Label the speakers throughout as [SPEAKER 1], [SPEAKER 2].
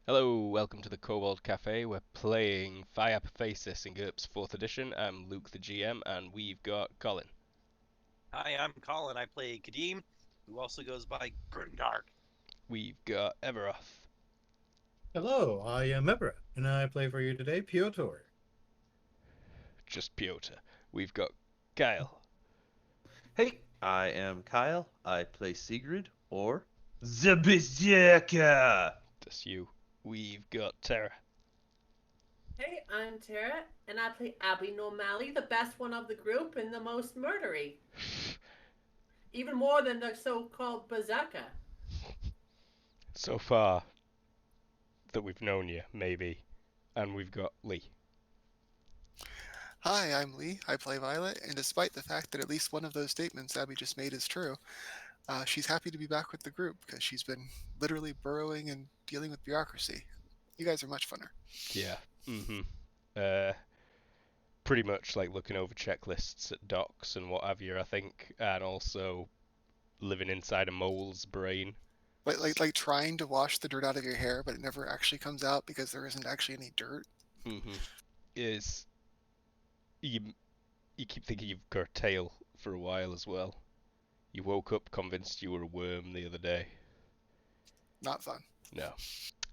[SPEAKER 1] Hello, welcome to the Cobalt Cafe. We're playing Phi Apophasis in GURPS 4th edition. I'm Luke the GM, and we've got Colin.
[SPEAKER 2] Hi, I'm Colin. I play Kadeem, who also goes by Grimdark.
[SPEAKER 1] We've got Everoth.
[SPEAKER 3] Hello, I am Ebra, and I play for you today Piotr.
[SPEAKER 1] Just Piotr. We've got Kyle.
[SPEAKER 4] Hey, I am Kyle. I play Sigrid, or the Berserker.
[SPEAKER 1] That's you. We've got Tara.
[SPEAKER 5] Hey, I'm Tara, and I play Abby Normally, the best one of the group and the most murdery. Even more than the so-called Berserker.
[SPEAKER 1] So far that we've known you, maybe. And we've got Lee.
[SPEAKER 6] Hi, I'm Lee. I play Violet, and despite the fact that at least one of those statements Abby just made is true, she's happy to be back with the group because she's been literally burrowing and dealing with bureaucracy. You guys are much funner.
[SPEAKER 1] Yeah. Uh, Pretty much like looking over checklists at docs and what have you, I think, and also living inside a mole's brain.
[SPEAKER 6] Like trying to wash the dirt out of your hair, but it never actually comes out because there isn't actually any dirt.
[SPEAKER 1] Is you keep thinking you've got a tail for a while as well. You woke up convinced you were a worm the other day.
[SPEAKER 6] Not fun.
[SPEAKER 1] No.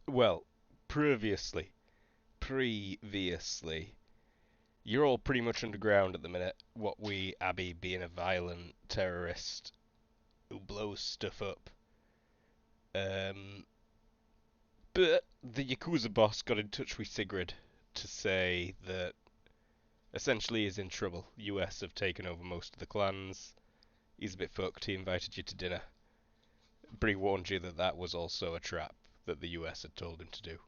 [SPEAKER 1] Well, previously, you're all pretty much underground at the minute. What we, Abby, being a violent terrorist who blows stuff up. But the Yakuza boss got in touch with Sigrid to say that essentially he's in trouble. US have taken over most of the clans. He's a bit fucked. He invited you to dinner. But he warned you that that was also a trap that the US had told him to do.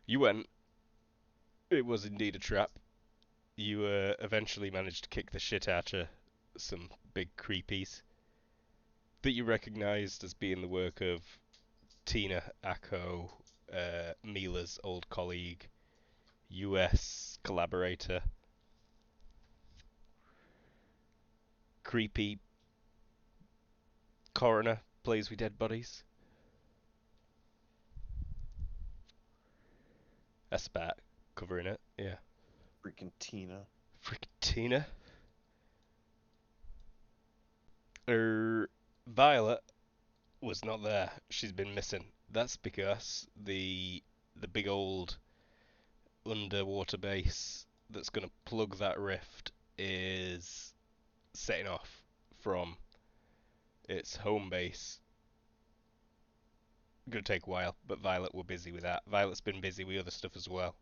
[SPEAKER 1] You went. It was indeed a trap. You eventually managed to kick the shit out of some big creepies that you recognised as being the work of Tina Akko, Mila's old colleague, US collaborator. Creepy coroner plays with dead bodies. A spat covering it, yeah.
[SPEAKER 4] Freaking Tina.
[SPEAKER 1] Freaking Tina. Violet was not there. She's been missing. That's because the big old underwater base that's going to plug that rift is setting off from its home base. Gonna take a while, but Violet were busy with that. Violet's been busy with other stuff as well.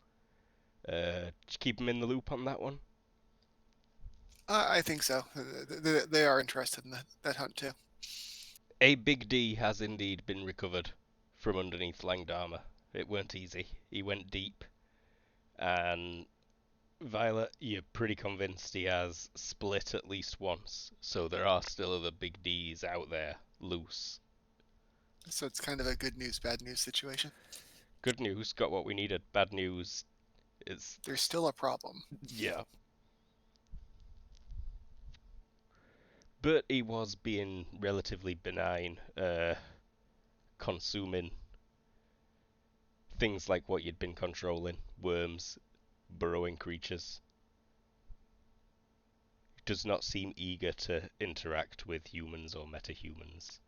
[SPEAKER 1] Just keep them in the loop on that one.
[SPEAKER 6] I think so. They are interested in that hunt too.
[SPEAKER 1] A Big D has indeed been recovered from underneath Langdama. It weren't easy. He went deep, and Violet, you're pretty convinced he has split at least once. So there are still other Big Ds out there loose.
[SPEAKER 6] So it's kind of a good news, bad news situation.
[SPEAKER 1] Good news, got what we needed. Bad news,
[SPEAKER 6] there's still a problem.
[SPEAKER 1] Yeah. But he was being relatively benign, consuming things like what you'd been controlling, worms, burrowing creatures. Does not seem eager to interact with humans or metahumans.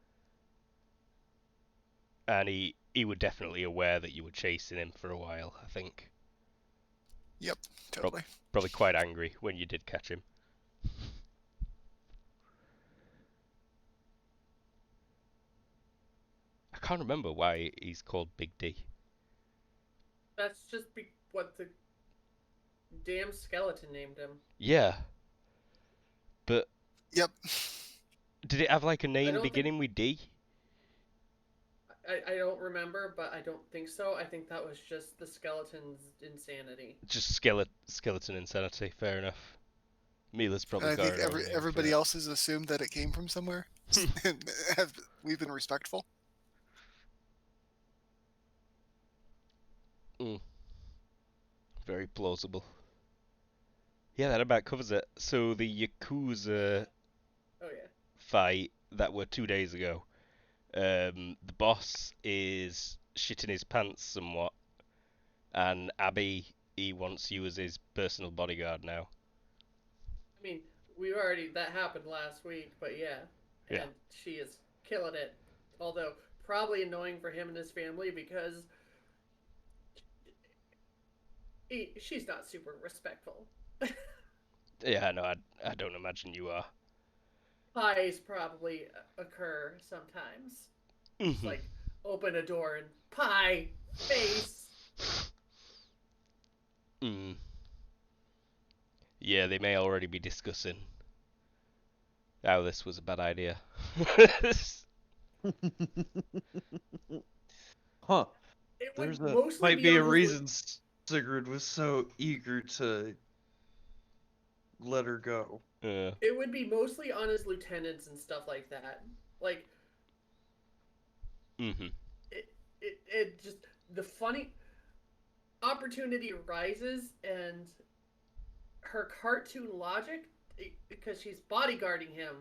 [SPEAKER 1] And he was definitely aware that you were chasing him for a while, I think.
[SPEAKER 6] Yep, totally.
[SPEAKER 1] Probably quite angry when you did catch him. I can't remember why he's called Big D.
[SPEAKER 5] That's just what the damn skeleton named him.
[SPEAKER 1] Yeah. But...
[SPEAKER 6] Yep.
[SPEAKER 1] Did it have like a name beginning with D?
[SPEAKER 5] I don't remember, but I don't think so. I think that was just the skeleton's insanity.
[SPEAKER 1] Just skeleton insanity, fair enough. Mila's probably
[SPEAKER 6] I
[SPEAKER 1] got
[SPEAKER 6] think everybody else has assumed that it came from somewhere. We've been respectful.
[SPEAKER 1] Very plausible. Yeah, that about covers it. So the Yakuza fight that were 2 days ago, The boss is shitting his pants somewhat, and Abby, he wants you as his personal bodyguard now.
[SPEAKER 5] I mean, that happened last week, but yeah.
[SPEAKER 1] Yeah.
[SPEAKER 5] And she is killing it. Although, probably annoying for him and his family because she's not super respectful.
[SPEAKER 1] Yeah, no, I don't imagine you are.
[SPEAKER 5] Pies probably occur sometimes. Just like, open a door and pie, face.
[SPEAKER 1] Mm. Yeah, they may already be discussing how this was a bad idea.
[SPEAKER 4] Huh.
[SPEAKER 5] It
[SPEAKER 4] There's
[SPEAKER 5] would
[SPEAKER 4] a
[SPEAKER 5] mostly
[SPEAKER 4] might
[SPEAKER 5] be
[SPEAKER 4] be
[SPEAKER 5] on
[SPEAKER 4] a
[SPEAKER 5] his
[SPEAKER 4] reason Sigrid was so eager to let her go.
[SPEAKER 5] It would be mostly on his lieutenants and stuff like that. Like,
[SPEAKER 1] Mm-hmm.
[SPEAKER 5] it just, the funny opportunity arises, and her cartoon logic, because she's bodyguarding him,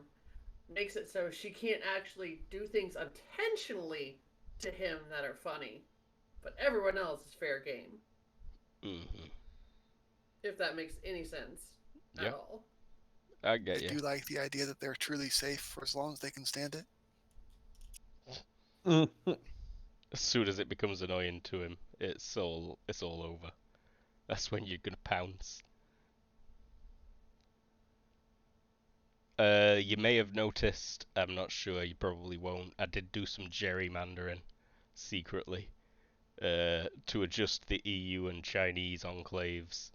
[SPEAKER 5] makes it so she can't actually do things intentionally to him that are funny. But everyone else is fair game.
[SPEAKER 1] Mm-hmm.
[SPEAKER 5] If that makes any sense at
[SPEAKER 1] Yep.
[SPEAKER 5] all.
[SPEAKER 1] I get
[SPEAKER 6] I
[SPEAKER 1] you.
[SPEAKER 6] do like the idea that they're truly safe for as long as they can stand it.
[SPEAKER 1] As soon as it becomes annoying to him, it's all over. That's when you're gonna pounce. You may have noticed, I'm not sure, you probably won't, I did do some gerrymandering secretly to adjust the EU and Chinese enclaves,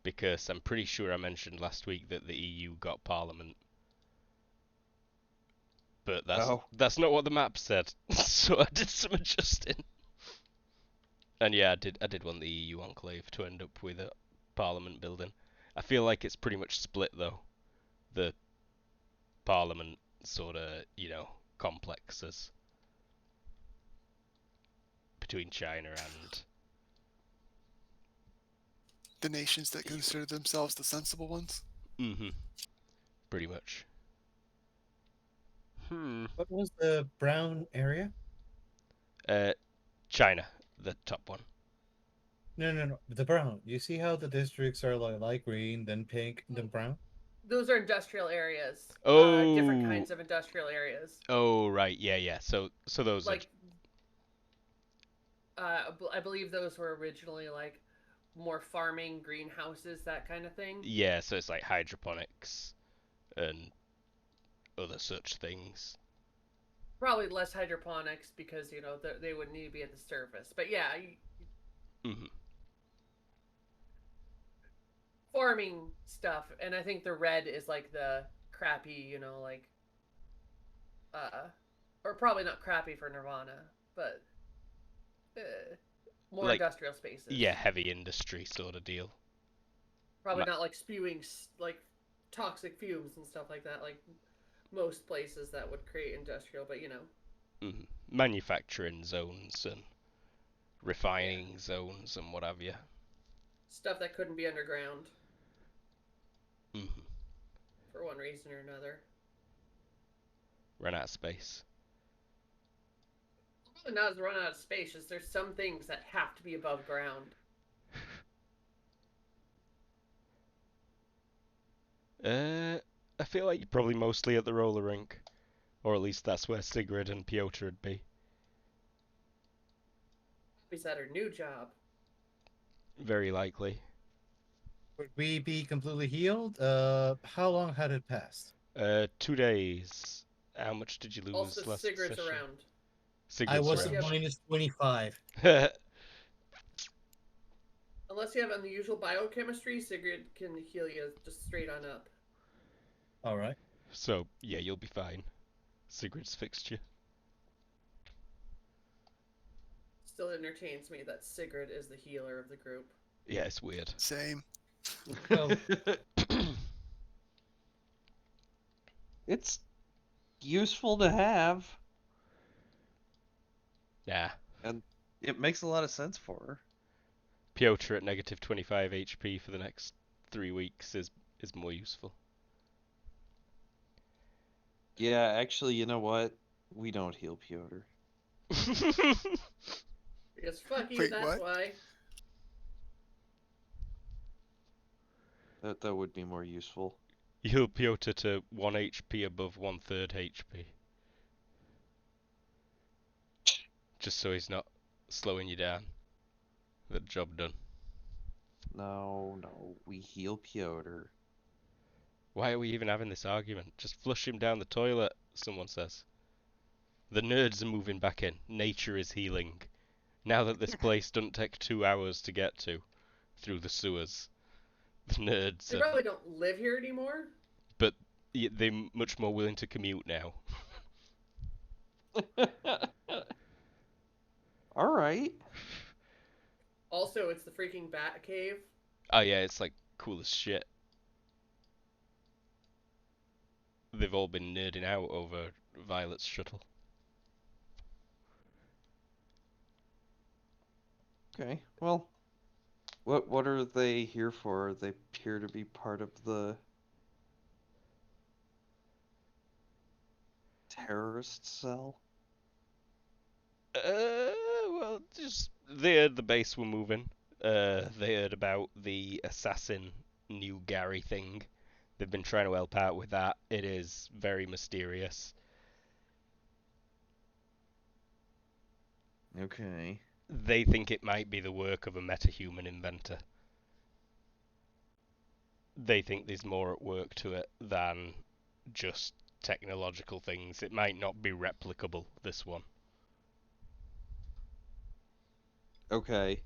[SPEAKER 1] because I'm pretty sure I mentioned last week that the EU got parliament. But that's not what the map said, so I did some adjusting. And yeah, I did want the EU enclave to end up with a parliament building. I feel like it's pretty much split though. The parliament sort of, complexes between China and
[SPEAKER 6] The nations that consider themselves the sensible ones.
[SPEAKER 1] pretty much.
[SPEAKER 3] What was the brown area?
[SPEAKER 1] China, the top one.
[SPEAKER 3] No. The brown. You see how the districts are like light green, then pink, then brown?
[SPEAKER 5] Those are industrial areas.
[SPEAKER 1] Oh.
[SPEAKER 5] Different kinds of industrial areas.
[SPEAKER 1] Oh, right, yeah. So those
[SPEAKER 5] Like, I believe those were originally like more farming, greenhouses, that kind of thing.
[SPEAKER 1] Yeah, so it's like hydroponics and other such things.
[SPEAKER 5] Probably less hydroponics because they would need to be at the surface. But yeah, farming stuff, and I think the red is like the crappy, or probably not crappy for Nirvana, but more
[SPEAKER 1] Like,
[SPEAKER 5] industrial spaces.
[SPEAKER 1] Yeah, heavy industry sort of deal.
[SPEAKER 5] Probably not like spewing like toxic fumes and stuff like that, like most places that would create industrial, but
[SPEAKER 1] Manufacturing zones and refining zones and what have you.
[SPEAKER 5] Stuff that couldn't be underground.
[SPEAKER 1] Mm-hmm.
[SPEAKER 5] For one reason or another.
[SPEAKER 1] Run out of space.
[SPEAKER 5] Not as run out of space, just there's some things that have to be above ground.
[SPEAKER 1] I feel like you're probably mostly at the roller rink. Or at least that's where Sigrid and Piotr would be.
[SPEAKER 5] Is that her new job?
[SPEAKER 1] Very likely.
[SPEAKER 3] Would we be completely healed? How long had it passed?
[SPEAKER 1] 2 days. How much did you lose
[SPEAKER 5] Also,
[SPEAKER 1] last
[SPEAKER 5] Sigrid's
[SPEAKER 1] session?
[SPEAKER 5] around.
[SPEAKER 3] I
[SPEAKER 1] Sigrid's
[SPEAKER 3] was
[SPEAKER 1] around.
[SPEAKER 3] at minus 25.
[SPEAKER 5] Unless you have unusual biochemistry, Sigrid can heal you just straight on up.
[SPEAKER 3] Alright.
[SPEAKER 1] So, yeah, you'll be fine. Sigrid's fixed you.
[SPEAKER 5] Still entertains me that Sigrid is the healer of the group.
[SPEAKER 1] Yeah, it's weird.
[SPEAKER 6] Same.
[SPEAKER 3] Well,
[SPEAKER 4] It's useful to have,
[SPEAKER 1] Yeah.
[SPEAKER 4] and it makes a lot of sense for her.
[SPEAKER 1] Piotr at negative 25 HP for the next 3 weeks is more useful.
[SPEAKER 4] Yeah, actually, you know what? We don't heal Piotr.
[SPEAKER 5] Because fuck you,
[SPEAKER 6] Wait,
[SPEAKER 5] that's
[SPEAKER 6] what?
[SPEAKER 5] why.
[SPEAKER 4] That would be more useful.
[SPEAKER 1] You heal Piotr to 1 HP above 1/3 HP. Just so he's not slowing you down. The job done.
[SPEAKER 4] No, we heal Piotr.
[SPEAKER 1] Why are we even having this argument? Just flush him down the toilet, someone says. The nerds are moving back in. Nature is healing. Now that this place doesn't take 2 hours to get to, through the sewers, the nerds
[SPEAKER 5] They
[SPEAKER 1] are...
[SPEAKER 5] probably don't live here anymore.
[SPEAKER 1] But they're much more willing to commute now.
[SPEAKER 4] Alright.
[SPEAKER 5] Also, it's the freaking Bat Cave.
[SPEAKER 1] Oh yeah, it's like cool as shit. They've all been nerding out over Violet's shuttle.
[SPEAKER 4] Okay, well, what are they here for? They appear to be part of the terrorist cell.
[SPEAKER 1] Well, just they heard the base were moving. They heard about the assassin new Gary thing. They've been trying to help out with that. It is very mysterious.
[SPEAKER 4] Okay.
[SPEAKER 1] They think it might be the work of a metahuman inventor. They think there's more at work to it than just technological things. It might not be replicable, this one.
[SPEAKER 4] Okay.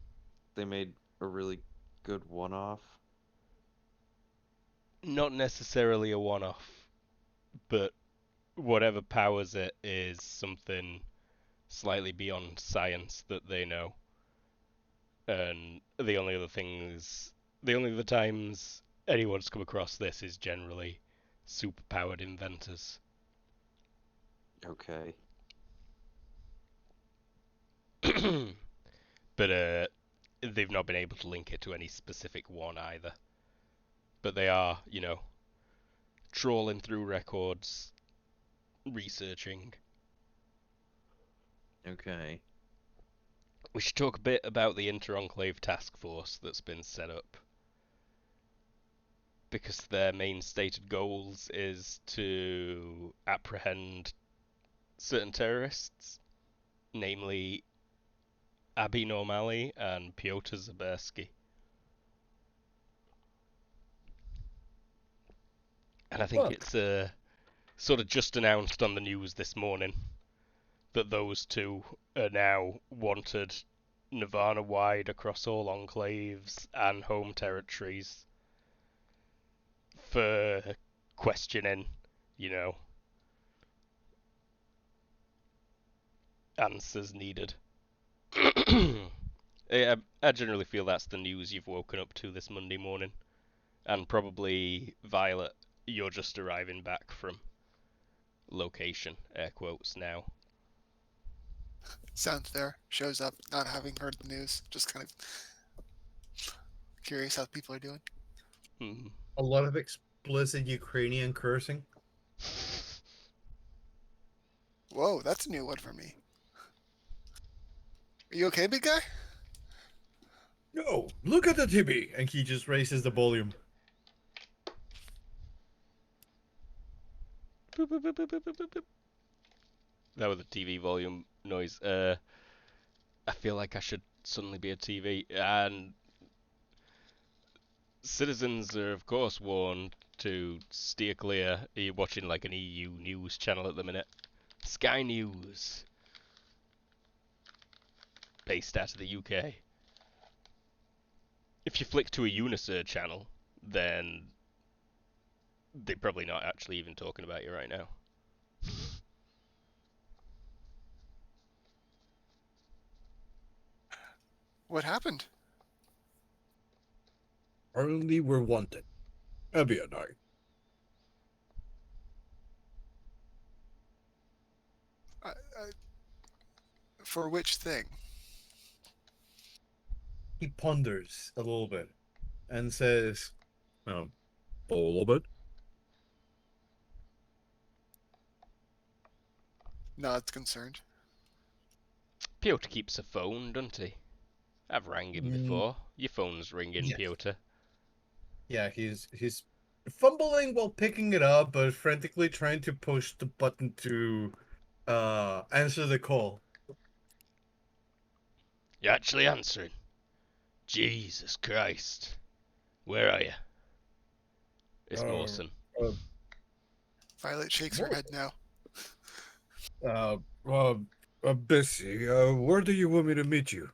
[SPEAKER 4] They made a really good one-off.
[SPEAKER 1] Not necessarily a one-off, but whatever powers it is something slightly beyond science that they know. And the only other times anyone's come across this is generally superpowered inventors.
[SPEAKER 4] Okay.
[SPEAKER 1] But they've not been able to link it to any specific one either. But they are, trawling through records, researching.
[SPEAKER 4] Okay.
[SPEAKER 1] We should talk a bit about the Inter-Enclave task force that's been set up. Because their main stated goals is to apprehend certain terrorists, namely Abby Normali and Piotr Zabersky. And I think
[SPEAKER 3] Look.
[SPEAKER 1] it's sort of just announced on the news this morning that those two are now wanted Nirvana-wide across all enclaves and home territories for questioning, answers needed. I generally feel that's the news you've woken up to this Monday morning. And probably, Violet, you're just arriving back from location, air quotes now.
[SPEAKER 6] Sounds fair. Shows up, not having heard the news. Just kind of curious how people are doing.
[SPEAKER 3] A lot of explicit Ukrainian cursing.
[SPEAKER 6] Whoa, that's a new one for me. Are you okay, big guy?
[SPEAKER 3] No, look at the TV, and he just raises the volume.
[SPEAKER 1] Boop, boop, boop, boop, boop, boop, boop. That was the TV volume noise. I feel like I should suddenly be a TV. And citizens are, of course, warned to steer clear. Are you watching like an EU news channel at the minute? Sky News. Based out of the UK. If you flick to a Unisur channel, then they're probably not actually even talking about you right now.
[SPEAKER 6] What happened?
[SPEAKER 3] Apparently, we're wanted. Abby and I.
[SPEAKER 6] For which thing?
[SPEAKER 3] He ponders a little bit and says, a little bit.
[SPEAKER 6] nods concerned.
[SPEAKER 1] Piotr keeps a phone, doesn't he? I've rang him before. Your phone's ringing,
[SPEAKER 3] yes.
[SPEAKER 1] Piotr.
[SPEAKER 3] Yeah, he's fumbling while picking it up, but frantically trying to push the button to answer the call.
[SPEAKER 1] You're actually answering. Jesus Christ. Where are you? It's Mawson.
[SPEAKER 6] Violet shakes her head no.
[SPEAKER 3] Bessie, where do you want me to meet you?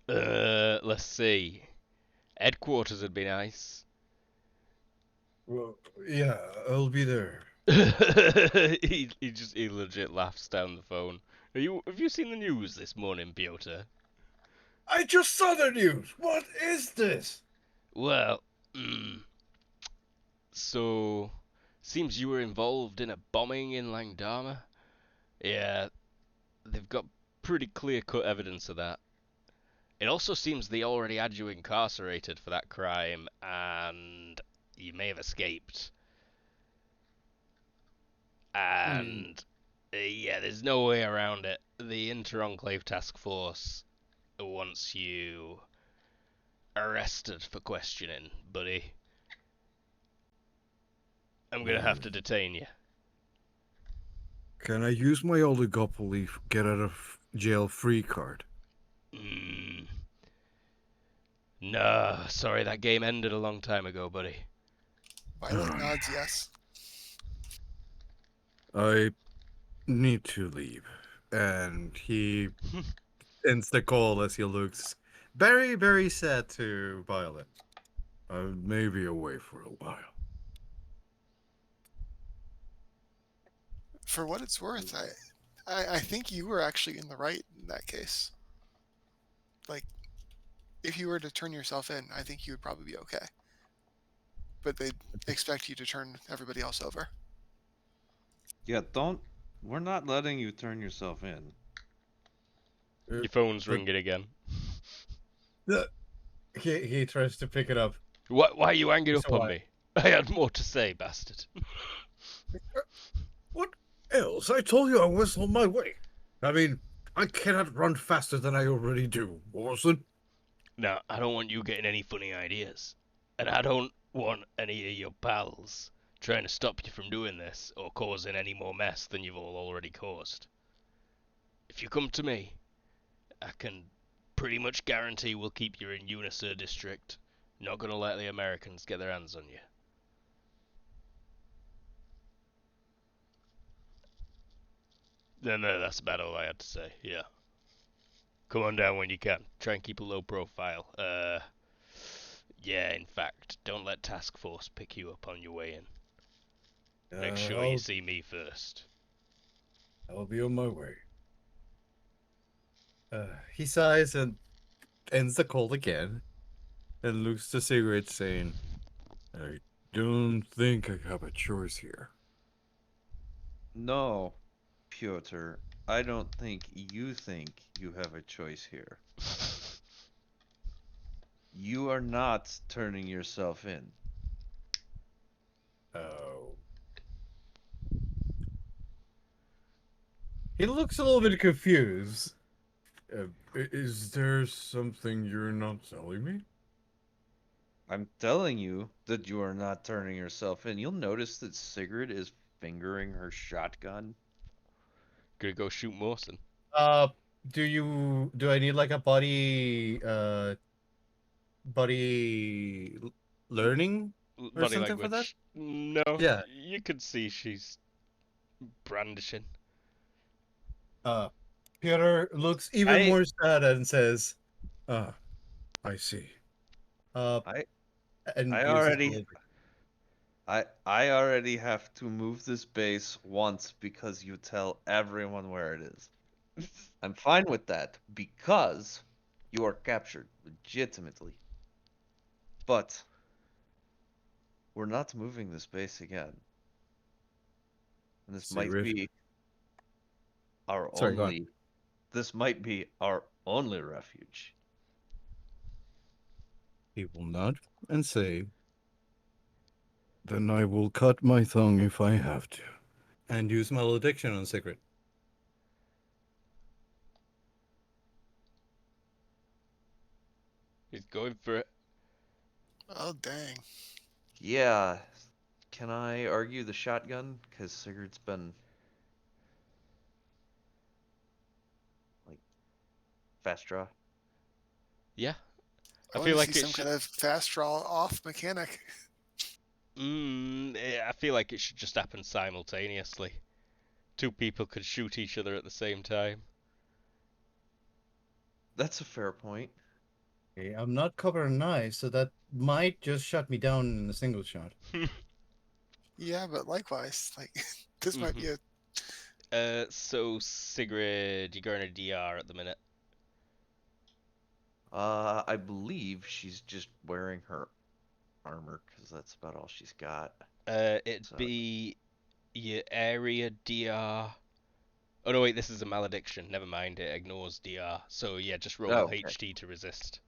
[SPEAKER 1] Let's see. Headquarters would be nice.
[SPEAKER 3] Well, yeah, I'll be there.
[SPEAKER 1] he legit laughs down the phone. Have you seen the news this morning, Piotr?
[SPEAKER 3] I just saw the news. What is this?
[SPEAKER 1] Well, so seems you were involved in a bombing in Langdama. Yeah, they've got pretty clear-cut evidence of that. It also seems they already had you incarcerated for that crime, and you may have escaped. And yeah, there's no way around it. The Inter-Enclave Task Force wants you arrested for questioning, buddy. I'm gonna have to detain you.
[SPEAKER 7] Can I use my oligopoly get out of jail free card?
[SPEAKER 1] No, sorry, that game ended a long time ago, buddy.
[SPEAKER 6] Violet nods yes.
[SPEAKER 7] I need to leave. And he
[SPEAKER 3] Ends the call as he looks very, very sad to Violet.
[SPEAKER 7] I may be away for a while.
[SPEAKER 6] For what it's worth, I think you were actually in the right in that case. Like, if you were to turn yourself in, I think you would probably be okay. But they'd expect you to turn everybody else over.
[SPEAKER 4] Yeah, we're not letting you turn yourself in.
[SPEAKER 1] Your phone's ringing again.
[SPEAKER 3] He tries to pick it up.
[SPEAKER 1] Why are you hanging
[SPEAKER 3] So
[SPEAKER 1] up on
[SPEAKER 3] what?
[SPEAKER 1] me? I had more to say, bastard.
[SPEAKER 7] What else? I told you I was on my way. I mean, I cannot run faster than I already do, Orson.
[SPEAKER 1] Now, I don't want you getting any funny ideas. And I don't want any of your pals trying to stop you from doing this or causing any more mess than you've all already caused. If you come to me, I can pretty much guarantee we'll keep you in Unisur district. Not gonna let the Americans get their hands on you. No, that's about all I had to say, yeah. Come on down when you can. Try and keep a low profile. Yeah, in fact, don't let Task Force pick you up on your way in. Make sure you see me first.
[SPEAKER 3] I'll be on my way. He sighs and ends the call again, and looks the cigarette, saying,
[SPEAKER 7] I don't think I have a choice here.
[SPEAKER 4] No, Piotr, I don't think you have a choice here. You are not turning yourself in.
[SPEAKER 3] "Oh." He looks a little bit confused.
[SPEAKER 7] Is there something you're not telling me?
[SPEAKER 4] I'm telling you that you are not turning yourself in. You'll notice that Sigrid is fingering her shotgun.
[SPEAKER 1] Gonna go shoot Mawson.
[SPEAKER 3] Do I need like a buddy learning or
[SPEAKER 1] Body
[SPEAKER 3] something for
[SPEAKER 1] language.
[SPEAKER 3] that?
[SPEAKER 1] No.
[SPEAKER 3] Yeah.
[SPEAKER 1] You could see she's brandishing.
[SPEAKER 3] Peter looks even more sad and says,
[SPEAKER 7] Ah, I see.
[SPEAKER 3] and
[SPEAKER 4] I
[SPEAKER 3] gives his
[SPEAKER 4] already
[SPEAKER 3] little-
[SPEAKER 4] I already have to move this base once because you tell everyone where it is. I'm fine with that because you are captured legitimately. But we're not moving this base again. And this might
[SPEAKER 7] Sigrid?
[SPEAKER 4] be our
[SPEAKER 3] Sorry, go on.
[SPEAKER 4] only this might be our only refuge.
[SPEAKER 7] He will nod and say, then I will cut my tongue if I have to.
[SPEAKER 3] And use malediction on Sigrid.
[SPEAKER 1] He's going for it.
[SPEAKER 6] Oh, dang.
[SPEAKER 4] Yeah. Can I argue the shotgun? Because Sigurd's been like fast draw.
[SPEAKER 1] Yeah.
[SPEAKER 6] I
[SPEAKER 1] I
[SPEAKER 6] want
[SPEAKER 1] feel
[SPEAKER 6] to
[SPEAKER 1] like
[SPEAKER 6] see
[SPEAKER 1] it
[SPEAKER 6] some
[SPEAKER 1] should.
[SPEAKER 6] kind of fast draw off mechanic.
[SPEAKER 1] I feel like it should just happen simultaneously. Two people could shoot each other at the same time.
[SPEAKER 4] That's a fair point.
[SPEAKER 3] Okay, I'm not covered in knives, so that might just shut me down in a single shot.
[SPEAKER 6] Yeah, but likewise, like this might be a
[SPEAKER 1] So Sigrid, you're going to DR at the minute.
[SPEAKER 4] I believe she's just wearing her armor because that's about all she's got.
[SPEAKER 1] It'd
[SPEAKER 4] So
[SPEAKER 1] be your area DR. Oh no, wait, this is a malediction. Never mind, it ignores DR. So yeah, just roll
[SPEAKER 4] okay.
[SPEAKER 1] HT to resist.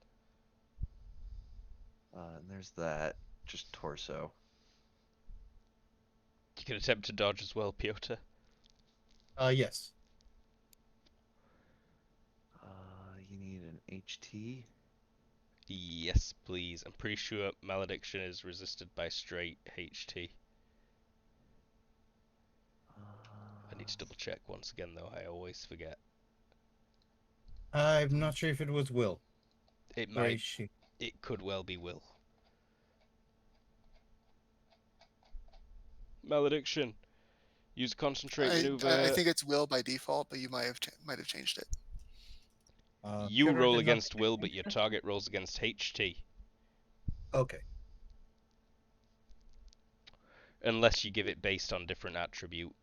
[SPEAKER 4] And there's that. Just torso.
[SPEAKER 1] You can attempt to dodge as well, Piotr.
[SPEAKER 3] Yes.
[SPEAKER 4] You need an HT.
[SPEAKER 1] Yes, please. I'm pretty sure malediction is resisted by straight HT. I need to double check once again though, I always forget.
[SPEAKER 3] I'm not sure if it was Will.
[SPEAKER 1] It
[SPEAKER 3] Or
[SPEAKER 1] might,
[SPEAKER 3] is she?
[SPEAKER 1] it could well be Will. Malediction. Use concentrate
[SPEAKER 6] I
[SPEAKER 1] maneuver.
[SPEAKER 6] think it's will by default, but you might have changed it.
[SPEAKER 1] You
[SPEAKER 3] Piotr
[SPEAKER 1] roll
[SPEAKER 3] did not
[SPEAKER 1] against Will, but your target rolls against HT.
[SPEAKER 3] Okay.
[SPEAKER 1] Unless you give it based on different attribute.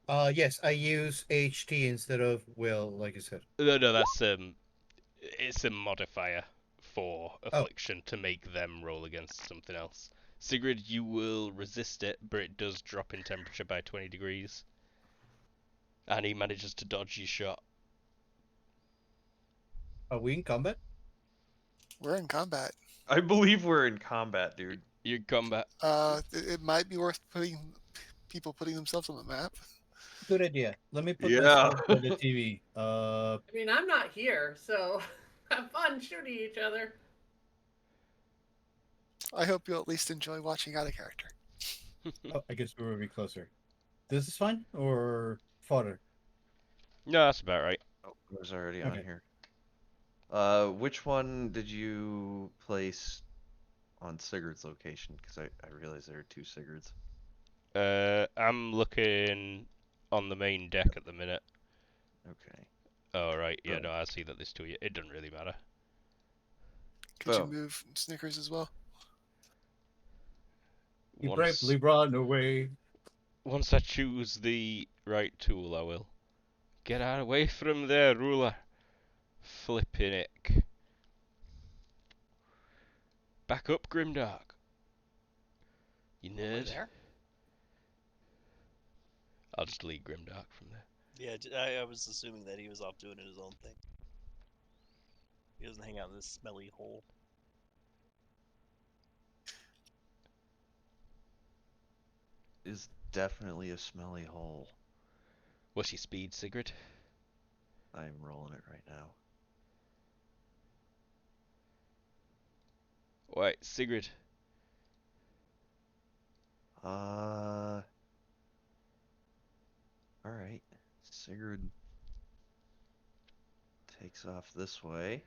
[SPEAKER 3] Yes, I use HT instead of Will, like you said.
[SPEAKER 1] No, that's it's a modifier for
[SPEAKER 3] Oh.
[SPEAKER 1] affliction to make them roll against something else. Sigrid, you will resist it, but it does drop in temperature by 20 degrees. And he manages to dodge your shot.
[SPEAKER 3] Are we in combat?
[SPEAKER 6] We're in combat.
[SPEAKER 4] I believe we're in combat, dude.
[SPEAKER 1] You're in combat.
[SPEAKER 6] It might be worth people putting themselves on the map.
[SPEAKER 3] Good idea. Let me put
[SPEAKER 4] Yeah.
[SPEAKER 3] myself on the TV.
[SPEAKER 5] I mean, I'm not here, so have fun shooting each other.
[SPEAKER 6] I hope you'll at least enjoy watching out of character.
[SPEAKER 3] Oh, I guess we will be closer. This is fine, or fodder?
[SPEAKER 1] No, that's about right.
[SPEAKER 4] Oh, it was already on
[SPEAKER 3] Okay.
[SPEAKER 4] here. Which one did you place on Sigurd's location? Because I realize there are two Sigurds.
[SPEAKER 1] I'm looking on the main deck at the minute.
[SPEAKER 4] Okay.
[SPEAKER 1] Oh, right. Yeah,
[SPEAKER 4] Boom.
[SPEAKER 1] no, I see that there's two. It doesn't really matter.
[SPEAKER 6] Could you
[SPEAKER 4] Boom.
[SPEAKER 6] move Snickers as well?
[SPEAKER 3] You
[SPEAKER 1] Once,
[SPEAKER 3] bravely run away.
[SPEAKER 1] once I choose the right tool, I will. Get out away from there, ruler. Flipping ick. Back up, Grimdark. You
[SPEAKER 2] Am I
[SPEAKER 1] nerd.
[SPEAKER 2] there?
[SPEAKER 1] I'll just delete Grimdark from there.
[SPEAKER 2] Yeah, I was assuming that he was off doing his own thing. He doesn't hang out in this smelly hole.
[SPEAKER 4] Is definitely a smelly hole.
[SPEAKER 1] What's your speed, Sigrid?
[SPEAKER 4] I'm rolling it right now.
[SPEAKER 1] Right, Sigrid.
[SPEAKER 4] Alright. Sigurd takes off this way.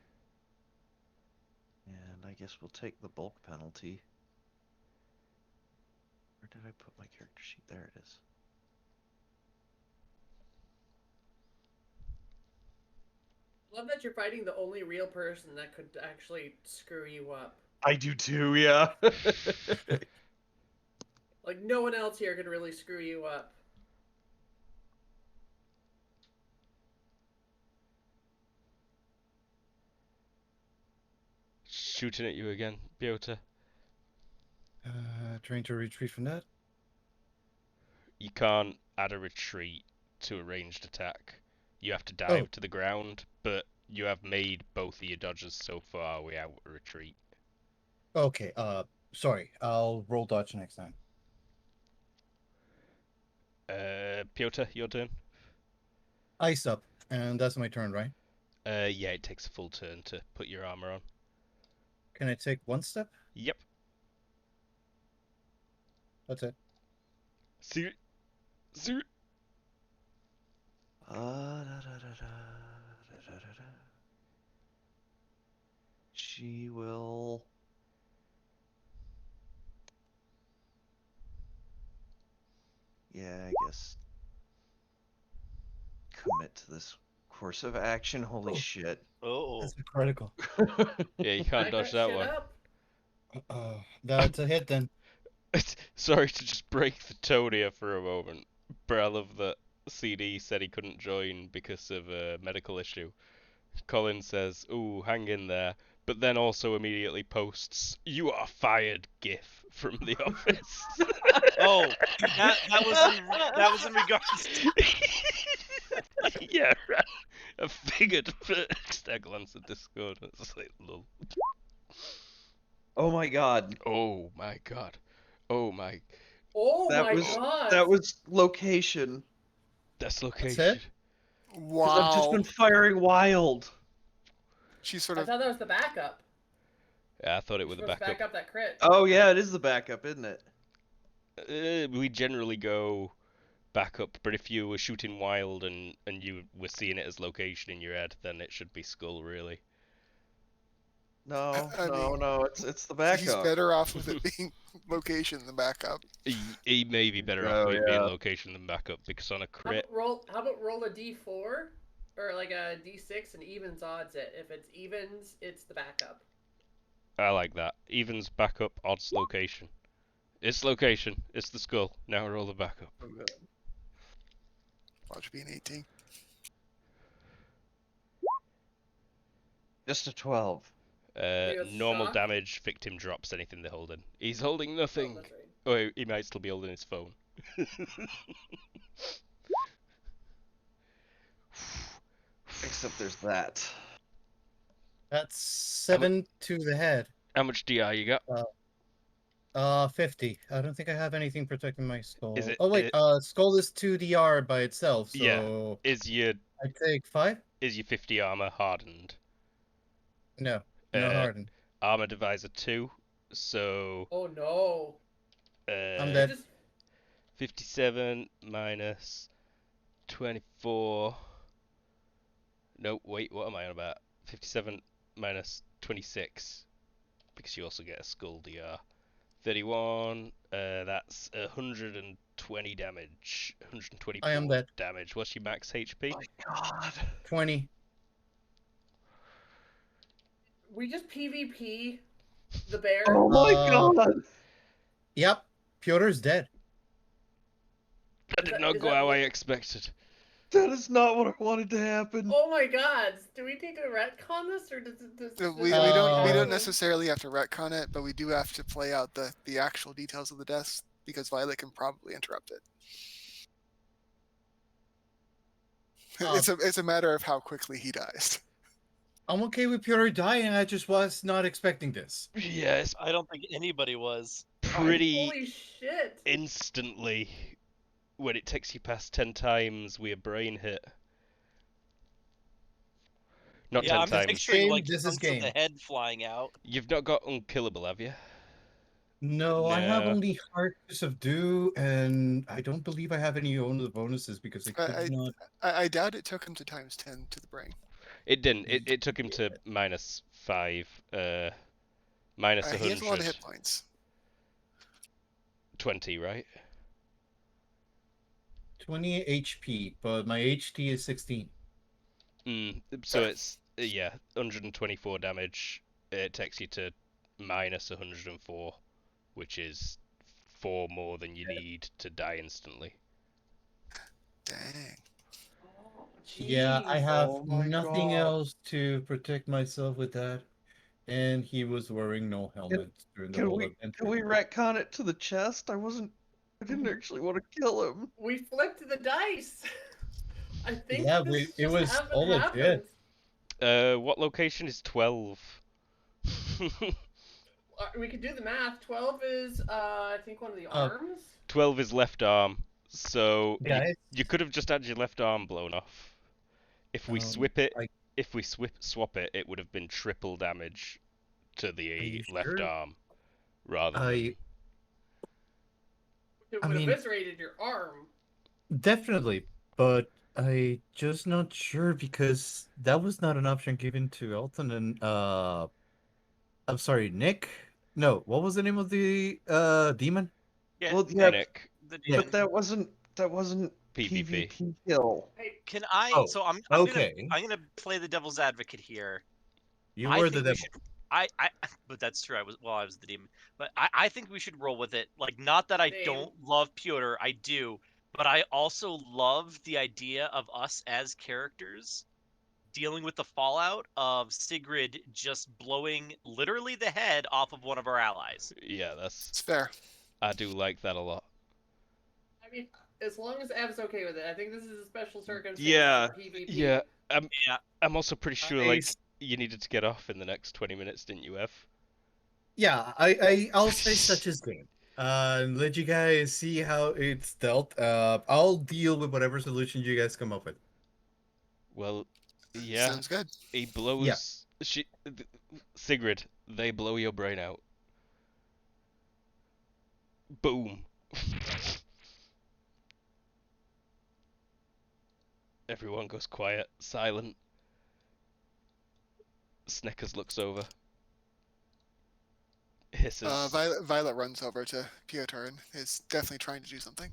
[SPEAKER 4] And I guess we'll take the bulk penalty. Where did I put my character sheet? There it is.
[SPEAKER 5] Love that you're fighting the only real person that could actually screw you up.
[SPEAKER 4] I do too, yeah.
[SPEAKER 5] Like, no one else here could really screw you up.
[SPEAKER 1] Shooting at you again, Piotr.
[SPEAKER 3] Trying to retreat from that.
[SPEAKER 1] You can't add a retreat to a ranged attack. You have to dive to the ground, but you have made both of your dodges so far without a retreat.
[SPEAKER 3] Okay, sorry. I'll roll dodge next time.
[SPEAKER 1] Piotr, your turn.
[SPEAKER 3] Ice up, and that's my turn, right?
[SPEAKER 1] Yeah, it takes a full turn to put your armor on.
[SPEAKER 3] Can I take one step?
[SPEAKER 1] Yep.
[SPEAKER 3] That's it.
[SPEAKER 1] See, see.
[SPEAKER 4] She will. Yeah, I guess. Commit to this course of action. Holy
[SPEAKER 3] Oh.
[SPEAKER 4] shit.
[SPEAKER 2] Oh.
[SPEAKER 3] That's a critical.
[SPEAKER 1] Yeah, you can't
[SPEAKER 5] Back
[SPEAKER 1] dodge
[SPEAKER 5] that
[SPEAKER 1] that
[SPEAKER 5] shit
[SPEAKER 1] one.
[SPEAKER 5] up.
[SPEAKER 3] That's a hit then.
[SPEAKER 1] Sorry to just break the tone here for a moment, but I love that CD said he couldn't join because of a medical issue. Colin says, "Ooh, hang in there," but then also immediately posts, "You are fired," gif from The Office.
[SPEAKER 2] Oh, that was in regards to.
[SPEAKER 1] Yeah, right. I figured first I glanced at Discord and it's like, lol.
[SPEAKER 4] Oh my god.
[SPEAKER 1] Oh my god. Oh my.
[SPEAKER 5] Oh
[SPEAKER 4] That
[SPEAKER 5] my
[SPEAKER 4] was
[SPEAKER 5] god.
[SPEAKER 4] that was location.
[SPEAKER 3] That's
[SPEAKER 1] Dislocation.
[SPEAKER 3] it?
[SPEAKER 4] Because I've just
[SPEAKER 6] Wow.
[SPEAKER 4] been firing wild.
[SPEAKER 6] She's sort
[SPEAKER 5] I
[SPEAKER 6] of.
[SPEAKER 5] thought that was the backup.
[SPEAKER 1] Yeah, I thought it
[SPEAKER 5] You're
[SPEAKER 1] was the
[SPEAKER 5] supposed to
[SPEAKER 1] backup.
[SPEAKER 5] back up that crit.
[SPEAKER 4] Oh yeah, it is the backup, isn't it?
[SPEAKER 1] We generally go backup, but if you were shooting wild and you were seeing it as location in your head, then it should be skull, really.
[SPEAKER 4] No,
[SPEAKER 6] I mean,
[SPEAKER 4] no, it's the
[SPEAKER 6] he's
[SPEAKER 4] backup.
[SPEAKER 6] better off with it being location than backup.
[SPEAKER 1] He may be better off
[SPEAKER 4] Oh,
[SPEAKER 1] with it being
[SPEAKER 4] yeah.
[SPEAKER 1] location than backup, because on a
[SPEAKER 5] How
[SPEAKER 1] crit,
[SPEAKER 5] about roll a d4 or like a d6 and evens odds it. If it's evens, it's the backup.
[SPEAKER 1] I like that. Evens backup, odds location. It's location. It's the skull. Now roll the backup.
[SPEAKER 4] Oh, God.
[SPEAKER 6] Watch being 18.
[SPEAKER 4] Just a 12.
[SPEAKER 5] think it's
[SPEAKER 1] Normal
[SPEAKER 5] shock?
[SPEAKER 1] damage. Victim drops anything they're holding. He's holding
[SPEAKER 5] Oh,
[SPEAKER 1] nothing.
[SPEAKER 5] that's right.
[SPEAKER 1] Oh, he might still be holding his phone.
[SPEAKER 4] Except there's that.
[SPEAKER 3] That's 7 to the head.
[SPEAKER 1] How much DI you got?
[SPEAKER 3] 50. I don't think I have anything protecting my skull.
[SPEAKER 1] Is it-
[SPEAKER 3] Oh wait, skull is 2 DR by itself, so
[SPEAKER 1] Yeah. Is your
[SPEAKER 3] I take 5?
[SPEAKER 1] 50 armor hardened?
[SPEAKER 3] No, no
[SPEAKER 1] Uh,
[SPEAKER 3] hardened.
[SPEAKER 1] Armor divisor 2, so
[SPEAKER 5] Oh no.
[SPEAKER 3] I'm
[SPEAKER 5] I
[SPEAKER 3] dead.
[SPEAKER 5] just
[SPEAKER 1] 57 minus 24. No, wait, what am I on about? 57 minus 26, because you also get a skull DR. 31, that's 120 damage. 124
[SPEAKER 3] I am dead.
[SPEAKER 1] damage. What's your max HP?
[SPEAKER 4] My God.
[SPEAKER 3] 20.
[SPEAKER 5] we just PvP the bear.
[SPEAKER 4] Oh my God.
[SPEAKER 3] Yep, Pyotr's dead.
[SPEAKER 1] That did not go how I expected.
[SPEAKER 4] That is not what I wanted to happen.
[SPEAKER 5] Oh my god. Do we need to retcon this or does
[SPEAKER 6] We
[SPEAKER 3] Oh.
[SPEAKER 6] don't necessarily have to retcon it, but we do have to play out the actual details of the deaths because Violet can probably interrupt it. It's a matter of how quickly he dies.
[SPEAKER 3] I'm okay with Pyotr dying. I just was not expecting this.
[SPEAKER 1] Yeah, it's
[SPEAKER 2] I don't think anybody was.
[SPEAKER 1] pretty
[SPEAKER 5] Holy shit.
[SPEAKER 1] instantly when it takes you past 10 times with a brain hit. Not
[SPEAKER 2] Yeah,
[SPEAKER 1] 10
[SPEAKER 2] I'm just
[SPEAKER 1] times.
[SPEAKER 2] picturing like
[SPEAKER 3] This is
[SPEAKER 2] chunks of
[SPEAKER 3] game.
[SPEAKER 2] the head flying out.
[SPEAKER 1] You've not got unkillable, have you?
[SPEAKER 3] No, I have
[SPEAKER 1] No.
[SPEAKER 3] only Heart to Subdue, and I don't believe I have any of the bonuses because I
[SPEAKER 6] I-
[SPEAKER 3] could not.
[SPEAKER 6] I doubt it took him to times 10 to the brain.
[SPEAKER 1] It didn't. It took him to -5, minus
[SPEAKER 6] He has a lot of
[SPEAKER 1] 100,
[SPEAKER 6] hit points.
[SPEAKER 1] 20, right?
[SPEAKER 3] 20 HP, but my HT is 16.
[SPEAKER 1] So it's, yeah, 124 damage. It takes you to minus 104, which is 4 more than you need to die instantly.
[SPEAKER 6] Dang.
[SPEAKER 5] Oh,
[SPEAKER 3] Yeah, I
[SPEAKER 5] jeez.
[SPEAKER 3] have
[SPEAKER 4] Oh my
[SPEAKER 3] nothing
[SPEAKER 4] God.
[SPEAKER 3] else to protect myself with that. And he was wearing no helmet during the whole event.
[SPEAKER 4] Can we retcon it to the chest? I didn't actually want to kill him.
[SPEAKER 5] We flipped the dice. I think
[SPEAKER 3] Yeah,
[SPEAKER 5] this
[SPEAKER 3] it
[SPEAKER 5] just
[SPEAKER 3] was all legit.
[SPEAKER 1] What location is 12?
[SPEAKER 5] We could do the math. 12 is I think one of the arms.
[SPEAKER 1] 12 is left arm, So
[SPEAKER 3] Guys,
[SPEAKER 1] you could have just had your left arm blown off. If we swip it,
[SPEAKER 3] I,
[SPEAKER 1] if we swap it, it would have been triple damage to
[SPEAKER 3] are
[SPEAKER 1] the
[SPEAKER 3] you
[SPEAKER 1] left
[SPEAKER 3] sure?
[SPEAKER 1] arm rather than.
[SPEAKER 3] I
[SPEAKER 5] It
[SPEAKER 3] I
[SPEAKER 5] would have
[SPEAKER 3] mean,
[SPEAKER 5] eviscerated your arm.
[SPEAKER 3] definitely, but I just not sure because that was not an option given to Elton and I'm sorry, Nick. No, what was the name of the demon?
[SPEAKER 2] Yeah,
[SPEAKER 4] Well, yeah,
[SPEAKER 1] Nick,
[SPEAKER 2] the
[SPEAKER 3] Nick.
[SPEAKER 4] but that wasn't
[SPEAKER 1] PvP.
[SPEAKER 4] PvP kill.
[SPEAKER 5] Hey,
[SPEAKER 2] Can I?
[SPEAKER 3] Oh,
[SPEAKER 2] So
[SPEAKER 3] okay.
[SPEAKER 2] I'm gonna play the devil's advocate here.
[SPEAKER 3] You
[SPEAKER 2] I
[SPEAKER 3] were the
[SPEAKER 2] think we
[SPEAKER 3] devil.
[SPEAKER 2] should. I. But that's true. I was the demon. But I think we should roll with it. Like, not that I
[SPEAKER 5] Same.
[SPEAKER 2] don't love Piotr, I do, but I also love the idea of us as characters dealing with the fallout of Sigrid just blowing literally the head off of one of our allies.
[SPEAKER 1] Yeah, that's.
[SPEAKER 6] It's fair.
[SPEAKER 1] I do like that a lot.
[SPEAKER 5] I mean, as long as Ev's okay with it, I think this is a special circumstance
[SPEAKER 4] Yeah.
[SPEAKER 5] for PvP.
[SPEAKER 1] Yeah,
[SPEAKER 2] Yeah.
[SPEAKER 1] I'm also pretty sure
[SPEAKER 3] I
[SPEAKER 1] like
[SPEAKER 3] s-
[SPEAKER 1] you needed to get off in the next 20 minutes, didn't you, Ev?
[SPEAKER 3] Yeah, I'll say such as game. And let you guys see how it's dealt. I'll deal with whatever solution you guys come up with.
[SPEAKER 1] Well, yeah,
[SPEAKER 6] Sounds good.
[SPEAKER 1] he blows. Sigrid, they blow your brain out. Boom. Everyone goes quiet, silent. Snickers looks over. Hisses.
[SPEAKER 6] Violet runs over to Piotr and is definitely trying to do something.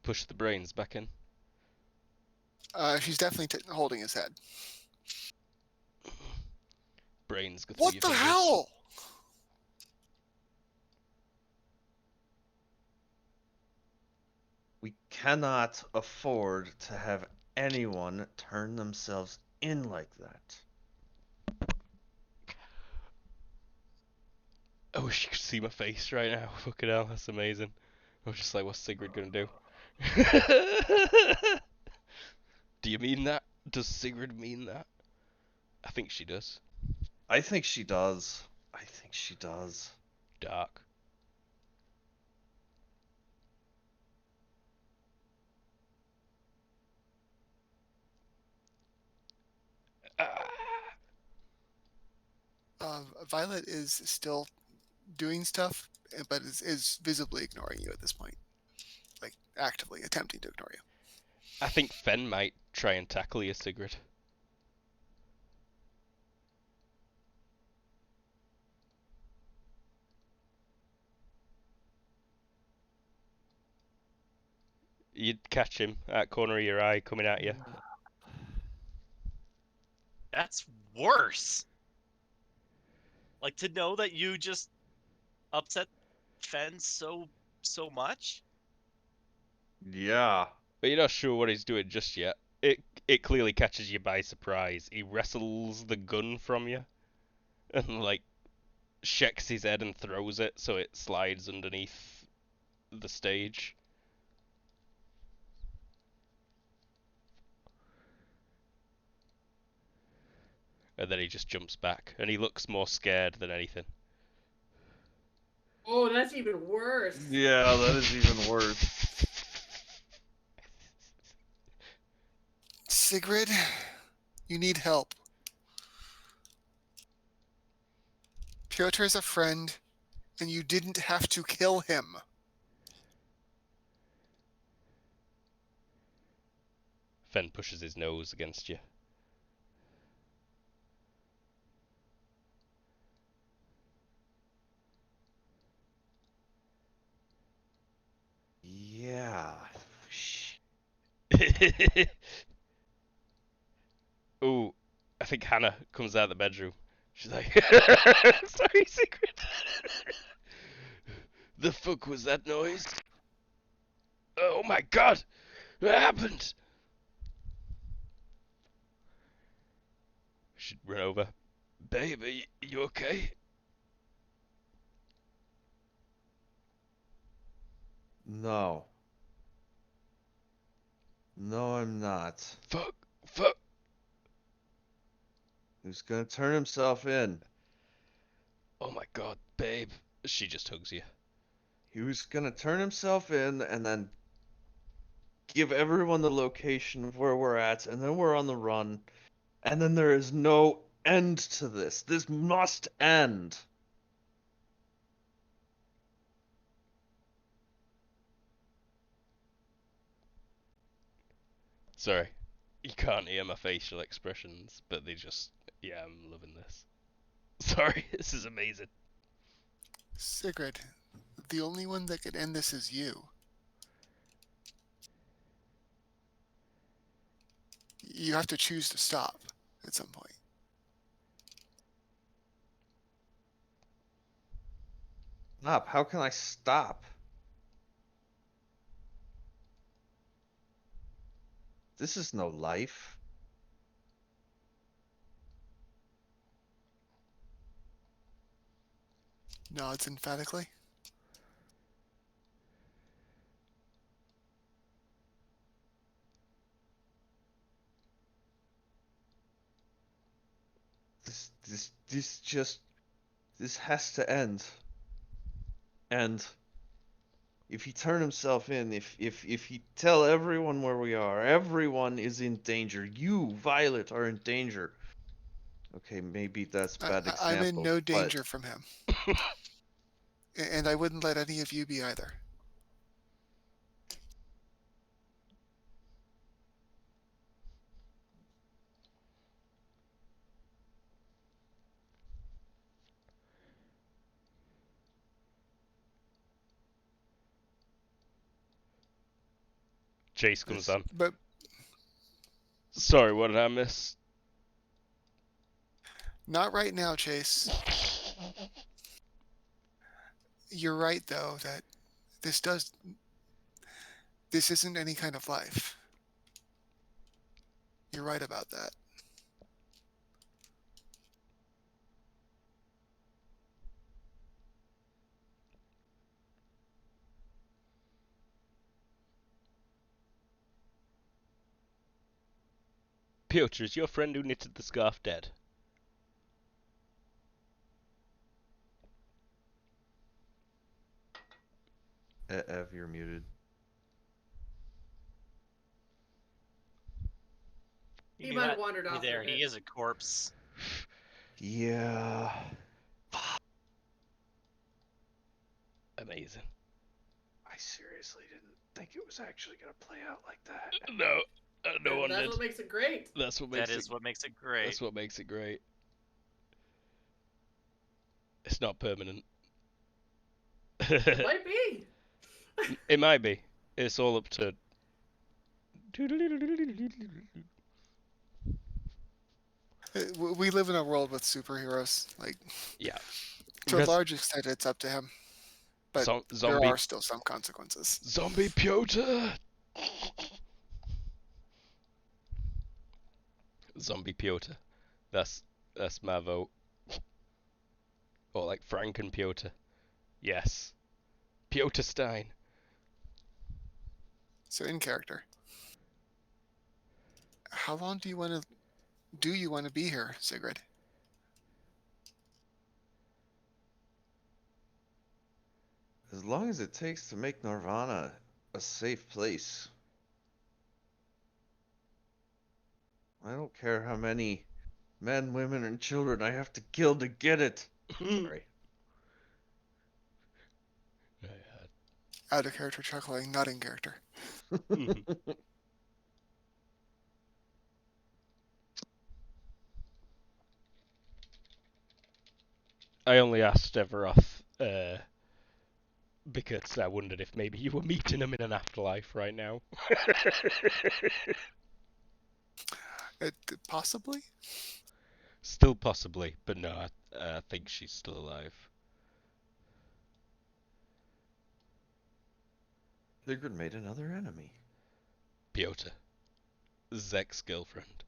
[SPEAKER 1] Push the brains back in.
[SPEAKER 6] She's definitely holding his head.
[SPEAKER 1] Brains go through
[SPEAKER 6] What
[SPEAKER 1] your
[SPEAKER 6] the
[SPEAKER 1] fingers.
[SPEAKER 6] hell?
[SPEAKER 4] We cannot afford to have anyone turn themselves in like that.
[SPEAKER 1] I wish you could see my face right now. Fucking hell, that's amazing. I was just like, what's Sigrid gonna do? Do you mean that? Does Sigrid mean that? I think she does.
[SPEAKER 4] I think she does. I think she does.
[SPEAKER 1] Dark. Ah.
[SPEAKER 6] Violet is still doing stuff, but is visibly ignoring you at this point. Like, actively attempting to ignore you.
[SPEAKER 1] I think Fen might try and tackle you, Sigrid. You'd catch him at corner of your eye coming at you.
[SPEAKER 2] That's worse. Like, to know that you just upset Fen so much.
[SPEAKER 4] Yeah.
[SPEAKER 1] But you're not sure what he's doing just yet. It clearly catches you by surprise. He wrestles the gun from you and like shakes his head and throws it so it slides underneath the stage. And then he just jumps back and he looks more scared than anything.
[SPEAKER 5] Oh, that's even worse.
[SPEAKER 4] Yeah, that is even worse.
[SPEAKER 6] Sigrid, you need help. Piotr is a friend, and you didn't have to kill him.
[SPEAKER 1] Fen pushes his nose against you.
[SPEAKER 4] Yeah.
[SPEAKER 1] Ooh, I think Hannah comes out of the bedroom. She's like, sorry, Sigrid. The fuck was that noise? Oh my god! What happened? She'd run over. Babe, are you okay?
[SPEAKER 4] No. No, I'm not.
[SPEAKER 1] Fuck.
[SPEAKER 4] Who's gonna turn himself in?
[SPEAKER 1] Oh my god, babe. She just hugs you.
[SPEAKER 4] He was gonna turn himself in and then give everyone the location of where we're at, and then we're on the run. And then there is no end to this. This must end.
[SPEAKER 1] Sorry, you can't hear my facial expressions, but they just, yeah, I'm loving this. Sorry, this is amazing.
[SPEAKER 6] Sigrid, the only one that could end this is you. You have to choose to stop at some point.
[SPEAKER 4] Stop. How can I stop? This is no life.
[SPEAKER 6] Nods emphatically.
[SPEAKER 4] This has to end. And if he turn himself in, if he tell everyone where we are, everyone is in danger. You, Violet, are in danger. Okay, maybe that's a bad example.
[SPEAKER 6] I'm in no
[SPEAKER 4] but
[SPEAKER 6] danger from him. And I wouldn't let any of you be either.
[SPEAKER 1] Chase comes on.
[SPEAKER 6] But
[SPEAKER 1] Sorry, what did I miss?
[SPEAKER 6] not right now, Chase. You're right, though, that this isn't any kind of life. You're right about that.
[SPEAKER 1] Piotr, is your friend who knitted the scarf dead?
[SPEAKER 4] Ev, you're muted.
[SPEAKER 5] He might have wandered off.
[SPEAKER 2] There,
[SPEAKER 5] a bit.
[SPEAKER 2] he is a corpse.
[SPEAKER 4] Yeah.
[SPEAKER 1] Amazing.
[SPEAKER 7] I seriously didn't think it was actually gonna play out like that.
[SPEAKER 1] No, no
[SPEAKER 5] And
[SPEAKER 1] one
[SPEAKER 5] that's
[SPEAKER 1] did.
[SPEAKER 5] what makes it great.
[SPEAKER 1] That's what makes
[SPEAKER 2] That is
[SPEAKER 1] it.
[SPEAKER 2] what makes it great.
[SPEAKER 1] That's what makes it great. It's not permanent.
[SPEAKER 5] Might be.
[SPEAKER 1] It might be. It's all up to.
[SPEAKER 6] We live in a world with superheroes. Like,
[SPEAKER 1] Yeah.
[SPEAKER 6] to a large extent, it's up to him. But there
[SPEAKER 1] zombie.
[SPEAKER 6] are still some consequences.
[SPEAKER 1] Zombie Piotr. Zombie Piotr. That's my vote. Or like Franken Piotr. Yes. Piotr Stein.
[SPEAKER 6] So in character, how long do you want to be here, Sigrid?
[SPEAKER 4] As long as it takes to make Nirvana a safe place. I don't care how many men, women, and children I have to kill to get it. Sorry.
[SPEAKER 6] Out of character chuckling, not in character.
[SPEAKER 1] I only asked Everoth because I wondered if maybe you were meeting him in an afterlife right now.
[SPEAKER 6] Possibly?
[SPEAKER 1] Still possibly, but no, I think she's still alive.
[SPEAKER 4] Sigrid made another enemy.
[SPEAKER 1] Piotr. Zek's girlfriend.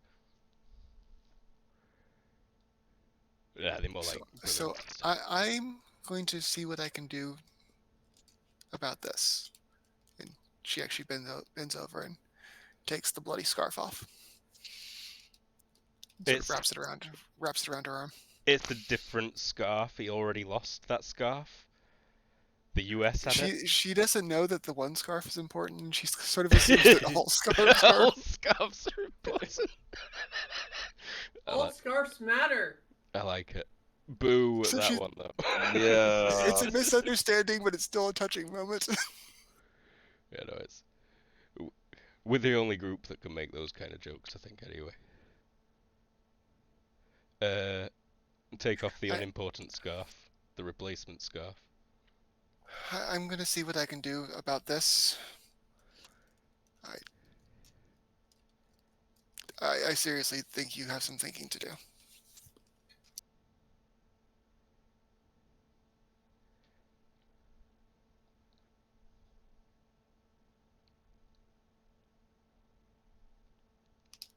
[SPEAKER 1] Yeah, they're more like
[SPEAKER 6] So I'm going to see what I can do about this. And she actually bends over and takes the bloody scarf off. Sort of wraps it around her arm.
[SPEAKER 1] It's a different scarf. He already lost that scarf. The US had it.
[SPEAKER 6] She doesn't know that the one scarf is important, and she sort of assumes that all scarves are.
[SPEAKER 1] All scarves are important.
[SPEAKER 5] All scarves matter.
[SPEAKER 1] I like it. Boo at
[SPEAKER 6] So
[SPEAKER 1] that
[SPEAKER 6] she-
[SPEAKER 1] one though.
[SPEAKER 6] It's a misunderstanding, but it's still a touching moment.
[SPEAKER 1] Yeah, no, it's. We're the only group that can make those kind of jokes, I think. Anyway. Take off the unimportant scarf, the replacement scarf.
[SPEAKER 6] I'm gonna see what I can do about this. I seriously think you have some thinking to do.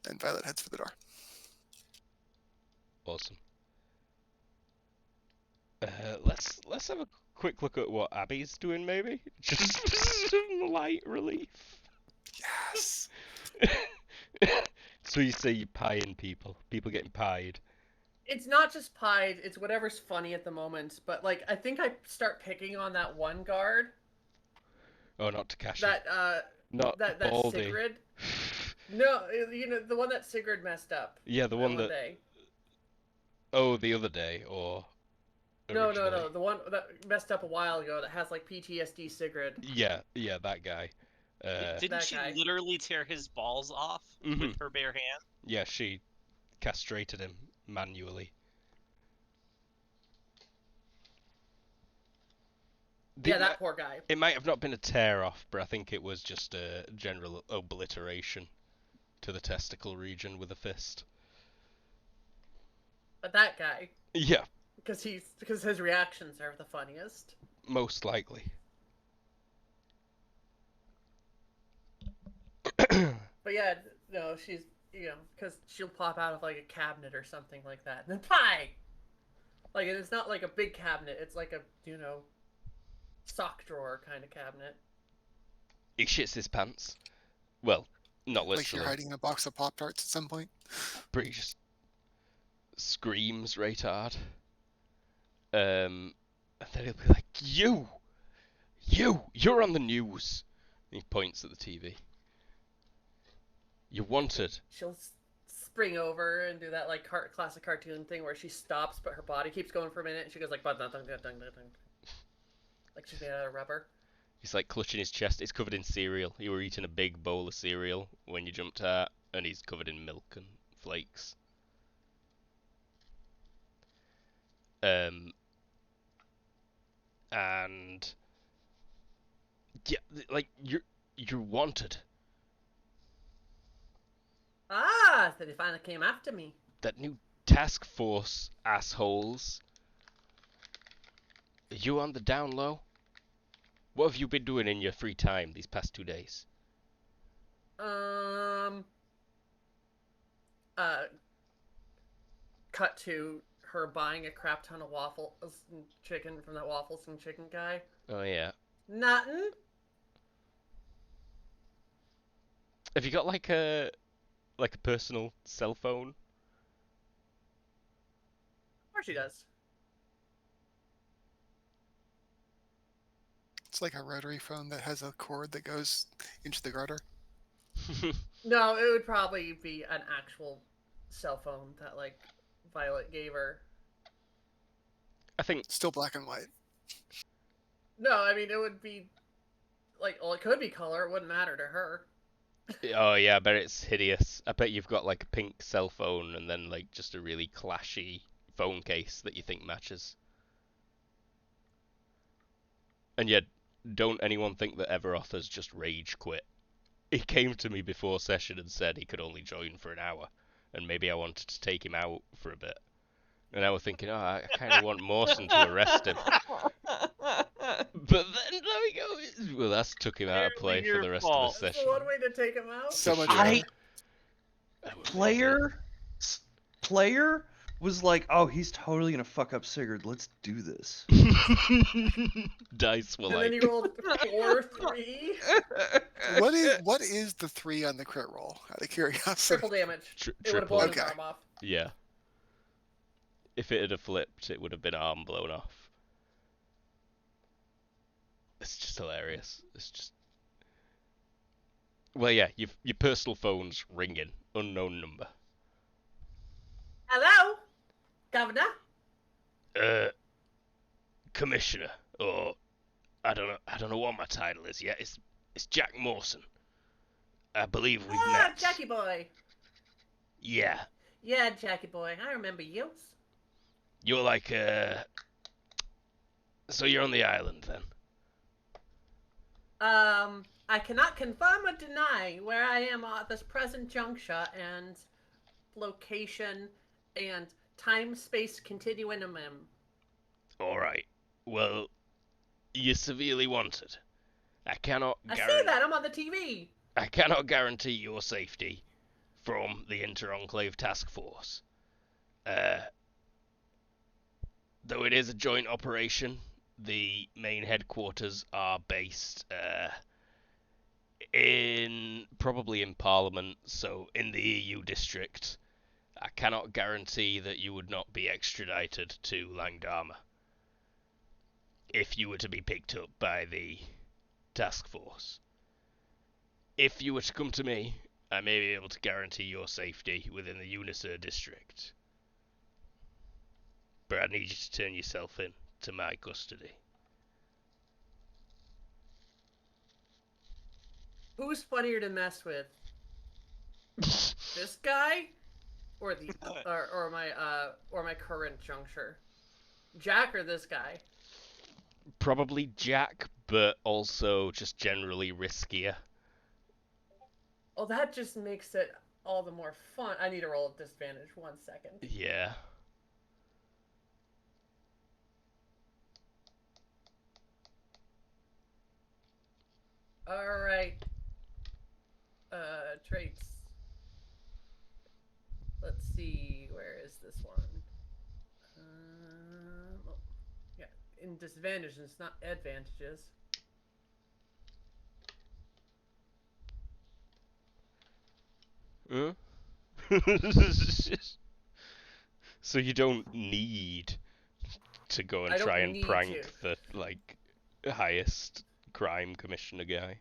[SPEAKER 6] And Violet heads for the door.
[SPEAKER 1] Awesome. Let's have a quick look at what Abby's doing, maybe. Just some light relief.
[SPEAKER 6] Yes.
[SPEAKER 1] So you say you're pieing people getting pied.
[SPEAKER 5] It's not just pied, it's whatever's funny at the moment. But like, I think I start picking on that one guard.
[SPEAKER 1] Oh, not Takashi.
[SPEAKER 5] That
[SPEAKER 1] Not
[SPEAKER 5] that
[SPEAKER 1] Baldy.
[SPEAKER 5] Sigrid. No, the one that Sigrid messed up.
[SPEAKER 1] Yeah, the one that.
[SPEAKER 5] Day.
[SPEAKER 1] Oh, the other day, or.
[SPEAKER 5] No,
[SPEAKER 1] originally.
[SPEAKER 5] the one that messed up a while ago that has like PTSD Sigrid.
[SPEAKER 1] Yeah, that guy.
[SPEAKER 2] Didn't
[SPEAKER 5] that
[SPEAKER 2] she
[SPEAKER 5] guy.
[SPEAKER 2] literally tear his balls off with her bare hand?
[SPEAKER 1] Yeah, she castrated him manually.
[SPEAKER 5] That poor guy.
[SPEAKER 1] It might have not been a tear off, but I think it was just a general obliteration to the testicle region with a fist.
[SPEAKER 5] But that guy.
[SPEAKER 1] Yeah.
[SPEAKER 5] Because his reactions are the funniest.
[SPEAKER 1] Most likely.
[SPEAKER 5] But yeah, no, she's, because she'll pop out of like a cabinet or something like that. And then pie! Like, it's not like a big cabinet, it's like a, sock drawer kind of cabinet.
[SPEAKER 1] He shits his pants. Well, not literally.
[SPEAKER 6] Like you're hiding a box of Pop-Tarts at some point.
[SPEAKER 1] But he just screams right hard. And then he'll be like, you're on the news. And he points at the TV. You're wanted.
[SPEAKER 5] She'll spring over and do that like classic cartoon thing where she stops, but her body keeps going for a minute, and she goes like, like she's made out of rubber.
[SPEAKER 1] He's like clutching his chest. It's covered in cereal. You were eating a big bowl of cereal when you jumped out, and he's covered in milk and flakes. And yeah, like you're wanted.
[SPEAKER 5] Ah, so they finally came after me.
[SPEAKER 1] That new task force assholes. Are you on the down low? What have you been doing in your free time these past 2 days?
[SPEAKER 5] Cut to her buying a crap ton of waffles and chicken from that waffles and chicken guy.
[SPEAKER 1] Oh yeah.
[SPEAKER 5] Nothing.
[SPEAKER 1] Have you got like a personal cell phone?
[SPEAKER 5] Of course she does.
[SPEAKER 6] It's like a rotary phone that has a cord that goes into the garter.
[SPEAKER 5] No, it would probably be an actual cell phone that like Violet gave her.
[SPEAKER 1] I think
[SPEAKER 6] Still black and white.
[SPEAKER 5] No, I mean it would be like, well, it could be color. It wouldn't matter to her.
[SPEAKER 1] Oh yeah, I bet it's hideous. I bet you've got like a pink cell phone and then like just a really clashy phone case that you think matches. And yet, don't anyone think that Everoth has just rage quit? He came to me before session and said he could only join for an hour, and maybe I wanted to take him out for a bit. And I was thinking, oh, I kind of want Mawson to arrest him. But then, there we go. Well, that's took him out of play for the rest of the
[SPEAKER 5] That's
[SPEAKER 1] session.
[SPEAKER 5] the one way to take him out.
[SPEAKER 6] So much
[SPEAKER 4] I-
[SPEAKER 6] fun.
[SPEAKER 4] Player was like, oh, he's totally gonna fuck up Sigurd. Let's do this.
[SPEAKER 1] Dice were
[SPEAKER 5] And
[SPEAKER 1] like...
[SPEAKER 5] then you rolled 4-3.
[SPEAKER 6] What is the 3 on the crit roll? Out of curiosity.
[SPEAKER 5] Triple damage. It would have
[SPEAKER 1] triple.
[SPEAKER 5] blown
[SPEAKER 6] Okay.
[SPEAKER 5] his arm off.
[SPEAKER 1] Yeah. If it had flipped, it would have been arm blown off. It's just hilarious. It's just. Well, yeah, your personal phone's ringing. Unknown number.
[SPEAKER 5] Hello, Governor.
[SPEAKER 1] Uh, Commissioner, or I don't know what my title is yet. It's Jack Mawson. I believe we've met.
[SPEAKER 5] Jackie boy.
[SPEAKER 1] Yeah,
[SPEAKER 5] Yeah, Jackie boy. I remember you.
[SPEAKER 1] you're like So you're on the island then?
[SPEAKER 5] I cannot confirm or deny where I am at this present juncture and location and time-space continuum.
[SPEAKER 1] All right. Well, you're severely wanted. I cannot
[SPEAKER 5] I see
[SPEAKER 1] guarantee.
[SPEAKER 5] that. I'm on the TV.
[SPEAKER 1] I cannot guarantee your safety from the Inter-Enclave Task Force. Though it is a joint operation, the main headquarters are based probably in Parliament, so in the EU district. I cannot guarantee that you would not be extradited to Langdama if you were to be picked up by the task force. If you were to come to me, I may be able to guarantee your safety within the Unisur district. But I need you to turn yourself in to my custody.
[SPEAKER 5] Who's funnier to mess with? This guy, or the or my current juncture? Jack or this guy?
[SPEAKER 1] Probably Jack, but also just generally riskier.
[SPEAKER 5] Oh, that just makes it all the more fun. I need to roll at disadvantage. 1 second.
[SPEAKER 1] Yeah.
[SPEAKER 5] All right. Traits. Let's see. Where is this one? Oh, yeah, in disadvantages, not advantages.
[SPEAKER 1] Huh? So you don't need to go and try and prank the highest crime commissioner guy.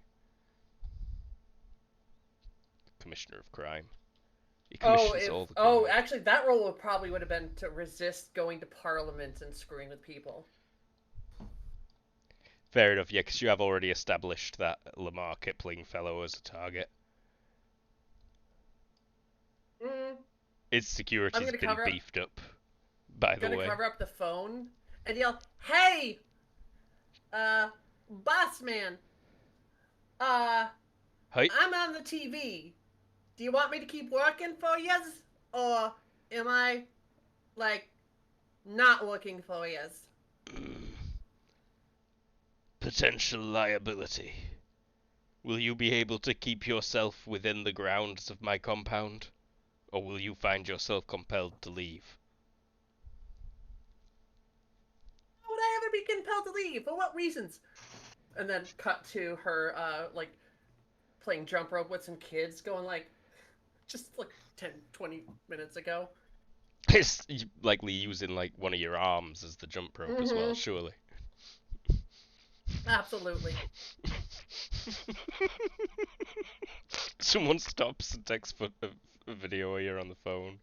[SPEAKER 1] Commissioner of crime. He commissions all the crime.
[SPEAKER 5] Actually, that role would have been to resist going to Parliament and screwing with people.
[SPEAKER 1] Fair enough, yeah, because you have already established that Lamar Kipling fellow as a target. Its security's been beefed up, by the way.
[SPEAKER 5] I'm gonna cover up the phone and yell, "Hey, boss man,
[SPEAKER 1] Hi.
[SPEAKER 5] I'm on the TV. Do you want me to keep working for yous, or am I, not working for yous?"
[SPEAKER 1] Potential liability. Will you be able to keep yourself within the grounds of my compound? Or will you find yourself compelled to leave?
[SPEAKER 5] How would I ever be compelled to leave? For what reasons? And then cut to her, playing jump rope with some kids, going just 10, 20 minutes ago.
[SPEAKER 1] It's likely using one of your arms as the jump rope as well, surely.
[SPEAKER 5] Absolutely.
[SPEAKER 1] Someone stops and takes a video while you're on the phone.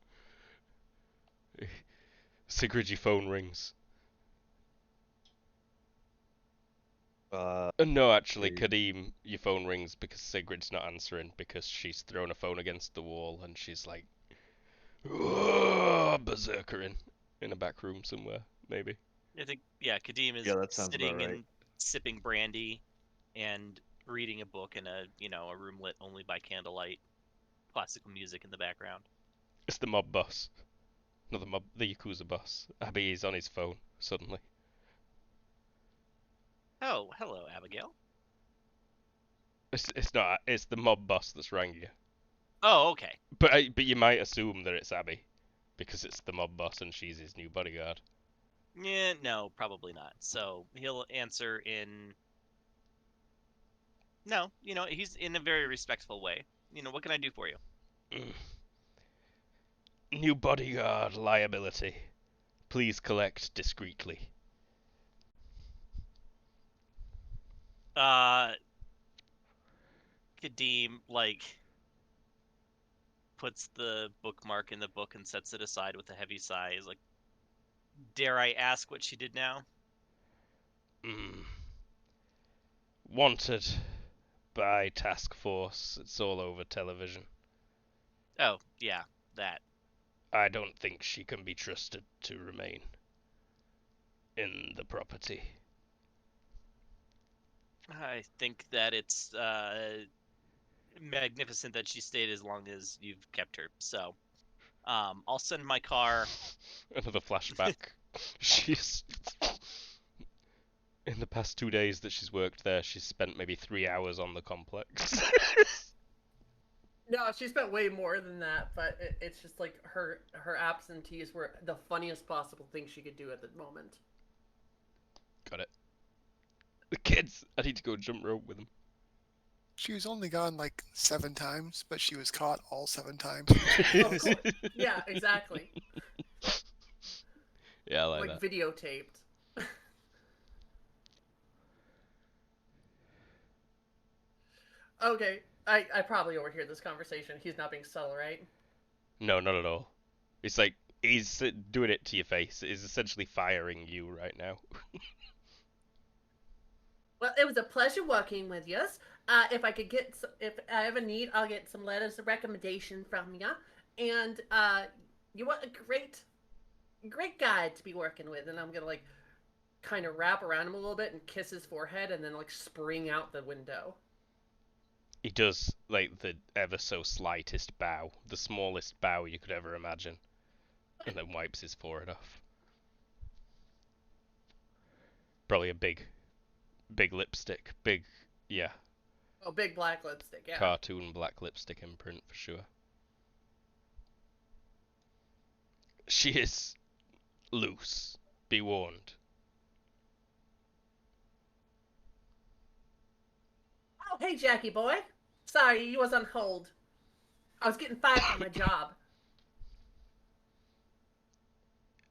[SPEAKER 1] Sigrid, your phone rings. No, actually, Kadeem, your phone rings because Sigrid's not answering because she's thrown a phone against the wall and she's berserkering in a back room somewhere, maybe.
[SPEAKER 2] I think, yeah, Kadeem is sitting and sipping brandy and reading a book in a room lit only by candlelight, classical music in the background.
[SPEAKER 1] It's the mob boss. Not the Yakuza boss. Abby is on his phone, suddenly.
[SPEAKER 2] Oh, hello, Abigail.
[SPEAKER 1] It's not. It's the mob boss that's rang you.
[SPEAKER 2] Oh, okay.
[SPEAKER 1] But you might assume that it's Abby, because it's the mob boss and she's his new bodyguard.
[SPEAKER 2] Yeah, no, probably not. So he'll answer in... No, he's in a very respectful way. What can I do for you?
[SPEAKER 1] New bodyguard liability. Please collect discreetly.
[SPEAKER 2] Kadeem puts the bookmark in the book and sets it aside with a heavy sigh. He's like, "Dare I ask what she did now?"
[SPEAKER 1] Wanted by task force. It's all over television.
[SPEAKER 2] Oh, yeah, that.
[SPEAKER 1] I don't think she can be trusted to remain in the property.
[SPEAKER 2] I think that it's magnificent that she stayed as long as you've kept her. So, I'll send my car.
[SPEAKER 1] Another flashback. She's in the past 2 days that she's worked there, she's spent maybe 3 hours on the complex.
[SPEAKER 5] No, she spent way more than that, but it's just like her absentees were the funniest possible thing she could do at the moment.
[SPEAKER 1] Got it. The kids! I need to go jump rope with them.
[SPEAKER 6] She was only gone like 7 times, but she was caught all 7 times.
[SPEAKER 5] Of course. Yeah, exactly.
[SPEAKER 1] Yeah, I like
[SPEAKER 5] Like
[SPEAKER 1] that.
[SPEAKER 5] videotaped. Okay, I probably overhear this conversation. He's not being subtle, right?
[SPEAKER 1] No, not at all. It's like, he's doing it to your face. He's essentially firing you right now.
[SPEAKER 5] Well, it was a pleasure working with you. If I could get, if I ever need, I'll get some letters of recommendation from you. And you are a great guy to be working with. And I'm gonna like kind of wrap around him a little bit and kiss his forehead, and then like spring out the window.
[SPEAKER 1] He does, like, the ever so slightest bow. The smallest bow you could ever imagine. And then wipes his forehead off. Probably a big lipstick. Yeah,
[SPEAKER 5] Oh, big black lipstick, yeah.
[SPEAKER 1] cartoon black lipstick imprint for sure. She is loose. Be warned.
[SPEAKER 5] Oh, hey, Jackie boy. Sorry, you was on hold. I was getting fired from my job.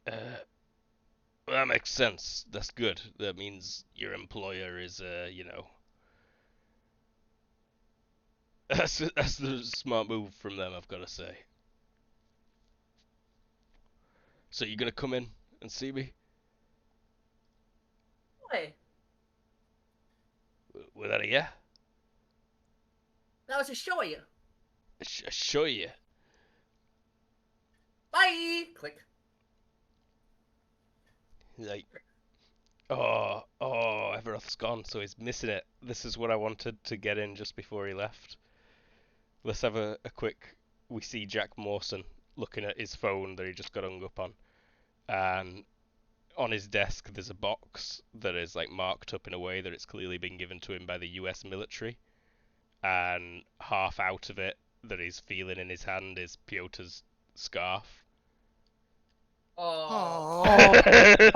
[SPEAKER 1] Well, that makes sense. That's good. That means your employer is, you know... That's the smart move from them, I've got to say. So you're gonna come in and see me?
[SPEAKER 5] Boy,
[SPEAKER 1] With that a yeah?
[SPEAKER 5] that was to show you.
[SPEAKER 1] Show you.
[SPEAKER 5] Bye. Click.
[SPEAKER 1] Like, Everoth's gone, so he's missing it. This is what I wanted to get in just before he left. Let's have a quick... We see Jack Mawson looking at his phone that he just got hung up on. And on his desk there's a box that is like marked up in a way that it's clearly been given to him by the US military. And half out of it that he's feeling in his hand is Piotr's scarf.
[SPEAKER 5] Oh.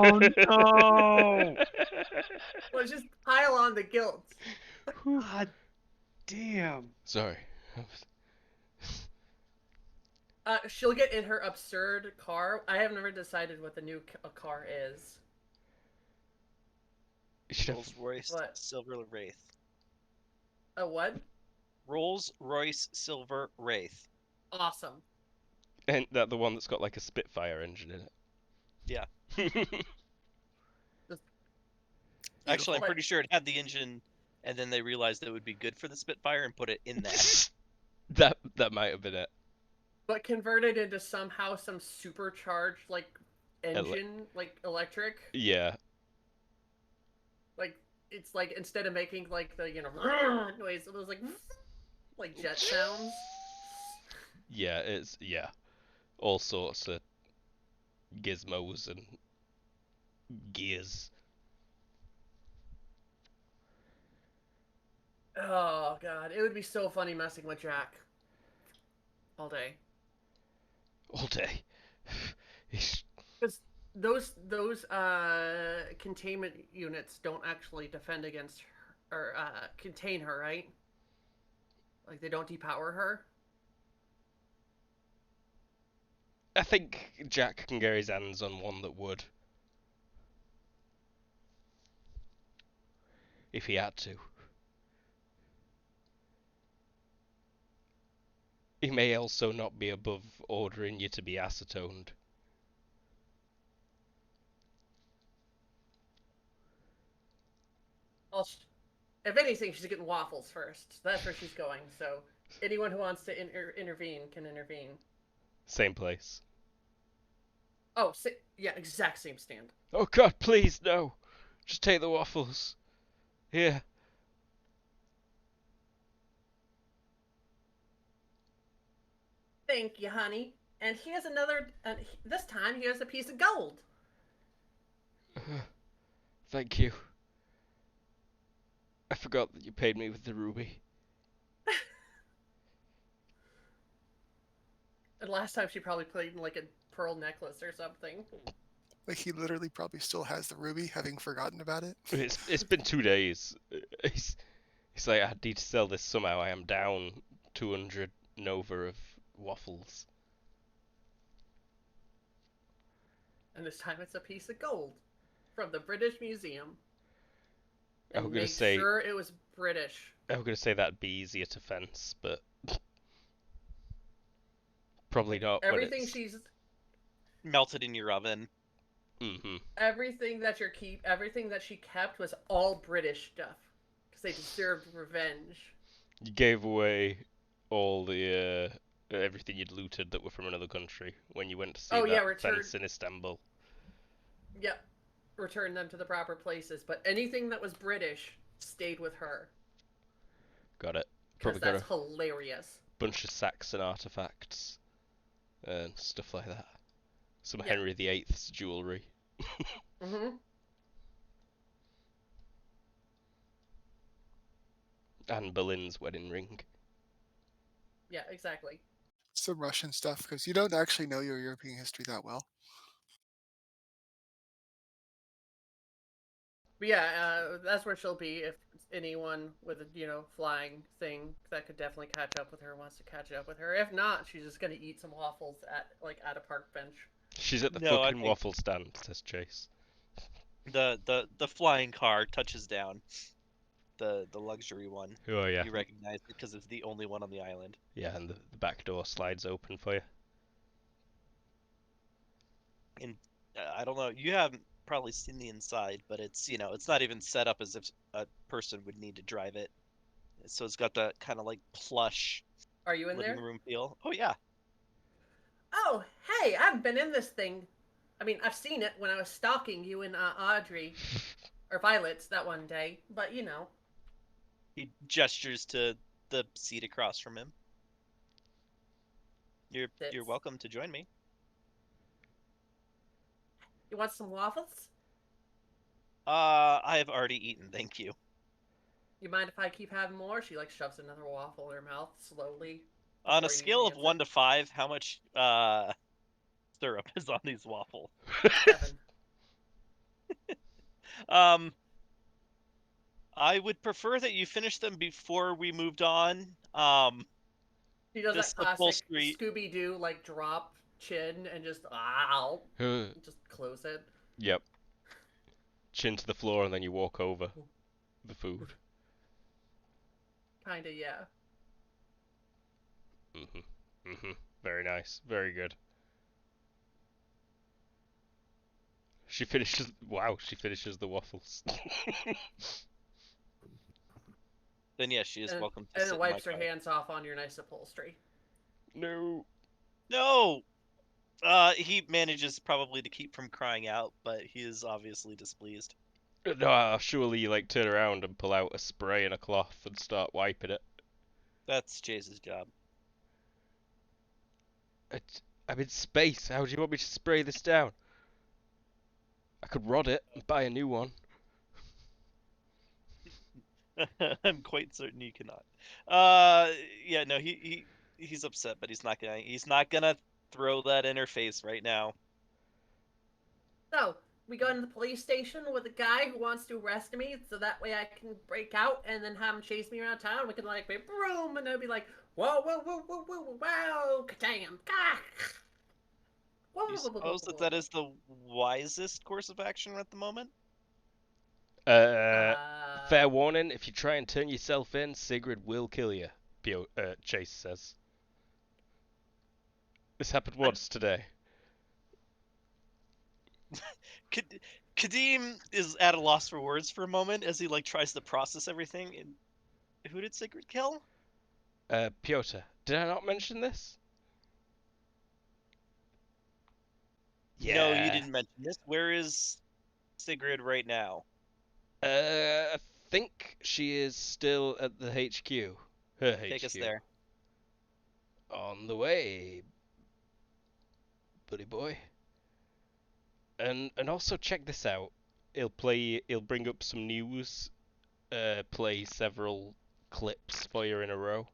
[SPEAKER 6] Oh no!
[SPEAKER 5] Well, just pile on the guilt.
[SPEAKER 4] God damn.
[SPEAKER 1] Sorry.
[SPEAKER 5] She'll get in her absurd car. I have never decided what the new car is.
[SPEAKER 1] You should have...
[SPEAKER 2] Rolls Royce
[SPEAKER 5] What?
[SPEAKER 2] Silver Wraith.
[SPEAKER 5] A what?
[SPEAKER 2] Rolls Royce Silver Wraith.
[SPEAKER 5] Awesome.
[SPEAKER 1] And that the one that's got like a Spitfire engine in it.
[SPEAKER 2] Yeah. Actually, I'm
[SPEAKER 5] Beautiful.
[SPEAKER 2] pretty sure it had the engine, and then they realized that it would be good for the Spitfire and put it in that.
[SPEAKER 1] That might have been it.
[SPEAKER 5] But converted into somehow some supercharged like engine, like electric.
[SPEAKER 1] Yeah.
[SPEAKER 5] Like it's like instead of making like the noise, it was like jet sounds.
[SPEAKER 1] Yeah, it's all sorts of gizmos and gears.
[SPEAKER 5] Oh god, it would be so funny messing with Jack all day.
[SPEAKER 1] All day.
[SPEAKER 5] Because those containment units don't actually defend against her, or contain her, right? Like they don't depower her.
[SPEAKER 1] I think Jack can get his hands on one that would. If he had to. He may also not be above ordering you to be acetoned.
[SPEAKER 5] Well, if anything, she's getting waffles first. That's where she's going. So anyone who wants to intervene can intervene.
[SPEAKER 1] Same place.
[SPEAKER 5] Oh, yeah, exact same stand.
[SPEAKER 1] Oh God, please no! Just take the waffles. Here.
[SPEAKER 5] Thank you, honey. And here's another. This time, here's a piece of gold.
[SPEAKER 1] Thank you. I forgot that you paid me with the ruby.
[SPEAKER 5] And last time she probably played in like a pearl necklace or something.
[SPEAKER 6] Like he literally probably still has the ruby, having forgotten about it.
[SPEAKER 1] It's been 2 days. He's like, I need to sell this somehow. I am down 200 Nova of waffles.
[SPEAKER 5] And this time it's a piece of gold from the British Museum.
[SPEAKER 1] I was
[SPEAKER 5] And
[SPEAKER 1] gonna
[SPEAKER 5] make
[SPEAKER 1] say
[SPEAKER 5] sure it was British.
[SPEAKER 1] I was gonna say that'd be easier to fence, but probably not.
[SPEAKER 5] Everything
[SPEAKER 1] when it's...
[SPEAKER 5] she's
[SPEAKER 2] Melted in your oven.
[SPEAKER 5] everything that everything that she kept was all British stuff because they deserved revenge.
[SPEAKER 1] You gave away all the everything you'd looted that were from another country when you went to see that fence in Istanbul.
[SPEAKER 5] Yep, return them to the proper places. But anything that was British stayed with her.
[SPEAKER 1] Got it.
[SPEAKER 5] Because
[SPEAKER 1] Probably
[SPEAKER 5] that's
[SPEAKER 1] got a
[SPEAKER 5] hilarious.
[SPEAKER 1] bunch of Saxon artifacts and stuff like that. Some Henry VIII's jewellery. And Boleyn's wedding ring.
[SPEAKER 5] Yeah, exactly.
[SPEAKER 6] Some Russian stuff, because you don't actually know your European history that well.
[SPEAKER 5] But yeah, that's where she'll be if anyone with a flying thing that could definitely catch up with her wants to catch up with her. If not, she's just gonna eat some waffles at a park bench.
[SPEAKER 1] She's at the
[SPEAKER 2] No, I
[SPEAKER 1] fucking
[SPEAKER 2] think-
[SPEAKER 1] waffle stand, says Chase.
[SPEAKER 2] The flying car touches down. The luxury one.
[SPEAKER 1] Oh yeah.
[SPEAKER 2] You recognize it because it's the only one on the island.
[SPEAKER 1] Yeah, and the back door slides open for you.
[SPEAKER 2] And I don't know, you haven't probably seen the inside, but it's it's not even set up as if a person would need to drive it. So it's got that kind of like plush
[SPEAKER 5] Are you in
[SPEAKER 2] living
[SPEAKER 5] there?
[SPEAKER 2] room feel. Oh yeah.
[SPEAKER 5] Oh, hey, I've been in this thing. I mean, I've seen it when I was stalking you and Audrey or Violet's that one day. But
[SPEAKER 2] He gestures to the seat across from him. You're welcome to join me.
[SPEAKER 5] You want some waffles?
[SPEAKER 2] I have already eaten, thank you.
[SPEAKER 5] You mind if I keep having more? She shoves another waffle in her mouth slowly.
[SPEAKER 2] On a
[SPEAKER 5] before you
[SPEAKER 2] scale of
[SPEAKER 5] answer.
[SPEAKER 2] 1 to 5, how much syrup is on these waffles?
[SPEAKER 5] 7.
[SPEAKER 2] I would prefer that you finish them before we moved on.
[SPEAKER 5] He does
[SPEAKER 2] Just
[SPEAKER 5] that
[SPEAKER 2] the full
[SPEAKER 5] classic
[SPEAKER 2] street.
[SPEAKER 5] Scooby-Doo drop chin and just just close it.
[SPEAKER 1] Yep. Chin to the floor and then you walk over the food.
[SPEAKER 5] Kinda, yeah.
[SPEAKER 1] Very nice. Very good. She finishes. Wow, she finishes the waffles.
[SPEAKER 2] Then yes, she is
[SPEAKER 5] And,
[SPEAKER 2] welcome to
[SPEAKER 5] and
[SPEAKER 2] sit
[SPEAKER 5] then
[SPEAKER 2] in my
[SPEAKER 5] wipes her
[SPEAKER 2] car.
[SPEAKER 5] hands off on your nice upholstery.
[SPEAKER 1] No.
[SPEAKER 2] No! He manages probably to keep from crying out, but he is obviously displeased.
[SPEAKER 1] No, I'll surely you turn around and pull out a spray and a cloth and start wiping it.
[SPEAKER 2] That's Chase's job.
[SPEAKER 1] I'm in space. How do you want me to spray this down? I could rod it and buy a new one.
[SPEAKER 2] I'm quite certain you cannot. Yeah, no, he's upset, but he's not gonna throw that in her face right now.
[SPEAKER 5] So, we go into the police station with a guy who wants to arrest me, so that way I can break out and then have him chase me around town. We can be boom, and they'll be like, whoa, whoa, whoa, whoa, whoa, wow, ka-damn, ka.
[SPEAKER 2] You suppose that is the wisest course of action at the moment?
[SPEAKER 1] Fair warning, if you try and turn yourself in, Sigrid will kill you, Chase says. This happened once today.
[SPEAKER 2] Kadim is at a loss for words for a moment as he tries to process everything. And who did Sigrid kill?
[SPEAKER 1] Piotr, did I not mention this?
[SPEAKER 2] No, you
[SPEAKER 1] Yeah.
[SPEAKER 2] didn't mention this. Where is Sigrid right now?
[SPEAKER 1] I think she is still at the HQ. Her
[SPEAKER 2] Take us
[SPEAKER 1] HQ.
[SPEAKER 2] there.
[SPEAKER 1] On the way, buddy boy. And also check this out. He'll bring up some news, play several clips for you in a row.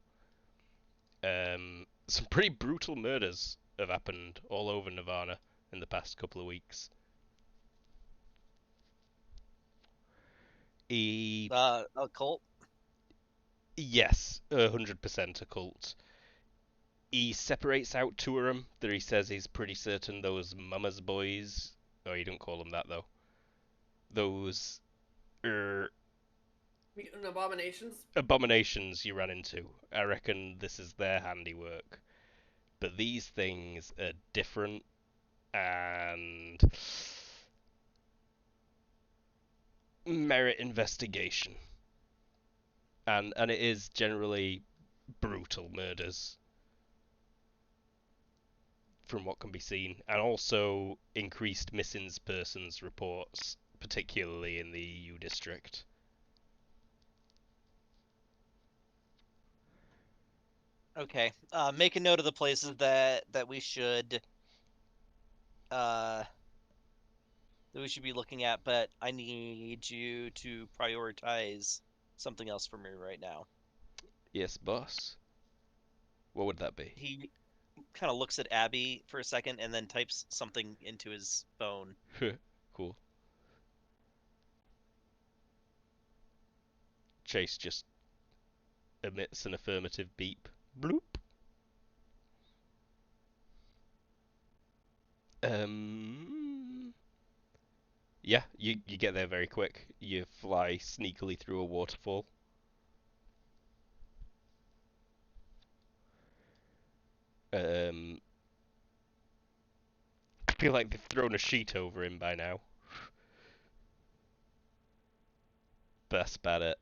[SPEAKER 1] Some pretty brutal murders have happened all over Nirvana in the past couple of weeks. He,
[SPEAKER 2] A cult?
[SPEAKER 1] yes, 100% a cult. He separates out two of them that he says he's pretty certain those mama's boys. Oh, he don't call them that though. Those
[SPEAKER 5] Mutant abominations.
[SPEAKER 1] abominations you ran into. I reckon this is their handiwork. But these things are different and merit investigation. And it is generally brutal murders from what can be seen, and also increased missing persons reports, particularly in the EU district.
[SPEAKER 2] Okay. Make a note of the places that we should that we should be looking at, but I need you to prioritize something else for me right now.
[SPEAKER 1] Yes, boss. What would that be?
[SPEAKER 2] He kind of looks at Abby for a second and then types something into his phone.
[SPEAKER 1] Cool. Chase just emits an affirmative beep. Bloop. Yeah, you get there very quick. You fly sneakily through a waterfall. I feel like they've thrown a sheet over him by now. But that's about it.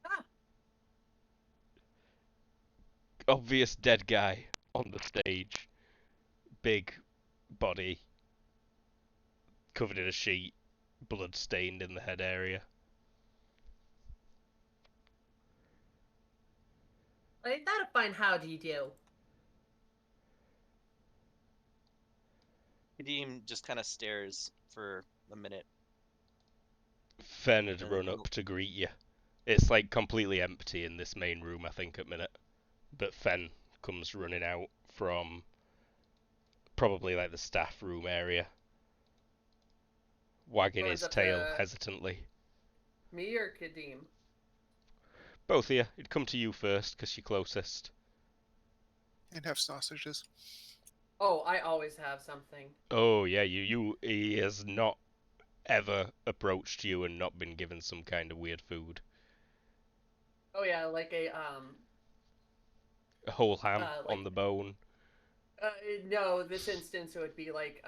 [SPEAKER 5] Ah.
[SPEAKER 1] Obvious dead guy on the stage. Big body. Covered in a sheet. Blood stained in the head area.
[SPEAKER 5] Like, that'll find how do you do?
[SPEAKER 2] Kadim just kind of stares for a minute.
[SPEAKER 1] Fen had
[SPEAKER 2] And
[SPEAKER 1] run
[SPEAKER 2] then
[SPEAKER 1] up to greet you. It's like completely empty in this main room, I think, at minute. But Fen comes running out from probably like the staff room area, wagging
[SPEAKER 5] Runs
[SPEAKER 1] his
[SPEAKER 5] up
[SPEAKER 1] tail
[SPEAKER 5] to
[SPEAKER 1] hesitantly.
[SPEAKER 5] me or Kadim?
[SPEAKER 1] Both of you. It'd come to you first, because you're closest.
[SPEAKER 6] And have sausages.
[SPEAKER 5] Oh, I always have something.
[SPEAKER 1] Oh, yeah, he has not ever approached you and not been given some kind of weird food.
[SPEAKER 5] Oh yeah, like a
[SPEAKER 1] A whole ham
[SPEAKER 5] like
[SPEAKER 1] on the bone.
[SPEAKER 5] no, this instance it would be like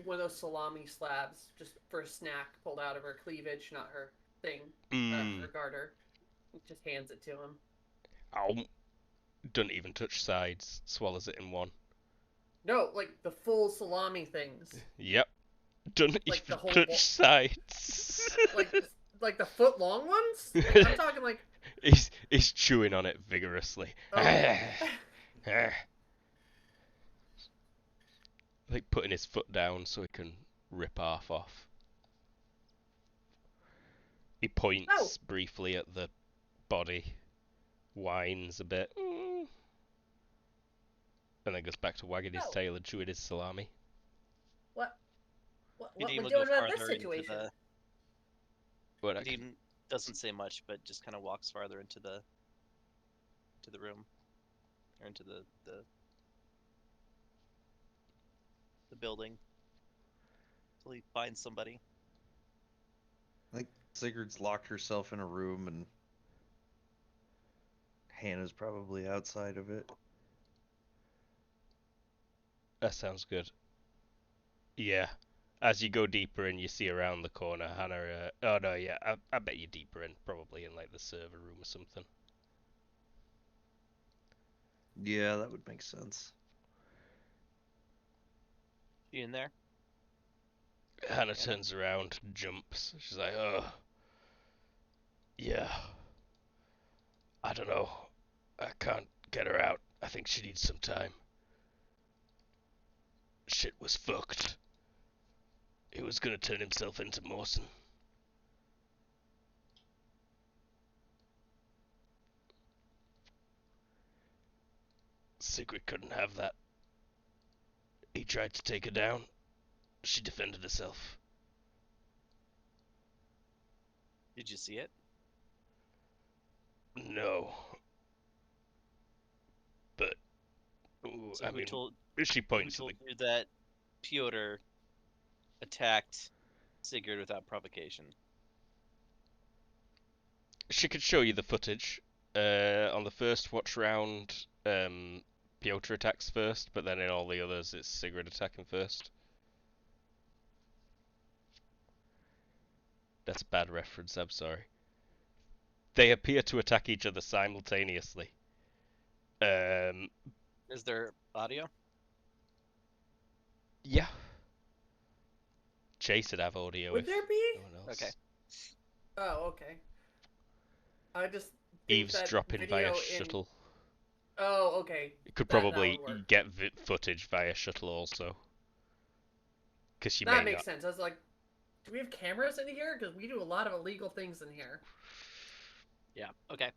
[SPEAKER 5] one of those salami slabs just for a snack pulled out of her cleavage, not her thing, her garter. Just hands it to him.
[SPEAKER 1] Ow. Doesn't even touch sides. Swallows it in one.
[SPEAKER 5] No, like the full salami things.
[SPEAKER 1] Yep. Doesn't
[SPEAKER 5] Like the
[SPEAKER 1] even
[SPEAKER 5] whole
[SPEAKER 1] touch sides.
[SPEAKER 5] like the foot long ones? Like, I'm talking like
[SPEAKER 1] He's chewing on it vigorously.
[SPEAKER 5] okay.
[SPEAKER 1] Like putting his foot down so he can rip half off. He points briefly at the body, whines a bit, and then goes back to wagging his tail and chewing his salami.
[SPEAKER 5] What
[SPEAKER 2] Kadim
[SPEAKER 5] we
[SPEAKER 2] will
[SPEAKER 5] doing
[SPEAKER 2] go
[SPEAKER 5] about this
[SPEAKER 2] farther into
[SPEAKER 5] situation?
[SPEAKER 2] Kadim doesn't say much, but just kind of walks farther into the room, or into the building, until he finds somebody.
[SPEAKER 4] I think Sigurd's locked herself in a room and Hannah's probably outside of it.
[SPEAKER 1] That sounds good. Yeah. As you go deeper in, you see around the corner, Hannah. Oh no, yeah. I bet you're deeper in, probably in like the server room or something.
[SPEAKER 4] Yeah, that would make sense.
[SPEAKER 2] You in there?
[SPEAKER 1] Hannah turns around, jumps. She's like, oh, yeah. I don't know. I can't get her out. I think she needs some time. Shit was fucked. He was gonna turn himself into Mawson. Sigrid couldn't have that. He tried to take her down. She defended herself.
[SPEAKER 2] Did you see it?
[SPEAKER 1] No. But, ooh,
[SPEAKER 2] So
[SPEAKER 1] I
[SPEAKER 2] who
[SPEAKER 1] mean,
[SPEAKER 2] told
[SPEAKER 1] she
[SPEAKER 2] who
[SPEAKER 1] points at
[SPEAKER 2] told
[SPEAKER 1] the...
[SPEAKER 2] you that Pyotr attacked Sigurd without provocation?
[SPEAKER 1] She could show you the footage. On the first watch round, Piotr attacks first, but then in all the others, it's Sigrid attacking first. That's a bad reference, I'm sorry. They appear to attack each other simultaneously.
[SPEAKER 2] Is there audio?
[SPEAKER 1] Yeah. Chase would have audio
[SPEAKER 5] Would
[SPEAKER 1] if
[SPEAKER 5] there be?
[SPEAKER 1] no one else.
[SPEAKER 2] Okay.
[SPEAKER 5] Oh, okay. I just think that
[SPEAKER 1] Eavesdropping via
[SPEAKER 5] video in.
[SPEAKER 1] shuttle.
[SPEAKER 5] Oh, okay.
[SPEAKER 1] You could
[SPEAKER 5] That
[SPEAKER 1] probably
[SPEAKER 5] would work.
[SPEAKER 1] get footage via shuttle also. Because you
[SPEAKER 5] That
[SPEAKER 1] may
[SPEAKER 5] makes
[SPEAKER 1] not.
[SPEAKER 5] sense. I was like, do we have cameras in here? Because we do a lot of illegal things in here.
[SPEAKER 2] Yeah. Okay.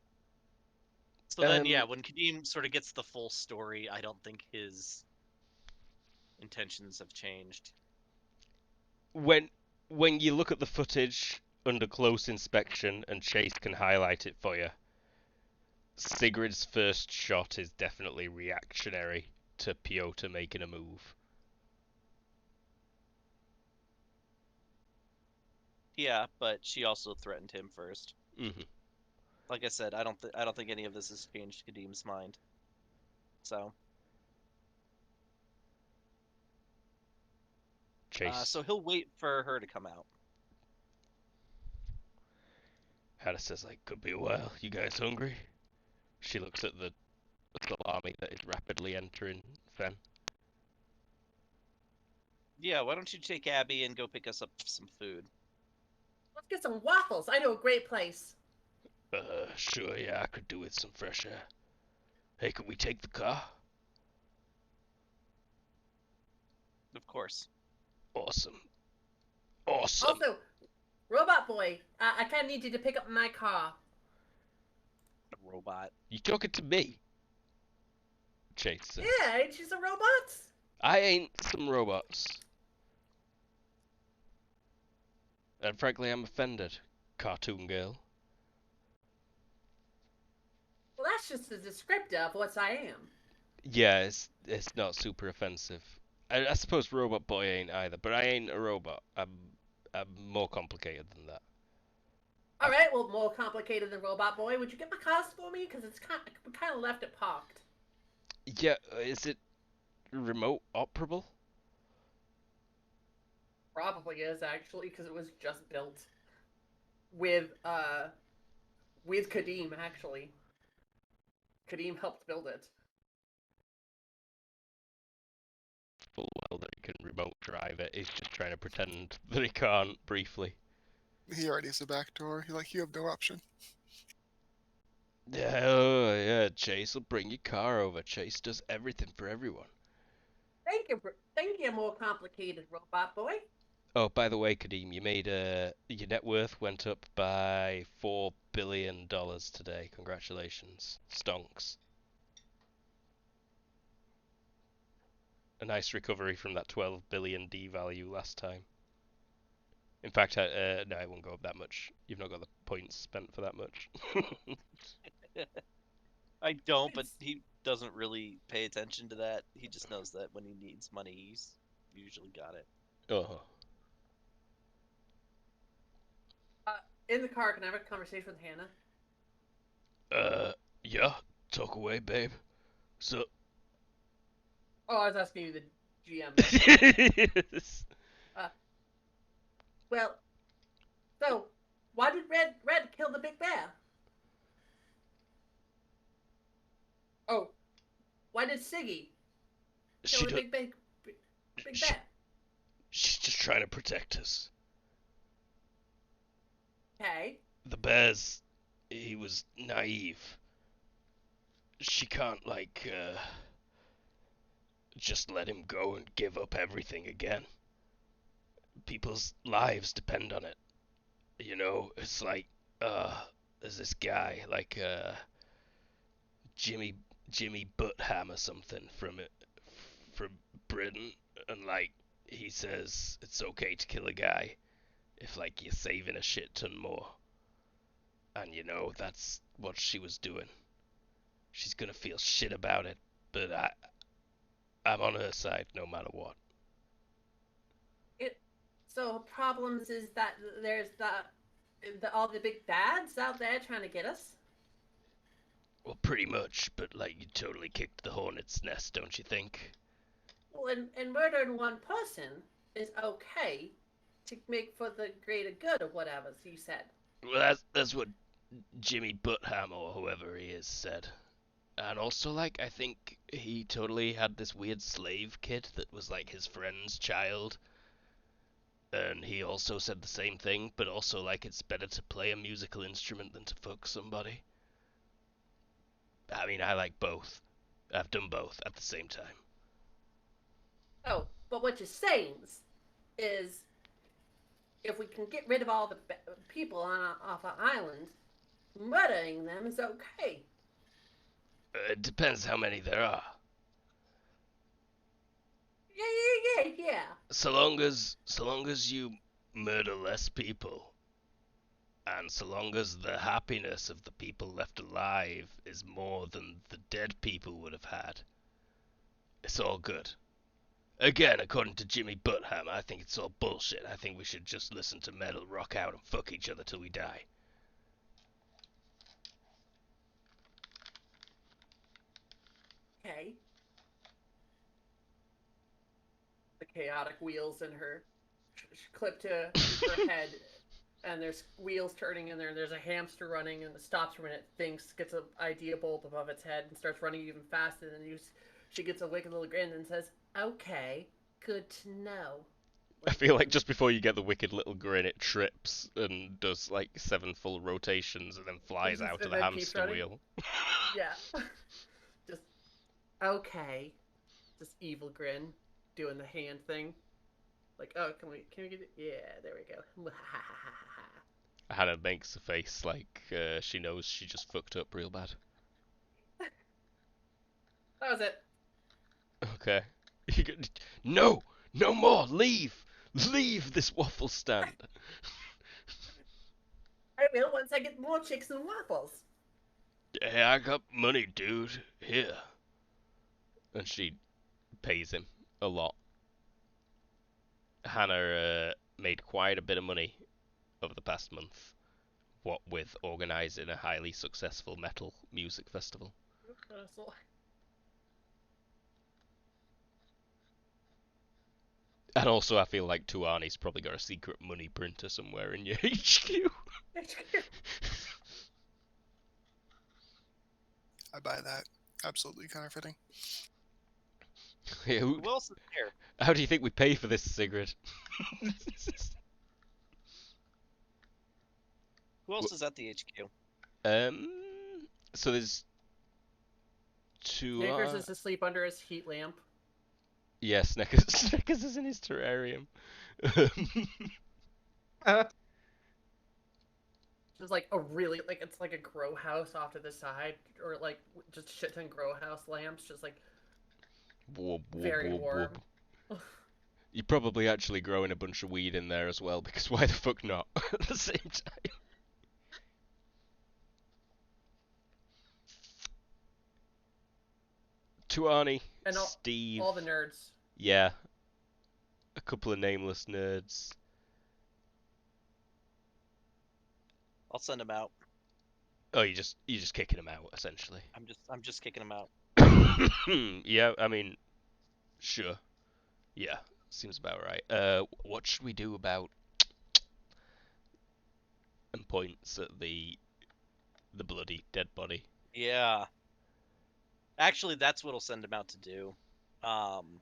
[SPEAKER 2] So then, yeah,
[SPEAKER 1] Um,
[SPEAKER 2] when Kadim sort of gets the full story, I don't think his intentions have changed.
[SPEAKER 1] When you look at the footage under close inspection and Chase can highlight it for you, Sigrid's first shot is definitely reactionary to Piotr making a move.
[SPEAKER 2] Yeah, but she also threatened him first.
[SPEAKER 1] Mm-hmm.
[SPEAKER 2] Like I said, I don't think any of this has changed Kadim's mind. So,
[SPEAKER 1] Chase
[SPEAKER 2] so he'll wait for her to come out.
[SPEAKER 1] Hannah says, like, could be a while. You guys hungry? She looks at the salami that is rapidly entering Fen.
[SPEAKER 2] Yeah, why don't you take Abby and go pick us up some food?
[SPEAKER 5] Let's get some waffles. I know a great place.
[SPEAKER 1] Sure, yeah, I could do with some fresh air. Hey, could we take the car?
[SPEAKER 2] Of course.
[SPEAKER 1] Awesome. Awesome.
[SPEAKER 5] Also, Robot Boy, I kind of need you to pick up my car.
[SPEAKER 2] A robot.
[SPEAKER 1] You talking to me? Chase says.
[SPEAKER 5] Yeah, ain't you some robots?
[SPEAKER 1] I ain't some robots. And frankly, I'm offended, cartoon girl.
[SPEAKER 5] Well, that's just a descriptor of what I am.
[SPEAKER 1] Yeah, it's not super offensive. I suppose Robot Boy ain't either, but I ain't a robot. I'm more complicated than that.
[SPEAKER 5] All right, well, more complicated than Robot Boy. Would you get my cars for me? Because it's kind of left it parked.
[SPEAKER 1] Yeah, is it remote operable?
[SPEAKER 5] Probably is actually, because it was just built with Kadim actually. Kadim helped build it.
[SPEAKER 1] Full well that he can remote drive it. He's just trying to pretend that he can't briefly.
[SPEAKER 6] He already has a back door. You have no option.
[SPEAKER 1] Yeah, oh, yeah, Chase will bring your car over. Chase does everything for everyone.
[SPEAKER 5] Thank you, more complicated Robot Boy.
[SPEAKER 1] Oh, by the way, Kadim, you made your net worth went up by $4 billion today. Congratulations. Stonks. A nice recovery from that 12 billion D value last time. In fact, no, it won't go up that much. You've not got the points spent for that much.
[SPEAKER 2] I don't, but he doesn't really pay attention to that. He just knows that when he needs money, he's usually got it.
[SPEAKER 1] Uh-huh.
[SPEAKER 5] In the car, can I have a conversation with Hannah?
[SPEAKER 1] Yeah, Talk away, babe. So.
[SPEAKER 5] Oh, I was asking you the GM.
[SPEAKER 1] Yes.
[SPEAKER 5] Well, so why did Red kill the big bear? Oh, why did Siggy kill
[SPEAKER 1] She
[SPEAKER 5] the
[SPEAKER 1] do-
[SPEAKER 5] big
[SPEAKER 1] she,
[SPEAKER 5] bear?
[SPEAKER 1] she's just trying to protect us.
[SPEAKER 5] Okay.
[SPEAKER 1] The bear's, he was naive. She can't just let him go and give up everything again. People's lives depend on it. You know, it's like there's this guy Jimmy Buttham or something from Britain, and he says it's okay to kill a guy if you're saving a shit ton more. And that's what she was doing. She's gonna feel shit about it, but I'm on her side no matter what.
[SPEAKER 5] So problems is that there's all the big bads out there trying to get us.
[SPEAKER 1] Well, pretty much, but you totally kicked the hornet's nest, don't you think?
[SPEAKER 5] Well, and murdering one person is okay to make for the greater good or whatever you said.
[SPEAKER 1] Well, that's what Jimmy Buttham or whoever he is said. And also, I think he totally had this weird slave kid that was his friend's child. And he also said the same thing, but also it's better to play a musical instrument than to fuck somebody. I mean, I like both. I've done both at the same time.
[SPEAKER 5] Oh, but what you're saying is, if we can get rid of all the people off our island, murdering them is okay.
[SPEAKER 1] It depends how many there are.
[SPEAKER 5] Yeah.
[SPEAKER 1] So long as you murder less people, and so long as the happiness of the people left alive is more than the dead people would have had, it's all good. Again, according to Jimmy Buttham, I think it's all bullshit. I think we should just listen to metal, rock out, and fuck each other till we die.
[SPEAKER 5] Okay. The chaotic wheels in her clip to her head, and there's wheels turning in there, and there's a hamster running, and it stops for a minute, thinks, gets an idea bolt above its head, and starts running even faster. And then she gets a wicked little grin and says, "Okay, good to know."
[SPEAKER 1] I feel like just before you get the wicked little grin, it trips and does 7 full rotations and then flies out of the hamster wheel.
[SPEAKER 5] Yeah. Just, okay. Just evil grin, doing the hand thing. Oh, can we get it? Yeah, there we go.
[SPEAKER 1] Hannah makes a face she knows she just fucked up real bad.
[SPEAKER 5] That was it.
[SPEAKER 1] Okay. No! No more! Leave! Leave this waffle stand!
[SPEAKER 5] I will once I get more chicks and waffles.
[SPEAKER 1] Hey, I got money, dude. Here. And she pays him a lot. Hannah made quite a bit of money over the past month. What with organising a highly successful metal music festival. And also, I feel like Tuani's probably got a secret money printer somewhere in your HQ.
[SPEAKER 6] I buy that. Absolutely counterfeiting.
[SPEAKER 1] Yeah,
[SPEAKER 2] Who else is there?
[SPEAKER 1] how do you think we pay for this, Sigrid?
[SPEAKER 2] Who else is at the HQ?
[SPEAKER 1] So there's two.
[SPEAKER 5] Snickers is asleep under his heat lamp.
[SPEAKER 1] Yeah, Snickers is in his terrarium.
[SPEAKER 5] There's a really it's like a grow house off to the side, or just shit ton grow house lamps, just
[SPEAKER 1] Whoop, whoop,
[SPEAKER 5] very
[SPEAKER 1] whoop,
[SPEAKER 5] warm.
[SPEAKER 1] whoop. You're probably actually growing a bunch of weed in there as well, because why the fuck not at the same time? Tuani,
[SPEAKER 5] And
[SPEAKER 1] Steve.
[SPEAKER 5] all the nerds.
[SPEAKER 1] Yeah. A couple of nameless nerds.
[SPEAKER 2] I'll send him out.
[SPEAKER 1] Oh, you're just kicking him out essentially.
[SPEAKER 2] I'm just kicking him out.
[SPEAKER 1] Yeah, I mean, sure. Yeah, seems about right. What should we do about and points at the bloody dead body?
[SPEAKER 2] Yeah. Actually, that's what'll send him out to do. Um,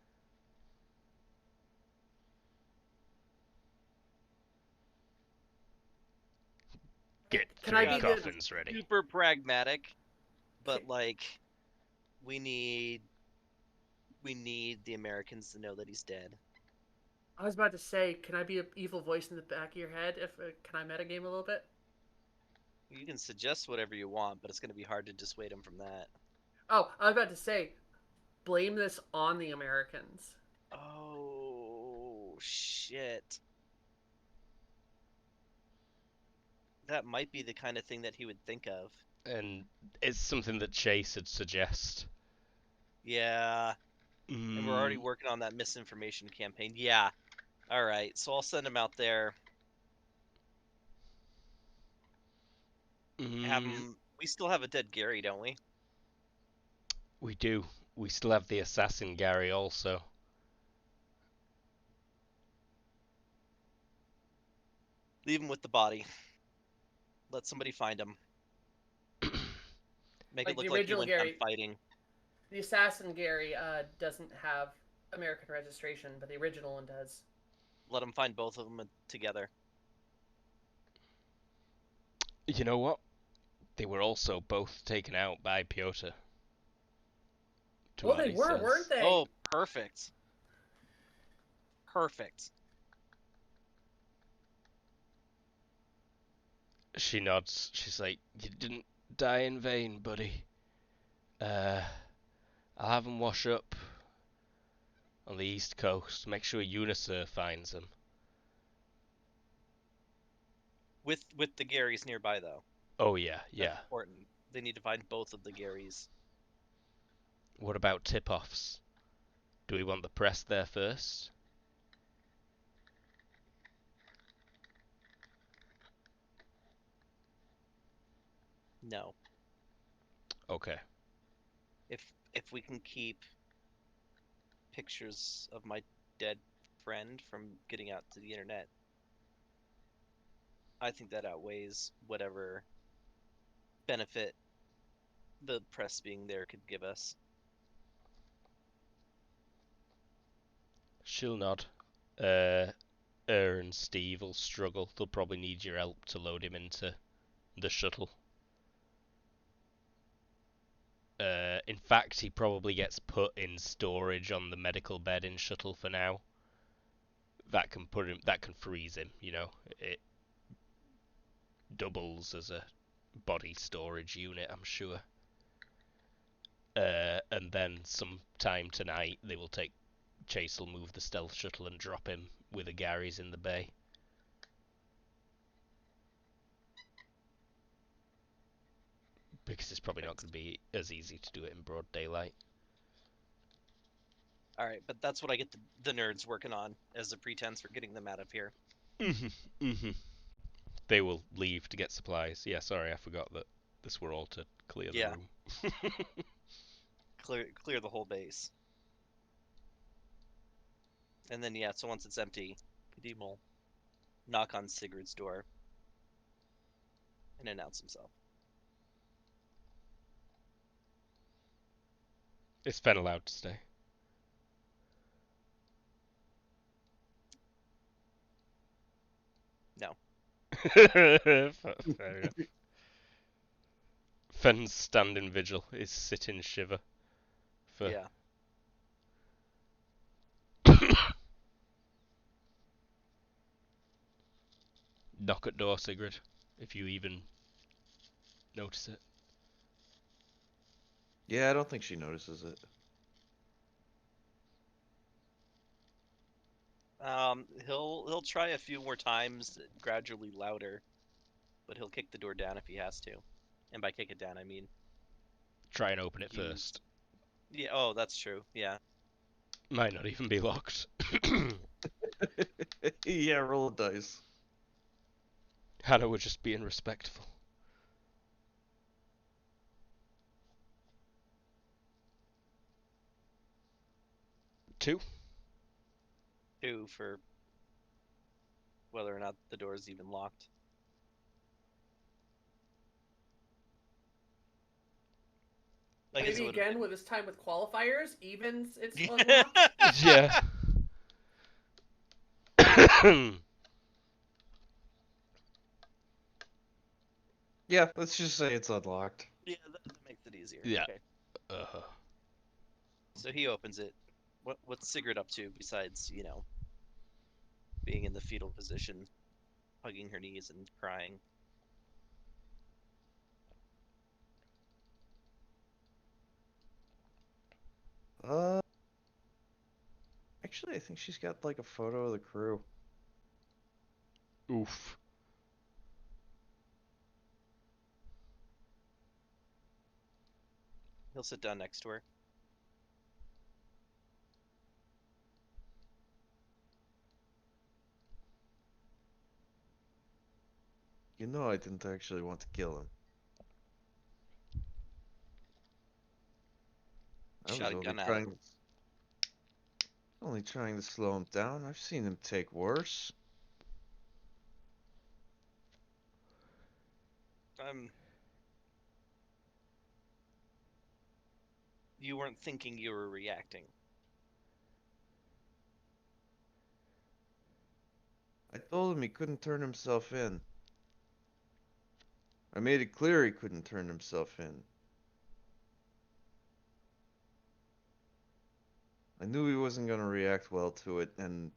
[SPEAKER 1] Get
[SPEAKER 5] Can I
[SPEAKER 1] three
[SPEAKER 5] be
[SPEAKER 2] got
[SPEAKER 5] the
[SPEAKER 1] coffins ready.
[SPEAKER 2] super pragmatic, but
[SPEAKER 5] Ca-
[SPEAKER 2] like, we need the Americans to know that he's dead.
[SPEAKER 5] I was about to say, can I be an evil voice in the back of your head? If can I metagame a little bit?
[SPEAKER 2] You can suggest whatever you want, but it's going to be hard to dissuade him from that.
[SPEAKER 5] Oh, I was about to say, blame this on the Americans.
[SPEAKER 2] Oh, shit. That might be the kind of thing that he would think of.
[SPEAKER 1] And it's something that Chase would suggest.
[SPEAKER 2] Yeah, and we're already working on that misinformation campaign. Yeah. All right, so I'll send him out there. Have him. We still have a dead Gary, don't we?
[SPEAKER 1] We do. We still have the assassin Gary also.
[SPEAKER 2] Leave him with the body. Let somebody find him. Make it
[SPEAKER 5] Like the
[SPEAKER 2] look like he
[SPEAKER 5] original
[SPEAKER 2] went down
[SPEAKER 5] Gary.
[SPEAKER 2] fighting.
[SPEAKER 5] The assassin Gary doesn't have American registration, but the original one does.
[SPEAKER 2] Let him find both of them together.
[SPEAKER 1] You know what? They were also both taken out by Piotr.
[SPEAKER 5] Oh, they
[SPEAKER 1] Tuani
[SPEAKER 5] were,
[SPEAKER 1] says.
[SPEAKER 5] weren't they?
[SPEAKER 2] Oh, perfect. Perfect.
[SPEAKER 1] She nods. She's like, "You didn't die in vain, buddy. I'll have them wash up on the east coast. Make sure Unisur finds them."
[SPEAKER 2] With the Garys nearby, though.
[SPEAKER 1] Oh yeah,
[SPEAKER 2] That's
[SPEAKER 1] yeah.
[SPEAKER 2] important. They need to find both of the Garys.
[SPEAKER 1] What about tip-offs? Do we want the press there first?
[SPEAKER 2] No.
[SPEAKER 1] Okay.
[SPEAKER 2] If we can keep pictures of my dead friend from getting out to the internet, I think that outweighs whatever benefit the press being there could give us.
[SPEAKER 1] She'll nod. And Steve will struggle. They'll probably need your help to load him into the shuttle. In fact, he probably gets put in storage on the medical bed in shuttle for now. That can put him. That can freeze him. You know, it doubles as a body storage unit. I'm sure. And then sometime tonight, they will take. Chase will move the stealth shuttle and drop him with the Garys in the bay. Because it's probably not going to be as easy to do it in broad daylight.
[SPEAKER 2] All right, but that's what I get the nerds working on as a pretense for getting them out of here.
[SPEAKER 1] They will leave to get supplies. Yeah, sorry, I forgot that this were all to clear the room.
[SPEAKER 2] Clear the whole base. And then yeah, so once it's empty, Kadeem will knock on Sigurd's door and announce himself.
[SPEAKER 1] Is Fen allowed to stay?
[SPEAKER 2] No.
[SPEAKER 1] Fair enough. Fen's standing vigil is sitting shiver. For...
[SPEAKER 2] Yeah.
[SPEAKER 1] Knock at door, Sigrid, if you even notice it.
[SPEAKER 4] Yeah, I don't think she notices it.
[SPEAKER 2] He'll try a few more times, gradually louder, but he'll kick the door down if he has to. And by kick it down, I mean
[SPEAKER 1] Try and open it
[SPEAKER 2] use...
[SPEAKER 1] first.
[SPEAKER 2] Yeah. Oh, that's true. Yeah.
[SPEAKER 1] Might not even be locked.
[SPEAKER 4] Yeah, roll a dice.
[SPEAKER 1] Hannah were just being respectful. 2.
[SPEAKER 2] 2 for whether or not the door is even locked. I guess it
[SPEAKER 5] Maybe
[SPEAKER 2] would have
[SPEAKER 5] again
[SPEAKER 2] been.
[SPEAKER 5] with his time with qualifiers, evens it's unlocked.
[SPEAKER 1] Yeah.
[SPEAKER 4] Yeah, let's just say it's unlocked.
[SPEAKER 2] Yeah, that makes it easier.
[SPEAKER 1] Yeah.
[SPEAKER 2] Okay.
[SPEAKER 1] Uh-huh.
[SPEAKER 2] So he opens it. What's Sigrid up to besides, being in the fetal position, hugging her knees and crying?
[SPEAKER 4] Uh, Actually, I think she's got like a photo of the crew.
[SPEAKER 1] Oof.
[SPEAKER 2] He'll sit down next to her.
[SPEAKER 4] You know, I didn't actually want to kill him. I was
[SPEAKER 2] Shot a
[SPEAKER 4] only
[SPEAKER 2] gun at him.
[SPEAKER 4] trying to slow him down. I've seen him take worse.
[SPEAKER 2] You weren't thinking, you were reacting.
[SPEAKER 4] I told him he couldn't turn himself in. I made it clear he couldn't turn himself in. I knew he wasn't gonna react well to it, and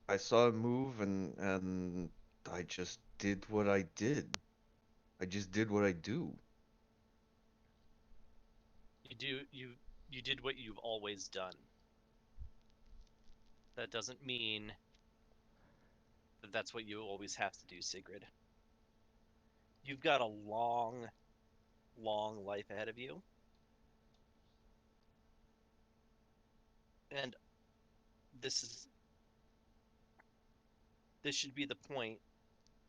[SPEAKER 4] I saw him move, and I just did what I did. I just did what I do.
[SPEAKER 2] You did what you've always done. That doesn't mean that that's what you always have to do, Sigrid. You've got a long, long life ahead of you. And this is this should be the point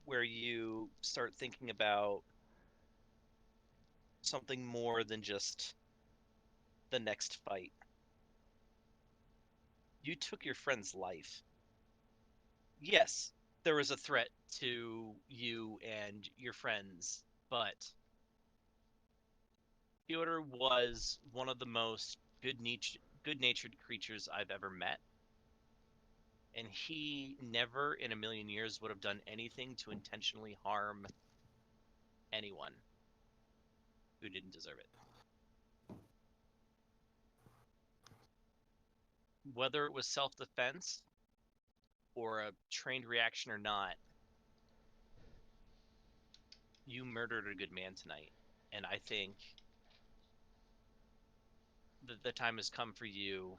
[SPEAKER 2] where you start thinking about something more than just the next fight. You took your friend's life. Yes, there was a threat to you and your friends, but Fyodor was one of the most good-natured creatures I've ever met, and he never in a million years would have done anything to intentionally harm anyone who didn't deserve it. Whether it was self-defense or a trained reaction or not, you murdered a good man tonight, and I think that the time has come for you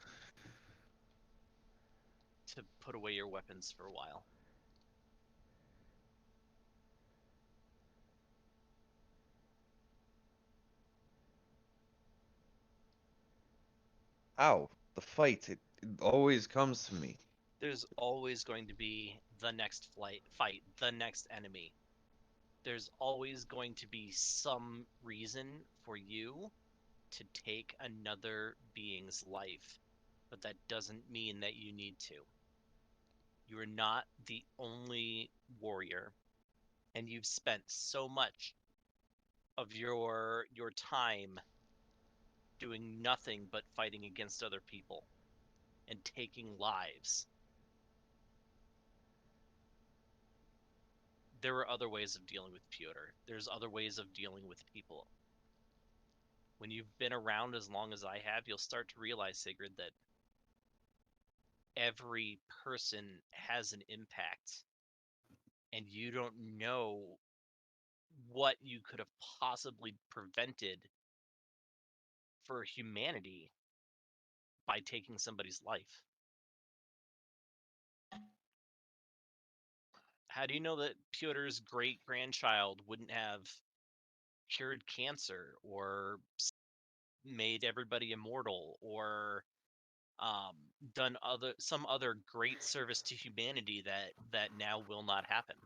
[SPEAKER 2] to put away your weapons for a while.
[SPEAKER 4] Ow, the fight, it always comes to me.
[SPEAKER 2] There's always going to be the next fight, the next enemy. There's always going to be some reason for you to take another being's life, but that doesn't mean that you need to. You are not the only warrior, and you've spent so much of your time doing nothing but fighting against other people and taking lives. There are other ways of dealing with Pyotr. There's other ways of dealing with people. When you've been around as long as I have, you'll start to realize, Sigrid, that every person has an impact, and you don't know what you could have possibly prevented for humanity by taking somebody's life. How do you know that Pyotr's great grandchild wouldn't have cured cancer or made everybody immortal or um, done some other great service to humanity that now will not happen?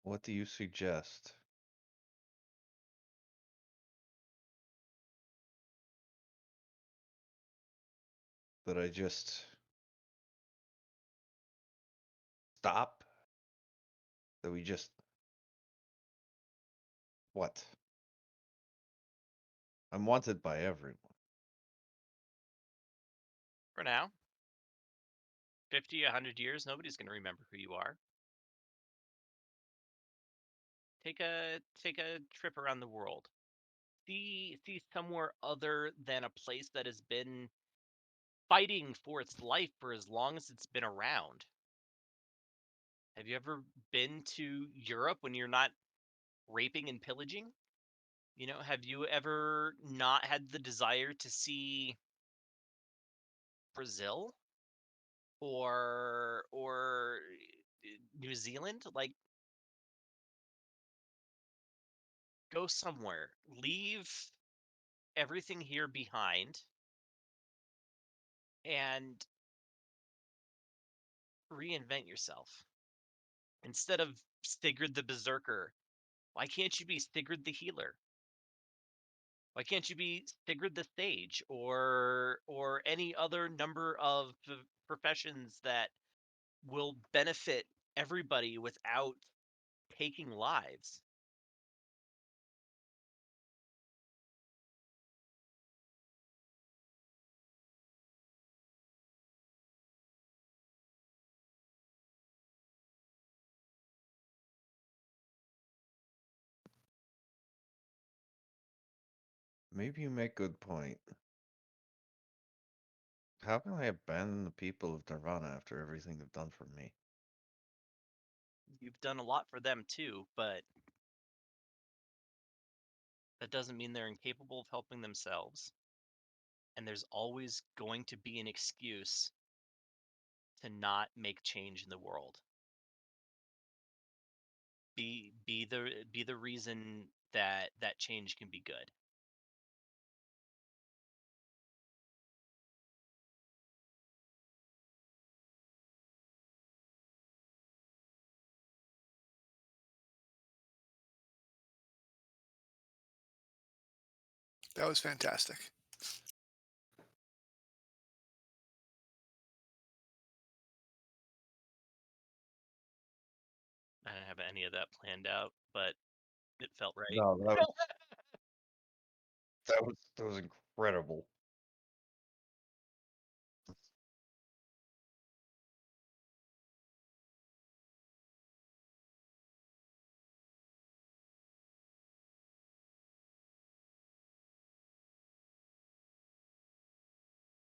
[SPEAKER 4] What do you suggest? That I just stop? That we just what? I'm wanted by everyone.
[SPEAKER 2] For now. 50, 100 years, nobody's going to remember who you are. Take a trip around the world. See somewhere other than a place that has been fighting for its life for as long as it's been around. Have you ever been to Europe when you're not raping and pillaging? You know, have you ever not had the desire to see Brazil or New Zealand? Like, go somewhere. Leave everything here behind and reinvent yourself. Instead of Sigurd the Berserker, why can't you be Sigurd the Healer? Why can't you be Sigurd the Sage or any other number of professions that will benefit everybody without taking lives?
[SPEAKER 4] Maybe you make good point. How can I abandon the people of Nirvana after everything they've done for me?
[SPEAKER 2] You've done a lot for them too, but that doesn't mean they're incapable of helping themselves. And there's always going to be an excuse to not make change in the world. Be the reason that change can be good.
[SPEAKER 6] That was fantastic.
[SPEAKER 2] I didn't have any of that planned out, but it felt right.
[SPEAKER 4] No, that was incredible.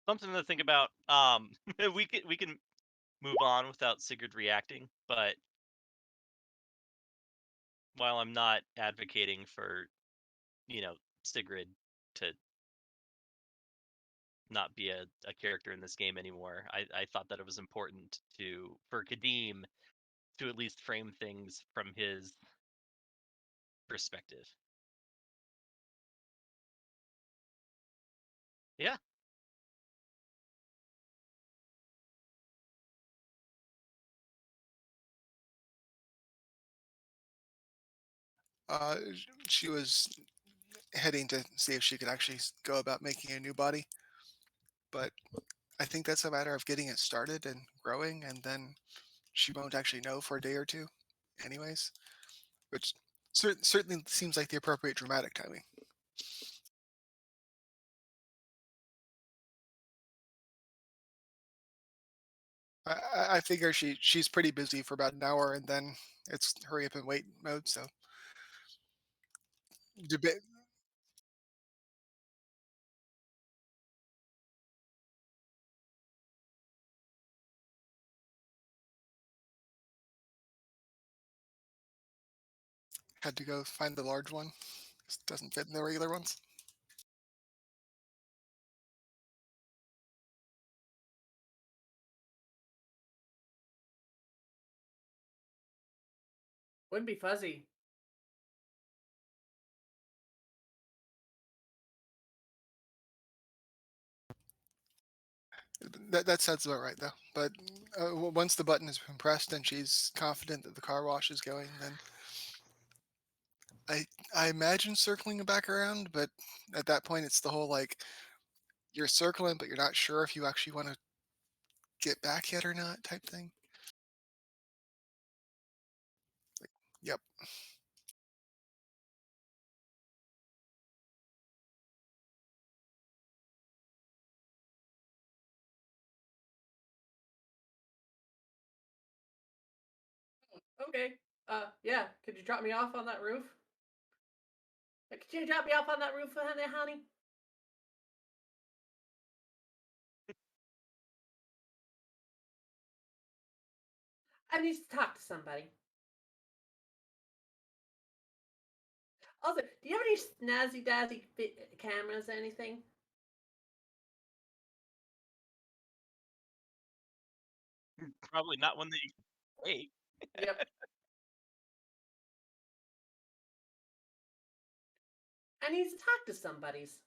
[SPEAKER 2] Something to think about. We can move on without Sigurd reacting, but while I'm not advocating for, Sigrid to not be a character in this game anymore, I thought that it was important for Kadim to at least frame things from his perspective. Yeah.
[SPEAKER 6] She was heading to see if she could actually go about making a new body, but I think that's a matter of getting it started and growing, and then she won't actually know for a day or two, anyways. Which certainly seems like the appropriate dramatic timing. I figure she's pretty busy for about an hour, and then it's hurry up and wait mode. So debate had to go find the large one. This doesn't fit in the regular ones.
[SPEAKER 5] Wouldn't be fuzzy.
[SPEAKER 6] That sounds about right, though. But once the button has been pressed and she's confident that the car wash is going, then I imagine circling back around, but at that point, it's the whole like you're circling, but you're not sure if you actually want to get back yet or not type thing. Yep.
[SPEAKER 5] Okay. Yeah. Could you drop me off on that roof? Could you drop me off on that roof, honey? I need to talk to somebody. Also, do you have any snazzy dazzy cameras or anything?
[SPEAKER 2] Probably not one that you can take.
[SPEAKER 5] Yep. I need to talk to somebody's.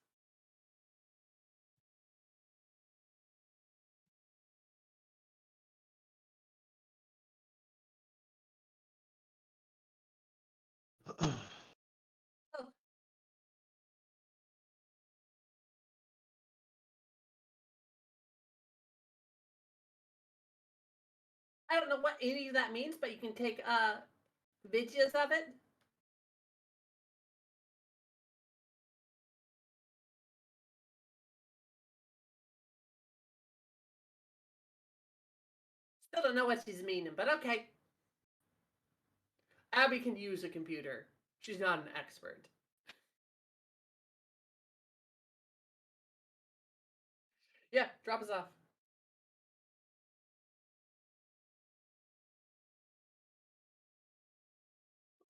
[SPEAKER 5] Oh, I don't know what any of that means, but you can take videos of it. Still don't know what she's meaning, but okay. Abby can use a computer. She's not an expert. Yeah, drop us off.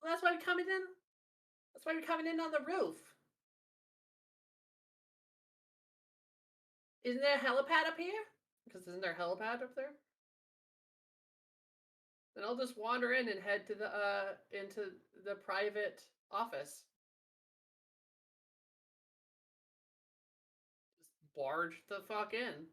[SPEAKER 5] Well, that's why we're coming in. That's why we're coming in on the roof. Isn't there a helipad up here? Because isn't there a helipad up there? Then I'll just wander in and head to the into the private office. Just barge the fuck in.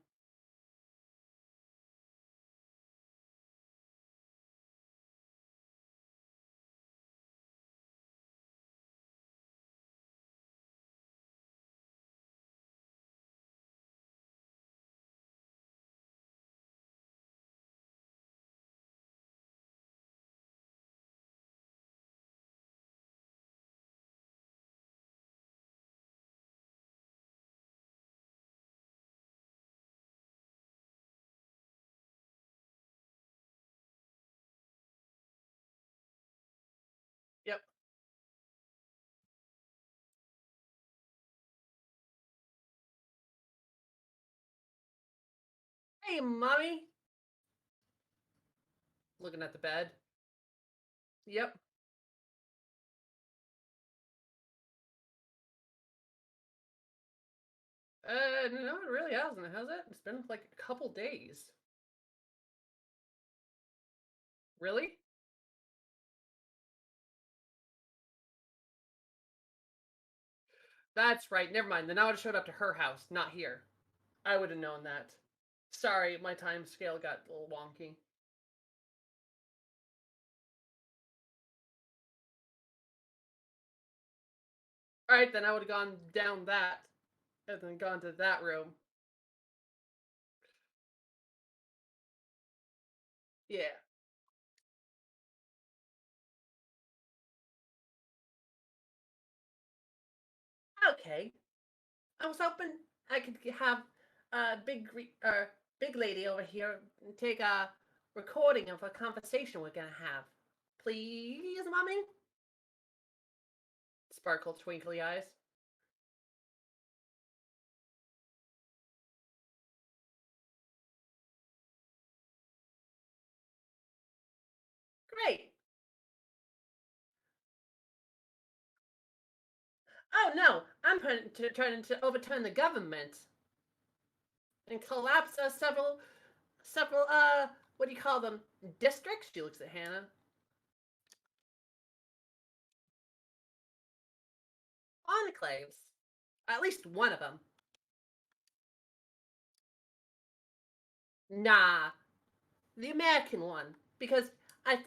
[SPEAKER 5] Yep. Hey, mommy. Looking at the bed. Yep. No, it really hasn't, has it? It's been like a couple days. Really? That's right. Never mind. Then I would have showed up to her house, not here. I would have known that. Sorry, my time scale got a little wonky. All right, then I would have gone down that and then gone to that room. Yeah. Okay. I was hoping I could have a big lady over here and take a recording of a conversation we're gonna have. Please, mommy. Sparkle twinkly eyes. Great. Oh no, I'm trying to overturn the government and collapse several what do you call them, districts? She looks at Hannah. Enclaves. At least one of them. Nah, the American one, because I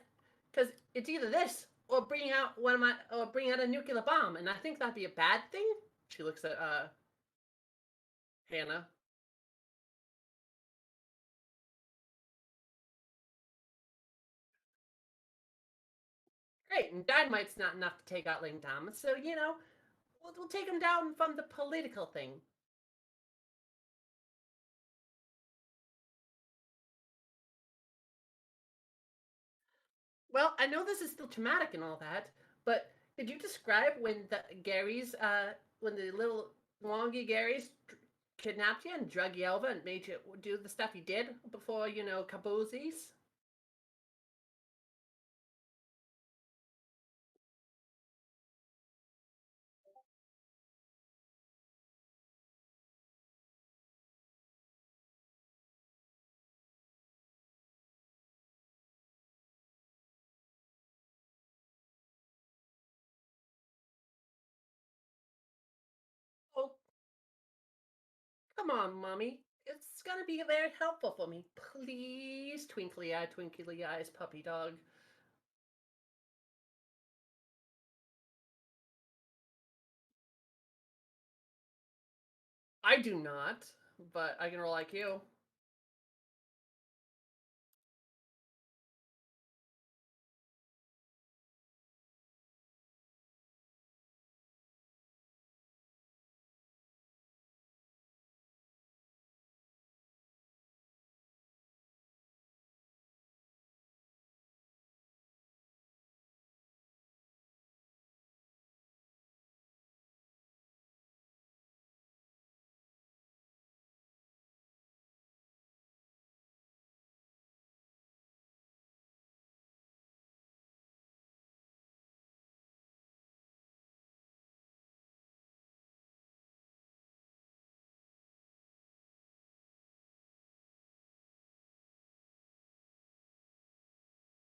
[SPEAKER 5] because it's either this bring out a nuclear bomb, and I think that'd be a bad thing. She looks at Hannah. Great, and dynamite's not enough to take out Ling Thomas, so we'll take him down from the political thing. Well, I know this is still traumatic and all that, but could you describe when when the little wongy Garys kidnapped you and drug you over and made you do the stuff you did before, Kaboozies? Oh, come on, Mommy. It's gonna be very helpful for me. Please, twinkly eyes, puppy dog. I do not, but I can roll like you.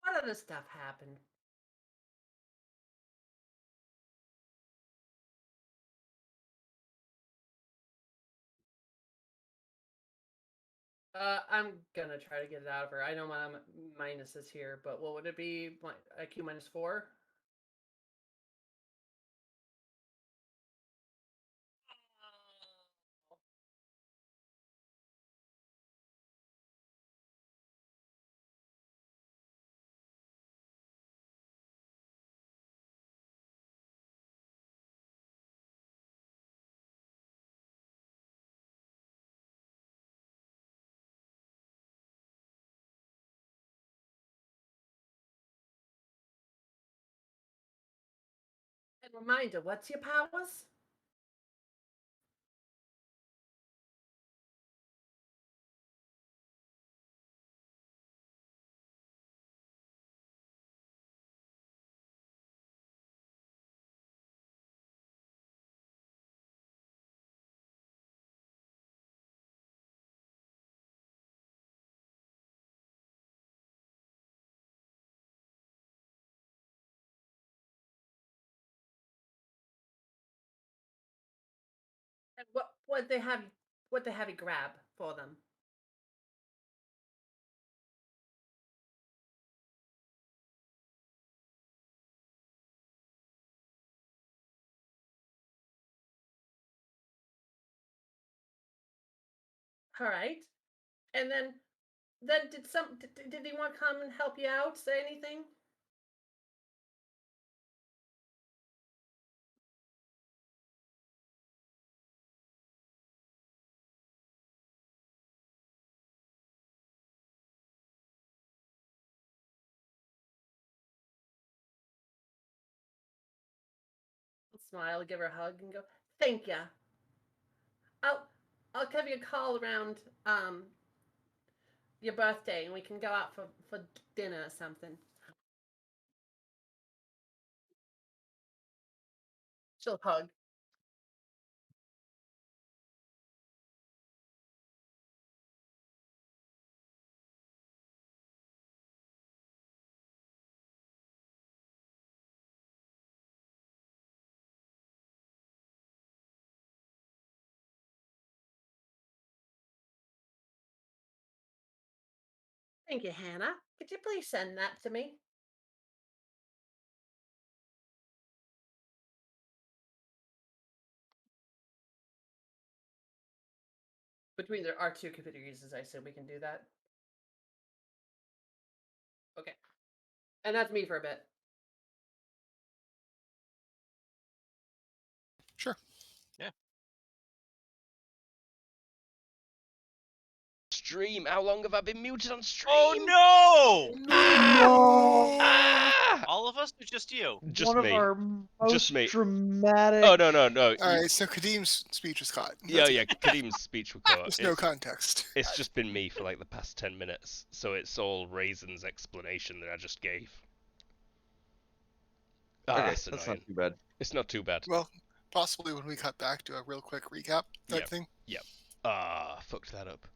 [SPEAKER 5] What other stuff happened? I'm gonna try to get it out of her. I know my minus is here, but what would it be? My IQ -4? And reminder, what's your powers? And what they have you grab for them? All right. And then did anyone come and help you out? Say anything? Smile, give her a hug, and go. Thank ya. I'll I'll give you a call around your birthday, and we can go out for dinner or something. She'll hug. Thank you, Hannah. Could you please send that to me? Between our two computer users, I assume we can do that. Okay. And that's me for a bit.
[SPEAKER 6] Sure.
[SPEAKER 1] Stream. How long have I been muted on stream?
[SPEAKER 2] Oh no!
[SPEAKER 1] Ah!
[SPEAKER 2] All of us, or just you?
[SPEAKER 1] Just
[SPEAKER 8] One
[SPEAKER 1] me.
[SPEAKER 8] of our
[SPEAKER 1] Just
[SPEAKER 8] most
[SPEAKER 1] me.
[SPEAKER 8] dramatic.
[SPEAKER 1] Oh no.
[SPEAKER 6] All right, so Kadim's speech was caught.
[SPEAKER 1] Yeah. Kadim's speech was caught.
[SPEAKER 6] There's no context.
[SPEAKER 1] It's just been me for like the past 10 minutes, so it's all Raisin's explanation that I just gave.
[SPEAKER 4] Okay,
[SPEAKER 1] That's
[SPEAKER 4] that's
[SPEAKER 1] annoying.
[SPEAKER 4] not too bad.
[SPEAKER 1] It's not too bad.
[SPEAKER 6] Well, possibly when we cut back, do a real quick recap type thing.
[SPEAKER 1] Fucked that up.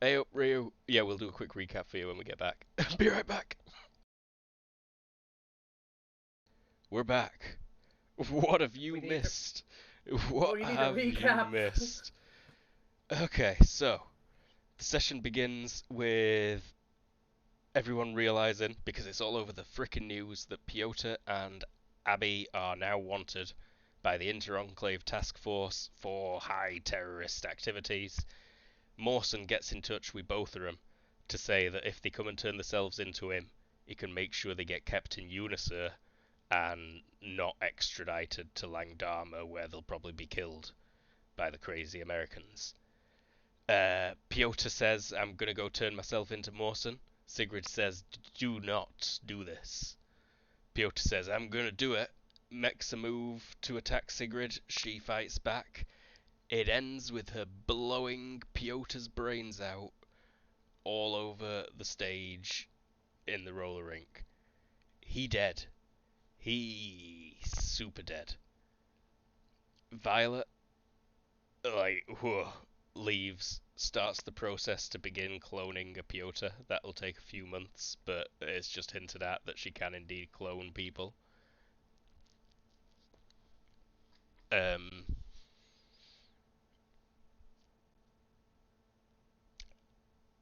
[SPEAKER 1] Hey up, Ryu. Yeah, we'll do a quick recap for you when we get back. Be right back. We're back. What have you
[SPEAKER 5] We need to-
[SPEAKER 1] missed? What
[SPEAKER 5] we need to
[SPEAKER 1] have you
[SPEAKER 5] recap.
[SPEAKER 1] missed? Okay, so the session begins with everyone realizing, because it's all over the frickin' news, that Piotr and Abby are now wanted by the Inter-Enclave Task Force for high terrorist activities. Mawson gets in touch with both of them to say that if they come and turn themselves into him, he can make sure they get kept in Unisur and not extradited to Langdama, where they'll probably be killed by the crazy Americans. Piotr says, I'm gonna go turn myself into Mawson. Sigrid says, do not do this. Piotr says, I'm gonna do it. Makes a move to attack Sigrid. She fights back. It ends with her blowing Piotr's brains out all over the stage in the roller rink. He dead. He super dead. Violet, leaves, starts the process to begin cloning a Piotr. That'll take a few months, but it's just hinted at that she can indeed clone people.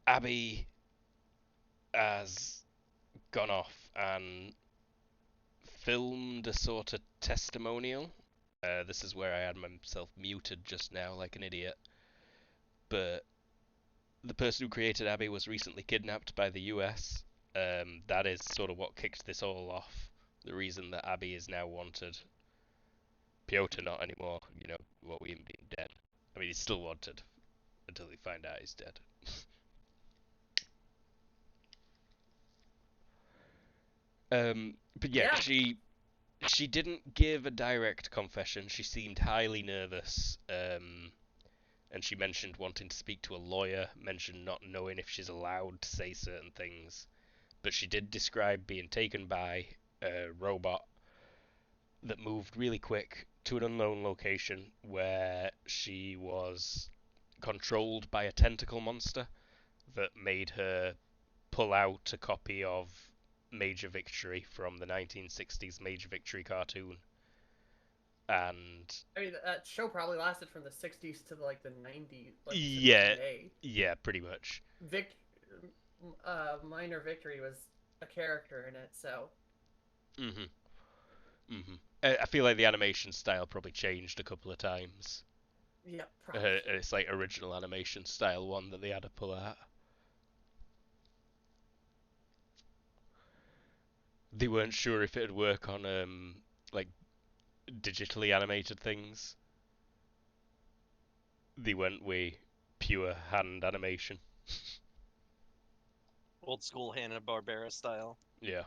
[SPEAKER 1] Abby has gone off and filmed a sort of testimonial. This is where I had myself muted just now like an idiot. But the person who created Abby was recently kidnapped by the US. That is sort of what kicked this all off. The reason that Abby is now wanted. Piotr not anymore, what we mean dead. I mean, he's still wanted until they find out he's dead. But yeah, she didn't give a direct confession. She seemed highly nervous, and she mentioned wanting to speak to a lawyer, mentioned not knowing if she's allowed to say certain things. But she did describe being taken by a robot that moved really quick to an unknown location where she was controlled by a tentacle monster that made her pull out a copy of Major Victory from the 1960s Major Victory cartoon. And
[SPEAKER 5] I mean, that show probably lasted from the 60s to like the 90s. Like,
[SPEAKER 1] yeah,
[SPEAKER 5] today.
[SPEAKER 1] Yeah, pretty much.
[SPEAKER 5] Minor Victory was a character in it, so.
[SPEAKER 1] I feel like the animation style probably changed a couple of times.
[SPEAKER 5] Yeah, probably.
[SPEAKER 1] It's like original animation style one that they had to pull out. They weren't sure if it'd work on like digitally animated things. They went with pure hand animation.
[SPEAKER 2] Old school Hanna-Barbera style.
[SPEAKER 1] Yeah.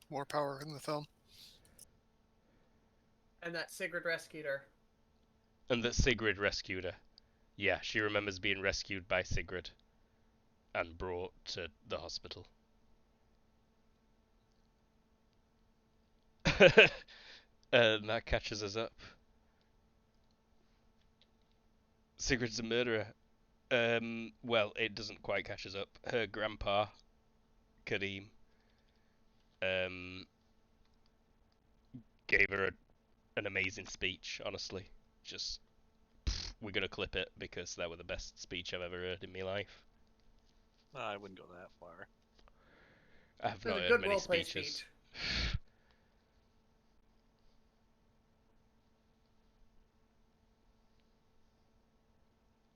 [SPEAKER 6] More power in the film.
[SPEAKER 5] And that Sigrid rescued her.
[SPEAKER 1] And that Sigrid rescued her. Yeah, she remembers being rescued by Sigrid and brought to the hospital. And that catches us up. Sigrid's a murderer. Well, it doesn't quite catch us up. Her grandpa, Karim, gave her an amazing speech, honestly. Just, we're going to clip it because that was the best speech I've ever heard in my life.
[SPEAKER 2] I wouldn't go that far.
[SPEAKER 1] I have
[SPEAKER 5] It was
[SPEAKER 1] not
[SPEAKER 5] a
[SPEAKER 1] heard
[SPEAKER 5] good
[SPEAKER 1] many
[SPEAKER 5] roleplay
[SPEAKER 1] speeches.
[SPEAKER 5] speech.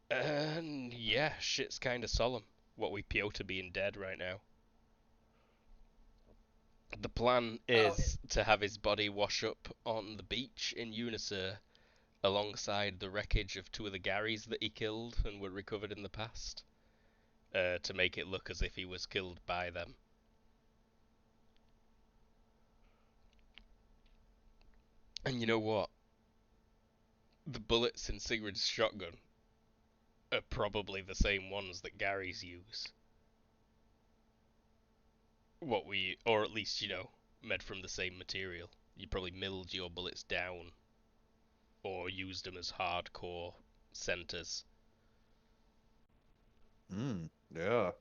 [SPEAKER 1] And yeah, shit's kind of solemn. What we Piotr being dead right now. The plan
[SPEAKER 5] Oh,
[SPEAKER 1] is to have his body wash up on the beach in Unisur, alongside the wreckage of two of the Garys that he killed and were recovered in the past, to make it look as if he was killed by them. And you know what? The bullets in Sigurd's shotgun are probably the same ones that Gary's use. Or at least, made from the same material. You probably milled your bullets down, or used them as hardcore centers,
[SPEAKER 4] Yeah.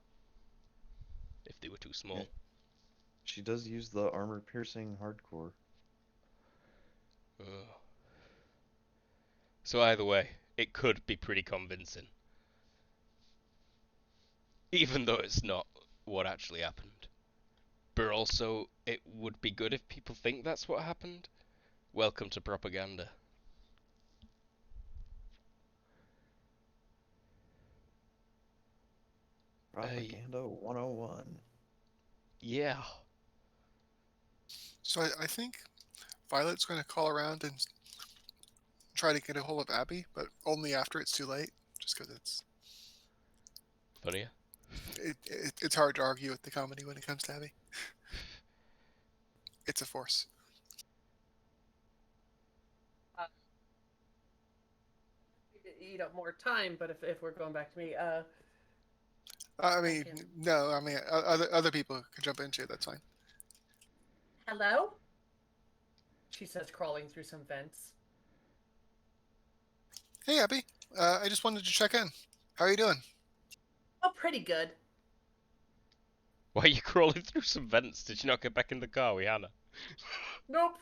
[SPEAKER 1] if they were too small.
[SPEAKER 4] She does use the armor-piercing hardcore.
[SPEAKER 1] Ugh. So either way, it could be pretty convincing. Even though it's not what actually happened. But also, it would be good if people think that's what happened. Welcome to propaganda.
[SPEAKER 4] Propaganda 101.
[SPEAKER 1] Yeah.
[SPEAKER 6] So I think Violet's going to call around and try to get a hold of Abby, but only after it's too late, just because
[SPEAKER 1] Funnier.
[SPEAKER 6] it's hard to argue with the comedy when it comes to Abby. It's a force.
[SPEAKER 5] eat up more time, but if we're going back to me,
[SPEAKER 6] I mean,
[SPEAKER 5] can-
[SPEAKER 6] no, I mean, other people can jump into it, that's fine.
[SPEAKER 5] hello? She says, crawling through some vents.
[SPEAKER 6] Hey, Abby. I just wanted to check in. How are you doing?
[SPEAKER 5] Oh, pretty good.
[SPEAKER 1] Why are you crawling through some vents? Did you not get back in the car with Hannah?
[SPEAKER 5] Nope.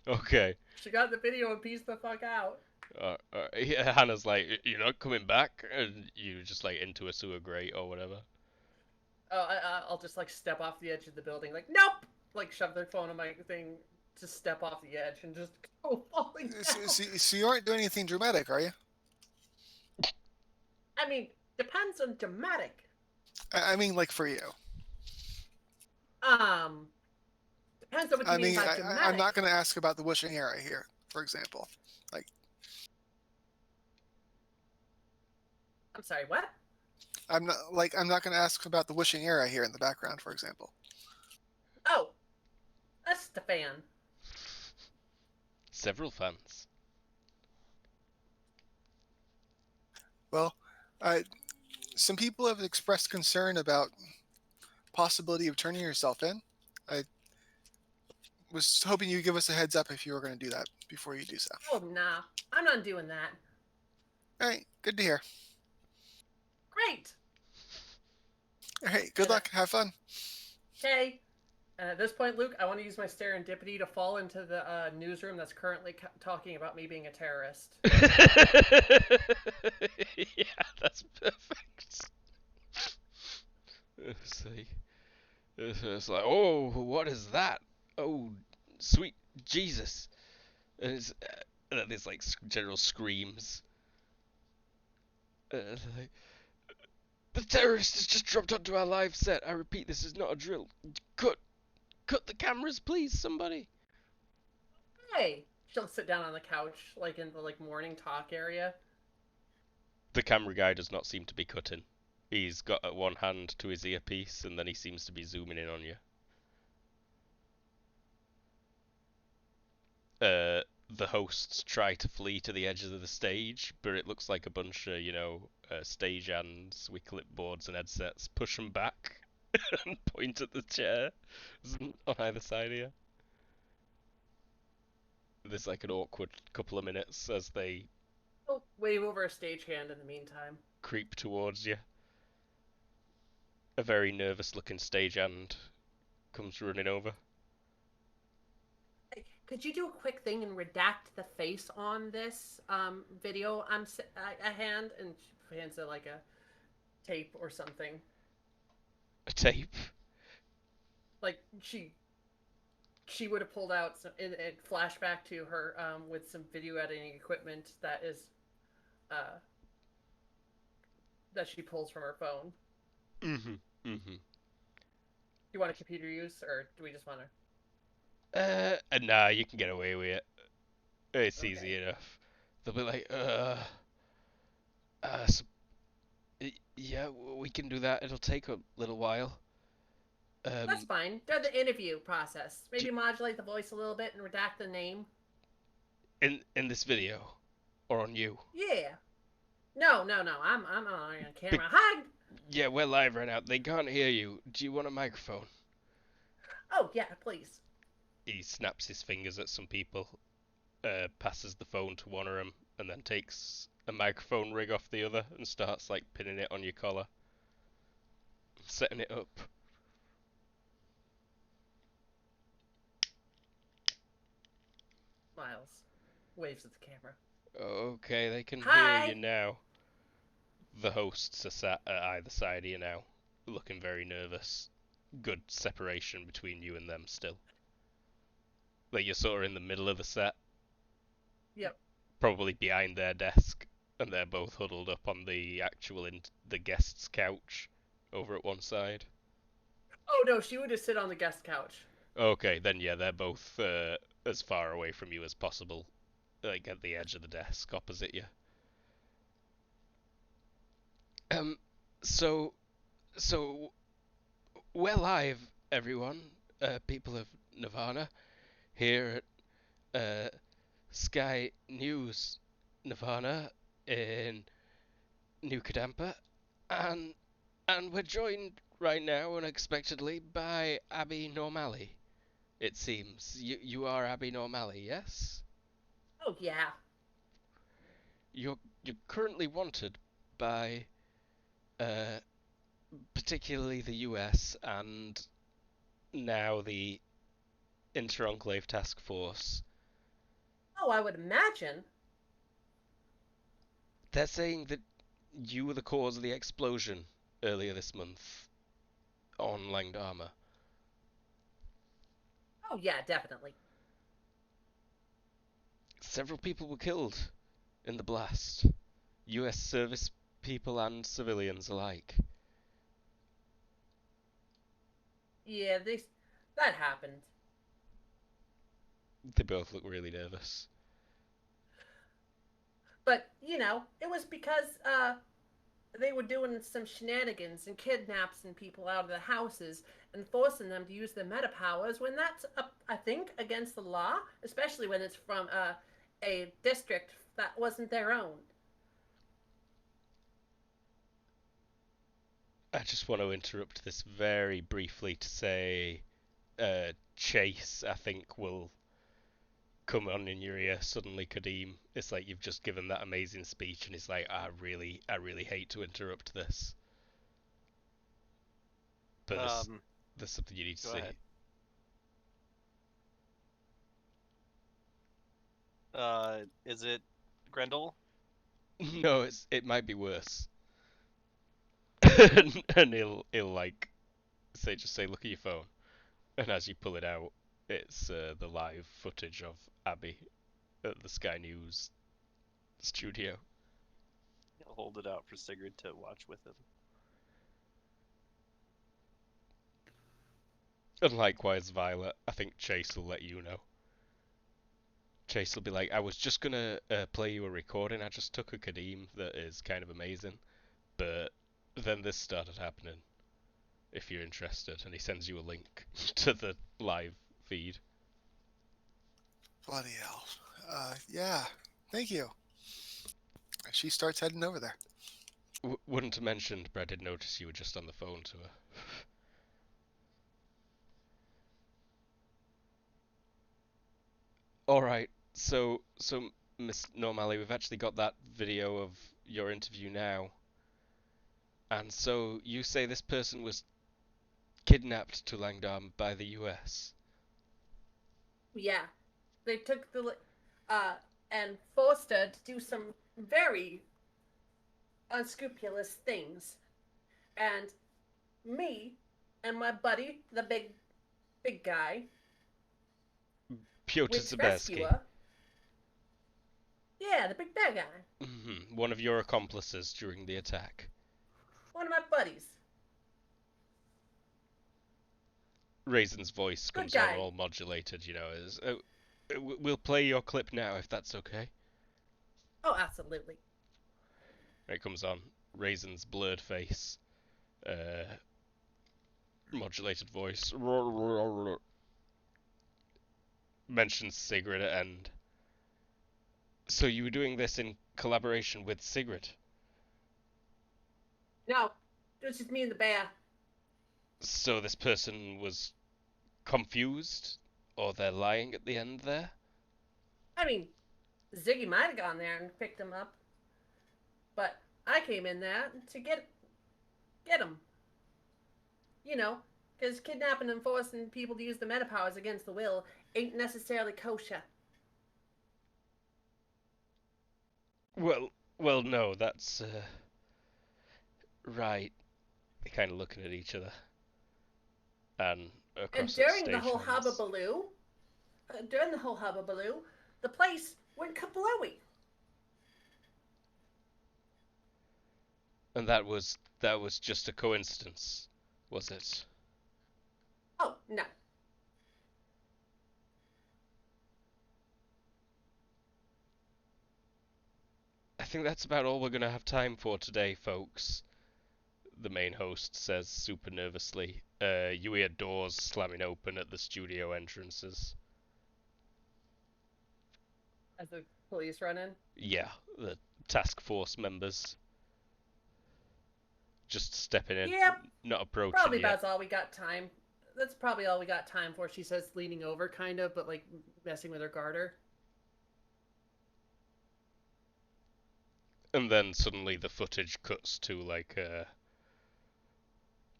[SPEAKER 1] Okay.
[SPEAKER 5] She got the video and pieced the fuck out.
[SPEAKER 1] Yeah, Hannah's like, you're not coming back? And you just like into a sewer grate or whatever.
[SPEAKER 5] Oh, I'll just like step off the edge of the building, like nope, like shove their phone on my thing, just step off the edge and just go falling down.
[SPEAKER 6] So you aren't doing anything dramatic, are you?
[SPEAKER 5] I mean, depends on dramatic.
[SPEAKER 6] I mean, like for you.
[SPEAKER 5] Depends on what you
[SPEAKER 6] I
[SPEAKER 5] mean
[SPEAKER 6] mean,
[SPEAKER 5] by dramatic.
[SPEAKER 6] I'm not going to ask about the wishing area here, for example. Like,
[SPEAKER 5] I'm sorry, what?
[SPEAKER 6] I'm not going to ask about the wishing area here in the background, for example.
[SPEAKER 5] Oh, that's the fan.
[SPEAKER 1] Several fans.
[SPEAKER 6] Well, some people have expressed concern about possibility of turning yourself in. I was hoping you'd give us a heads up if you were going to do that before you do so.
[SPEAKER 5] Oh, nah, I'm not doing that.
[SPEAKER 6] All right, good to hear.
[SPEAKER 5] Great.
[SPEAKER 6] All right, good luck. Have fun.
[SPEAKER 5] Okay. And at this point, Luke, I want to use my serendipity to fall into the newsroom that's currently talking about me being a terrorist.
[SPEAKER 1] Yeah, that's perfect. It's like, oh, what is that? Oh, sweet Jesus. And then there's like general screams. Like, the terrorist has just dropped onto our live set. I repeat, this is not a drill. Cut the cameras, please, somebody.
[SPEAKER 5] Hey, she'll sit down on the couch, like in the morning talk area.
[SPEAKER 1] The camera guy does not seem to be cutting. He's got one hand to his earpiece, and then he seems to be zooming in on you. The hosts try to flee to the edges of the stage, but it looks like a bunch of, stage hands with clipboards and headsets push them back and point at the chair on either side of you. There's like an awkward couple of minutes as they
[SPEAKER 5] I'll wave over a stagehand in the meantime.
[SPEAKER 1] creep towards you. A very nervous looking stagehand comes running over.
[SPEAKER 5] Could you do a quick thing and redact the face on this video I'm a hand? And she hands it like a tape or something.
[SPEAKER 1] A tape?
[SPEAKER 5] Like she would have pulled out some flashback to her with some video editing equipment that is that she pulls from her phone.
[SPEAKER 1] Mm-hmm. Mm-hmm.
[SPEAKER 5] Do you want a computer use, or do we just want to?
[SPEAKER 1] Nah, you can get away with it. It's
[SPEAKER 5] Okay.
[SPEAKER 1] easy enough. They'll be like, so, yeah, we can do that. It'll take a little while.
[SPEAKER 5] That's fine. During the interview process, maybe
[SPEAKER 1] d-
[SPEAKER 5] modulate the voice a little bit and redact the name.
[SPEAKER 1] in this video, or on you.
[SPEAKER 5] Yeah. No. I'm on
[SPEAKER 1] Be-
[SPEAKER 5] camera. Hi.
[SPEAKER 1] yeah, we're live right now. They can't hear you. Do you want a microphone?
[SPEAKER 5] Oh yeah, please.
[SPEAKER 1] He snaps his fingers at some people, passes the phone to one of them, and then takes a microphone rig off the other and starts like pinning it on your collar, setting it up.
[SPEAKER 5] Miles waves at the camera.
[SPEAKER 1] Okay, they can
[SPEAKER 5] Hi.
[SPEAKER 1] hear you now. The hosts are sat at either side of you now, looking very nervous. Good separation between you and them still. Like you're sort of in the middle of the set,
[SPEAKER 5] Yep.
[SPEAKER 1] probably behind their desk, and they're both huddled up on the the guest's couch over at one side.
[SPEAKER 5] Oh no, she would just sit on the guest couch.
[SPEAKER 1] Okay, then yeah, they're both as far away from you as possible, like at the edge of the desk opposite you. Um, so, so we're live, everyone. People of Nirvana, here at Sky News Nirvana in New Kadampa, and we're joined right now unexpectedly by Abby Normali. It seems you are Abby Normali, yes?
[SPEAKER 5] Oh yeah.
[SPEAKER 1] You're currently wanted by particularly the US and now the Inter-Enclave Task Force.
[SPEAKER 5] Oh, I would imagine.
[SPEAKER 1] They're saying that you were the cause of the explosion earlier this month on Langdama.
[SPEAKER 5] Oh yeah, definitely.
[SPEAKER 1] Several people were killed in the blast. US service people and civilians alike.
[SPEAKER 5] Yeah, that happened.
[SPEAKER 1] They both look really nervous.
[SPEAKER 5] But it was because they were doing some shenanigans and kidnapping people out of the houses and forcing them to use their meta powers when that's, I think, against the law, especially when it's from a district that wasn't their own.
[SPEAKER 1] I just want to interrupt this very briefly to say Chase, I think, will come on in your ear suddenly, Kadeem. It's like you've just given that amazing speech and it's like, I really hate to interrupt this. But there's something you need to
[SPEAKER 2] Go
[SPEAKER 1] see.
[SPEAKER 2] ahead. Is it Grendel?
[SPEAKER 1] No, it might be worse. And he'll like say look at your phone, and as you pull it out, it's the live footage of Abby at the Sky News studio.
[SPEAKER 2] He'll hold it out for Sigrid to watch with him.
[SPEAKER 1] And likewise, Violet, I think Chase will let you know. Chase will be like, I was just gonna play you a recording I just took of Kadeem that is kind of amazing, but then this started happening. If you're interested, and he sends you a link to the live feed.
[SPEAKER 6] Bloody hell. Yeah. Thank you. She starts heading over there.
[SPEAKER 1] Wouldn't have mentioned, but I did notice you were just on the phone to her. Alright, so Miss Normally, we've actually got that video of your interview now. And so you say this person was kidnapped to Langdam by the US.
[SPEAKER 5] Yeah, they took and forced her to do some very unscrupulous things, and me and my buddy, the big guy,
[SPEAKER 1] Piotr
[SPEAKER 5] went to rescue
[SPEAKER 1] Zabersky.
[SPEAKER 5] her. Yeah, the big bad guy.
[SPEAKER 1] One of your accomplices during the attack.
[SPEAKER 5] buddies.
[SPEAKER 1] Raisin's voice
[SPEAKER 5] Good
[SPEAKER 1] comes on
[SPEAKER 5] guy.
[SPEAKER 1] all modulated, as, we'll play your clip now if that's okay.
[SPEAKER 5] Oh, absolutely.
[SPEAKER 1] It comes on. Raisin's blurred face. Modulated voice. Mentions Sigrid at end. So you were doing this in collaboration with Sigrid?
[SPEAKER 5] No, it was just me and the bear.
[SPEAKER 1] So this person was confused? Or they're lying at the end there?
[SPEAKER 5] I mean, Ziggy might have gone there and picked him up, but I came in there to get him. Because kidnapping and forcing people to use the meta powers against the will ain't necessarily kosher.
[SPEAKER 1] Well, no, that's, right. They're kind of looking at each other. And across
[SPEAKER 5] And
[SPEAKER 1] the
[SPEAKER 5] during
[SPEAKER 1] stage
[SPEAKER 5] the whole
[SPEAKER 1] hands.
[SPEAKER 5] hubbubaloo, the place went kablooey.
[SPEAKER 1] And that was just a coincidence, was it?
[SPEAKER 5] Oh, no.
[SPEAKER 1] I think that's about all we're gonna have time for today, folks. The main host says super nervously. You hear doors slamming open at the studio entrances.
[SPEAKER 5] As the police run in?
[SPEAKER 1] Yeah, the task force members. Just stepping in,
[SPEAKER 5] Yep.
[SPEAKER 1] not approaching
[SPEAKER 5] Probably
[SPEAKER 1] yet.
[SPEAKER 5] that's all we got time. That's probably all we got time for, she says, leaning over, kind of, but, like, messing with her garter.
[SPEAKER 1] And then suddenly the footage cuts to, like,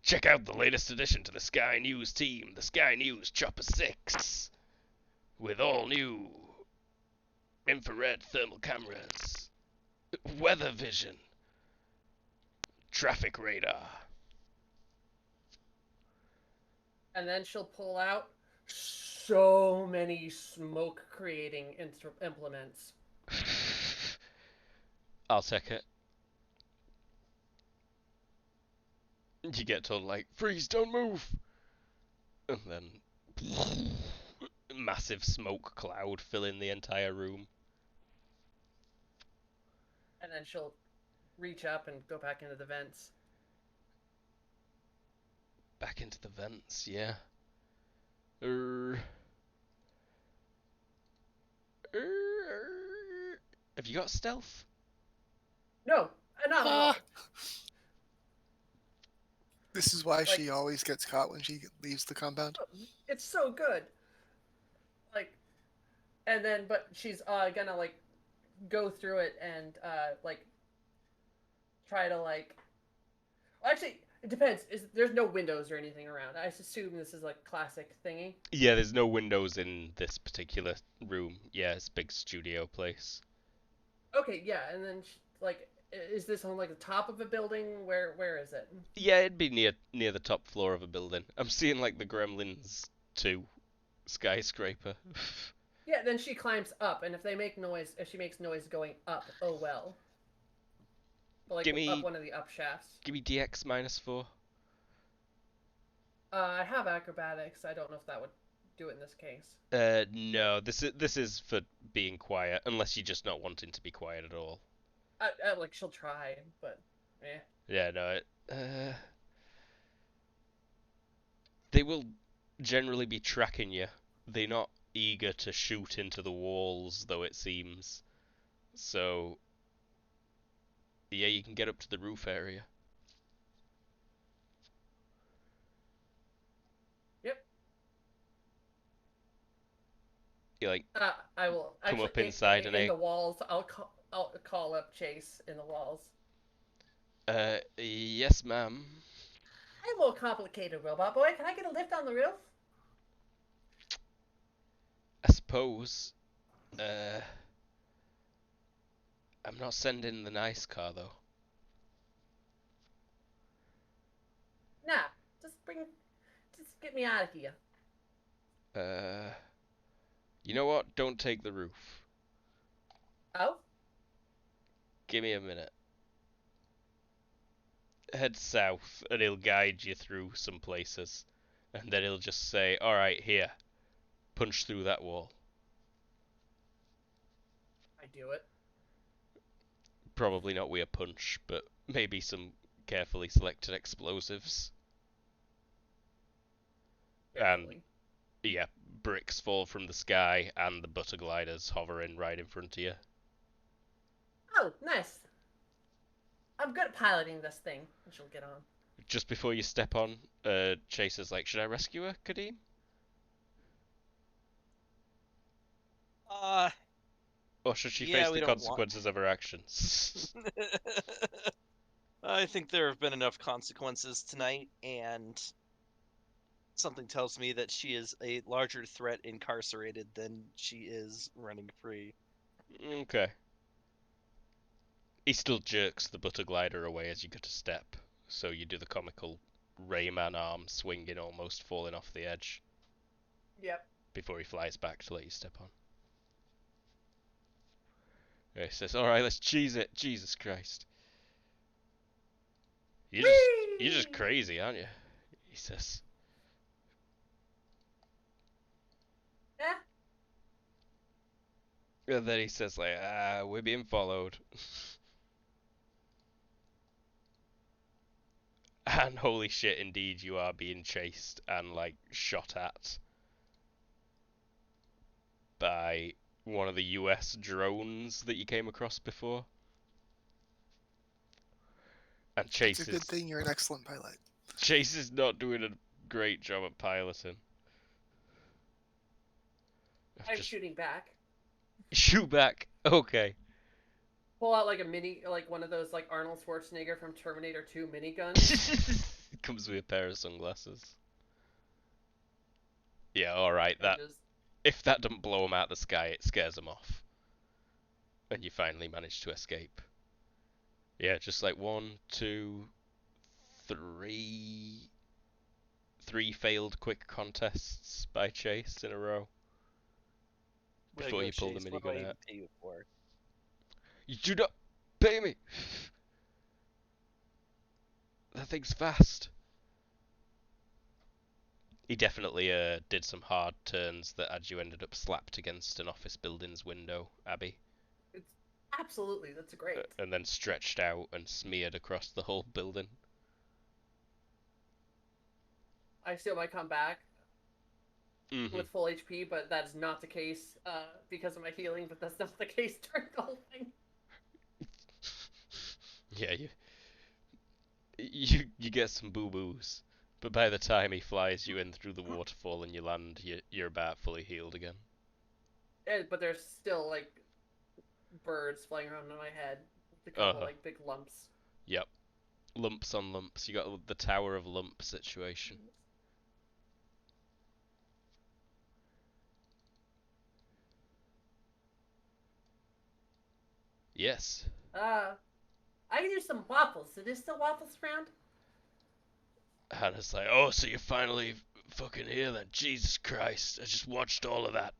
[SPEAKER 1] check out the latest addition to the Sky News team, the Sky News Chopper 6, with all new infrared thermal cameras, weather vision, traffic radar.
[SPEAKER 5] And then she'll pull out so many smoke-creating implements.
[SPEAKER 1] I'll take it. You get told, like, freeze, don't move! And then massive smoke cloud filling the entire room.
[SPEAKER 5] And then she'll reach up and go back into the vents.
[SPEAKER 1] Back into the vents, yeah. Have you got stealth?
[SPEAKER 5] No, not at all.
[SPEAKER 6] This is why she always gets caught when she leaves the compound.
[SPEAKER 5] It's so good. Like, and then, but she's gonna, like, go through it and, like, try to, like... Well, actually, it depends. There's no windows or anything around. I assume this is, like, classic thingy.
[SPEAKER 1] Yeah, there's no windows in this particular room. Yeah, it's a big studio place.
[SPEAKER 5] Okay, yeah, and then, like, is this on, like, the top of a building? Where is it?
[SPEAKER 1] Yeah, it'd be near the top floor of a building. I'm seeing, like, the Gremlins 2 skyscraper.
[SPEAKER 5] Yeah, then she climbs up, and if she makes noise going up, oh well. Like, up one of the up shafts.
[SPEAKER 1] Give me DX -4.
[SPEAKER 5] I have acrobatics. I don't know if that would do it in this case.
[SPEAKER 1] No, this is for being quiet, unless you're just not wanting to be quiet at all.
[SPEAKER 5] Like, she'll try, but, eh.
[SPEAKER 1] Yeah, no, they will generally be tracking you. They're not eager to shoot into the walls, though it seems. So, yeah, you can get up to the roof area.
[SPEAKER 5] Yep.
[SPEAKER 1] You like
[SPEAKER 5] I will
[SPEAKER 1] come
[SPEAKER 5] actually,
[SPEAKER 1] up inside
[SPEAKER 5] in the walls. I'll call up Chase in the walls.
[SPEAKER 1] Yes, ma'am.
[SPEAKER 5] Hey, more complicated robot boy. Can I get a lift on the roof?
[SPEAKER 1] I suppose. I'm not sending the nice car, though.
[SPEAKER 5] Nah, just get me out of here.
[SPEAKER 1] You know what? Don't take the roof.
[SPEAKER 5] Oh?
[SPEAKER 1] Give me a minute. head south and he'll guide you through some places. And then he'll just say, alright, here, punch through that wall.
[SPEAKER 5] I do it.
[SPEAKER 1] Probably not with a punch, but maybe some carefully selected explosives. And
[SPEAKER 5] Carefully.
[SPEAKER 1] yeah, bricks fall from the sky and the butter gliders hovering right in front of you.
[SPEAKER 5] Oh, nice. I'm good at piloting this thing. And she'll get on.
[SPEAKER 1] Just before you step on, Chase is like, should I rescue her, Kadeem? Or should she
[SPEAKER 2] Yeah,
[SPEAKER 1] face
[SPEAKER 2] we
[SPEAKER 1] the
[SPEAKER 2] don't want.
[SPEAKER 1] consequences of her actions?
[SPEAKER 2] I think there have been enough consequences tonight, and something tells me that she is a larger threat incarcerated than she is running free.
[SPEAKER 1] Okay. He still jerks the butter glider away as you go to step, so you do the comical Rayman arm swinging, almost falling off the edge,
[SPEAKER 5] Yep.
[SPEAKER 1] before he flies back to let you step on. He says, alright, let's cheese it. Jesus Christ. You're just crazy, aren't you? He says.
[SPEAKER 5] Yeah.
[SPEAKER 1] And then he says, like, we're being followed. And holy shit, indeed, you are being chased and, like, shot at by one of the US drones that you came across before. And
[SPEAKER 6] It's a good thing you're an excellent pilot.
[SPEAKER 1] Chase is not doing a great job at piloting.
[SPEAKER 5] I'm shooting back.
[SPEAKER 1] Shoot back. Okay.
[SPEAKER 5] Pull out like a mini, like one of those like Arnold Schwarzenegger from Terminator 2 miniguns.
[SPEAKER 1] Comes with a pair of sunglasses. Yeah, alright, that
[SPEAKER 5] Just...
[SPEAKER 1] if that doesn't blow him out of the sky, it scares him off. And you finally manage to escape. Yeah, just like 1, 2, 3... 3 failed quick contests by Chase in a row. Before you pull the
[SPEAKER 2] What do I
[SPEAKER 1] minigun
[SPEAKER 2] even
[SPEAKER 1] out.
[SPEAKER 2] pay you for?
[SPEAKER 1] You do not pay me! That thing's fast. He definitely did some hard turns that had you ended up slapped against an office building's window, Abby.
[SPEAKER 5] It's absolutely, that's great.
[SPEAKER 1] And then stretched out and smeared across the whole building.
[SPEAKER 5] I assume I come back
[SPEAKER 1] Mm-hmm.
[SPEAKER 5] with full HP, but that's not the case because of my healing, but that's not the case during the whole thing.
[SPEAKER 1] Yeah, you get some boo-boos, but by the time he flies you in through the waterfall and you land, you're about fully healed again.
[SPEAKER 5] But there's still like birds flying around in my head, a couple like big lumps.
[SPEAKER 1] Yep, lumps on lumps. You got the Tower of Lump situation. Yes.
[SPEAKER 5] I can use some waffles. Are there still waffles around?
[SPEAKER 1] Hannah's like, oh, so you're finally fucking here then? Jesus Christ, I just watched all of that.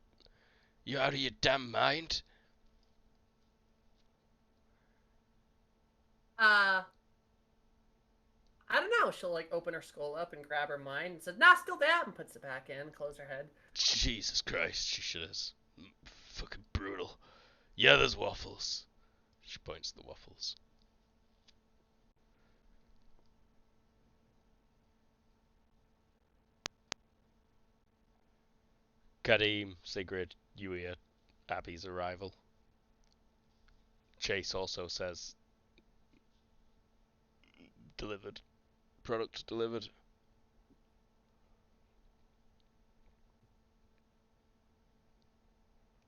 [SPEAKER 1] You out of your damn mind?
[SPEAKER 5] I don't know. She'll like open her skull up and grab her mind and says, "Nah, still that," and puts it back in, close her head.
[SPEAKER 1] Jesus Christ, she should have. Fucking brutal. Yeah, there's waffles. She points to the waffles. Kadim, Sigrid, you hear Abby's arrival. Chase also says, delivered. Product delivered.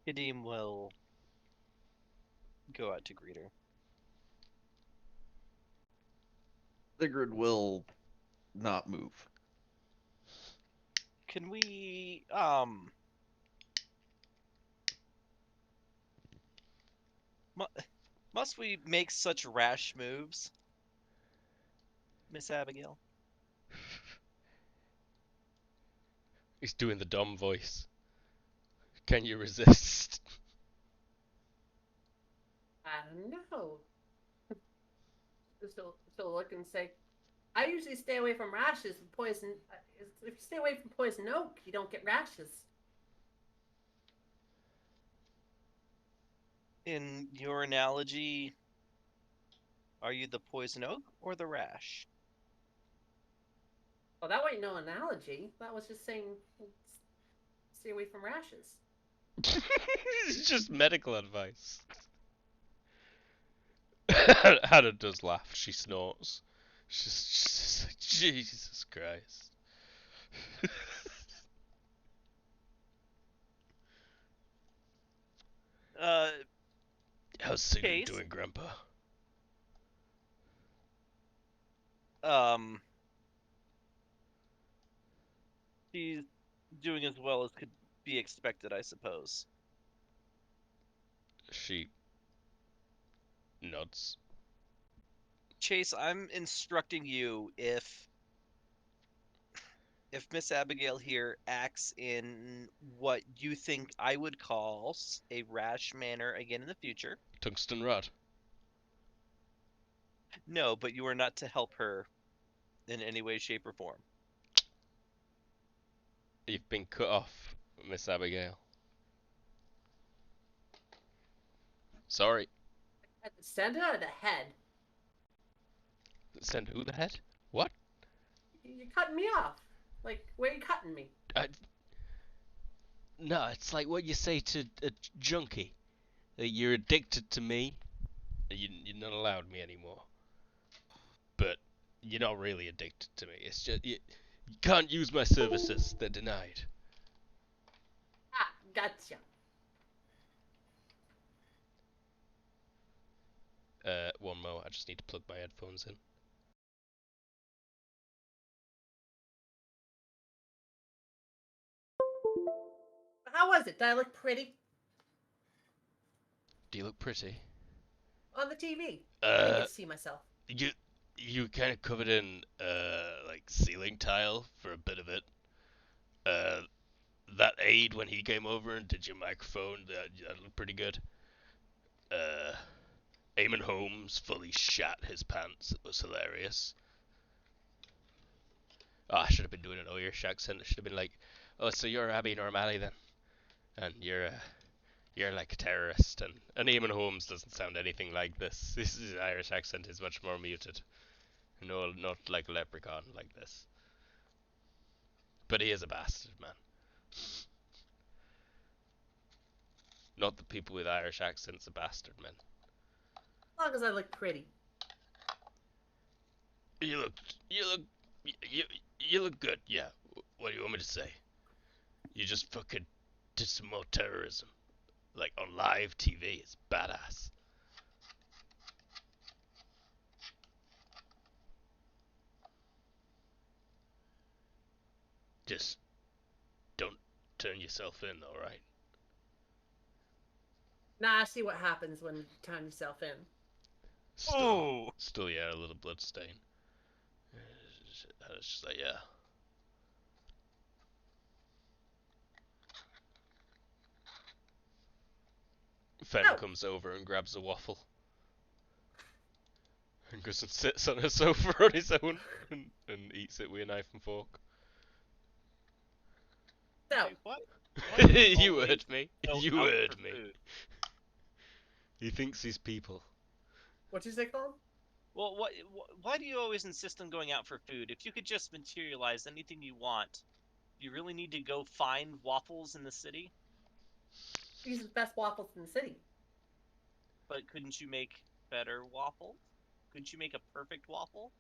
[SPEAKER 2] Kadeem will go out to greet her.
[SPEAKER 4] Sigrid will not move.
[SPEAKER 2] Can we, must we make such rash moves, Miss Abigail?
[SPEAKER 1] He's doing the Dom voice. Can you resist?
[SPEAKER 5] I don't know. She'll look and say, I usually stay away from rashes and poison. If you stay away from poison oak, you don't get rashes.
[SPEAKER 2] In your analogy, are you the poison oak or the rash?
[SPEAKER 5] Well, that wasn't no analogy. That was just saying stay away from rashes.
[SPEAKER 1] It's just medical advice. Hannah does laugh. She snorts. She's just like, Jesus Christ.
[SPEAKER 2] Uh,
[SPEAKER 1] How's Sigrid
[SPEAKER 2] Case?
[SPEAKER 1] doing, Grandpa?
[SPEAKER 2] She's doing as well as could be expected, I suppose.
[SPEAKER 1] She nods.
[SPEAKER 2] Chase, I'm instructing you if Miss Abigail here acts in what you think I would call a rash manner again in the future.
[SPEAKER 1] Tungsten rod.
[SPEAKER 2] No, but you are not to help her in any way, shape, or form.
[SPEAKER 1] You've been cut off, Miss Abigail. Sorry.
[SPEAKER 5] Send her the head.
[SPEAKER 1] Send who the head? What?
[SPEAKER 5] You're cutting me off. Like, where are you cutting me?
[SPEAKER 1] No, it's like what you say to a junkie. That you're addicted to me. You're not allowed me anymore. But you're not really addicted to me. It's just you can't use my services. They're denied.
[SPEAKER 5] Ah, gotcha.
[SPEAKER 1] One more. I just need to plug my headphones in.
[SPEAKER 5] How was it? Did I look pretty
[SPEAKER 1] Do you look pretty?
[SPEAKER 5] on the TV? I didn't get to see myself.
[SPEAKER 1] You kind of covered in like ceiling tile for a bit of it. That aide when he came over and did your microphone, that looked pretty good. Eamon Holmes fully shat his pants. It was hilarious. Oh, I should have been doing an Irish accent. I should have been like, "Oh, so you're Abby Normally then, and you're like a terrorist." And Eamon Holmes doesn't sound anything like this. His Irish accent is much more muted. No, not like a leprechaun like this. But he is a bastard, man. Not the people with Irish accents are bastard men.
[SPEAKER 5] As long as I look pretty.
[SPEAKER 1] You look, you, you look good. Yeah. What do you want me to say? You just fucking did some more terrorism, like on live TV. It's badass. Just don't turn yourself in, all right?
[SPEAKER 5] Nah, I see what happens when you turn yourself in.
[SPEAKER 1] Still, yeah, a little blood stain. It's just like, yeah. Fen
[SPEAKER 5] Oh.
[SPEAKER 1] comes over and grabs a waffle. And goes and sits on a sofa on his own and eats it with a knife and fork.
[SPEAKER 5] So,
[SPEAKER 2] Wait, what? Why do
[SPEAKER 1] You
[SPEAKER 2] always
[SPEAKER 1] heard me.
[SPEAKER 2] go
[SPEAKER 1] You
[SPEAKER 2] out
[SPEAKER 1] heard
[SPEAKER 2] for
[SPEAKER 1] me.
[SPEAKER 2] food?
[SPEAKER 1] He thinks he's people.
[SPEAKER 5] what'd you say, Colin?
[SPEAKER 2] Well, why do you always insist on going out for food? If you could just materialize anything you want, do you really need to go find waffles in the city?
[SPEAKER 5] These are the best waffles in the city.
[SPEAKER 2] But couldn't you make better waffles? Couldn't you make a perfect waffle?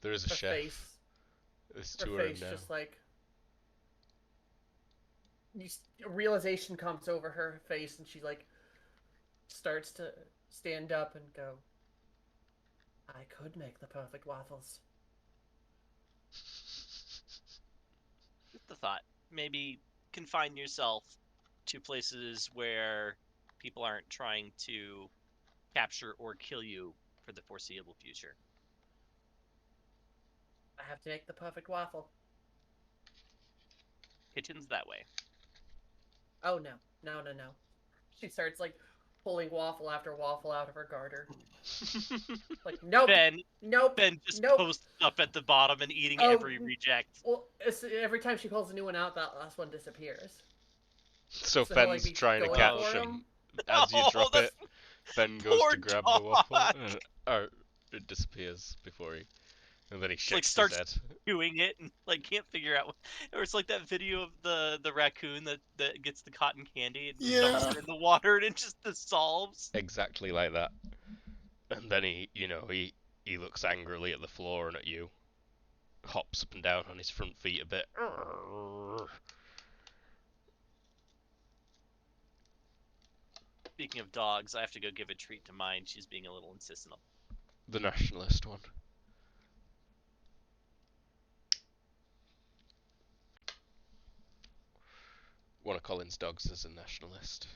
[SPEAKER 1] There is a
[SPEAKER 5] Her
[SPEAKER 1] chef.
[SPEAKER 5] face.
[SPEAKER 1] There's
[SPEAKER 5] Her
[SPEAKER 1] two of them
[SPEAKER 5] face
[SPEAKER 1] now.
[SPEAKER 5] just like... A realization comes over her face and she like starts to stand up and go, I could make the perfect waffles.
[SPEAKER 2] Just a thought. Maybe confine yourself to places where people aren't trying to capture or kill you for the foreseeable future.
[SPEAKER 5] I have to make the perfect waffle.
[SPEAKER 2] Kitchen's that way.
[SPEAKER 5] Oh no. No. She starts like pulling waffle after waffle out of her garter. Like, nope,
[SPEAKER 2] Ben
[SPEAKER 5] nope,
[SPEAKER 2] just
[SPEAKER 5] nope.
[SPEAKER 2] posted up at the bottom and eating
[SPEAKER 5] Oh,
[SPEAKER 2] every reject.
[SPEAKER 5] Well, every time she pulls a new one out, that last one disappears.
[SPEAKER 1] So
[SPEAKER 5] So he'll, like,
[SPEAKER 1] Fenn's
[SPEAKER 5] be
[SPEAKER 1] trying to
[SPEAKER 5] going
[SPEAKER 1] catch
[SPEAKER 5] for
[SPEAKER 1] him.
[SPEAKER 5] him.
[SPEAKER 1] As you
[SPEAKER 2] Oh,
[SPEAKER 1] drop
[SPEAKER 2] that's
[SPEAKER 1] it, Fen goes
[SPEAKER 2] poor
[SPEAKER 1] to grab the waffle,
[SPEAKER 2] dog.
[SPEAKER 1] and it disappears before he, and then he
[SPEAKER 2] It's like
[SPEAKER 1] shakes
[SPEAKER 2] starts
[SPEAKER 1] his head.
[SPEAKER 2] doing it and like can't figure out. Or it's like that video of the raccoon that gets the cotton candy and dumps
[SPEAKER 6] Yeah.
[SPEAKER 2] it in the water and it just dissolves.
[SPEAKER 1] Exactly like that. And then he looks angrily at the floor and at you, hops up and down on his front feet a bit.
[SPEAKER 2] Speaking of dogs, I have to go give a treat to mine. She's being a little insistent.
[SPEAKER 1] The nationalist one. One of Colin's dogs is a nationalist.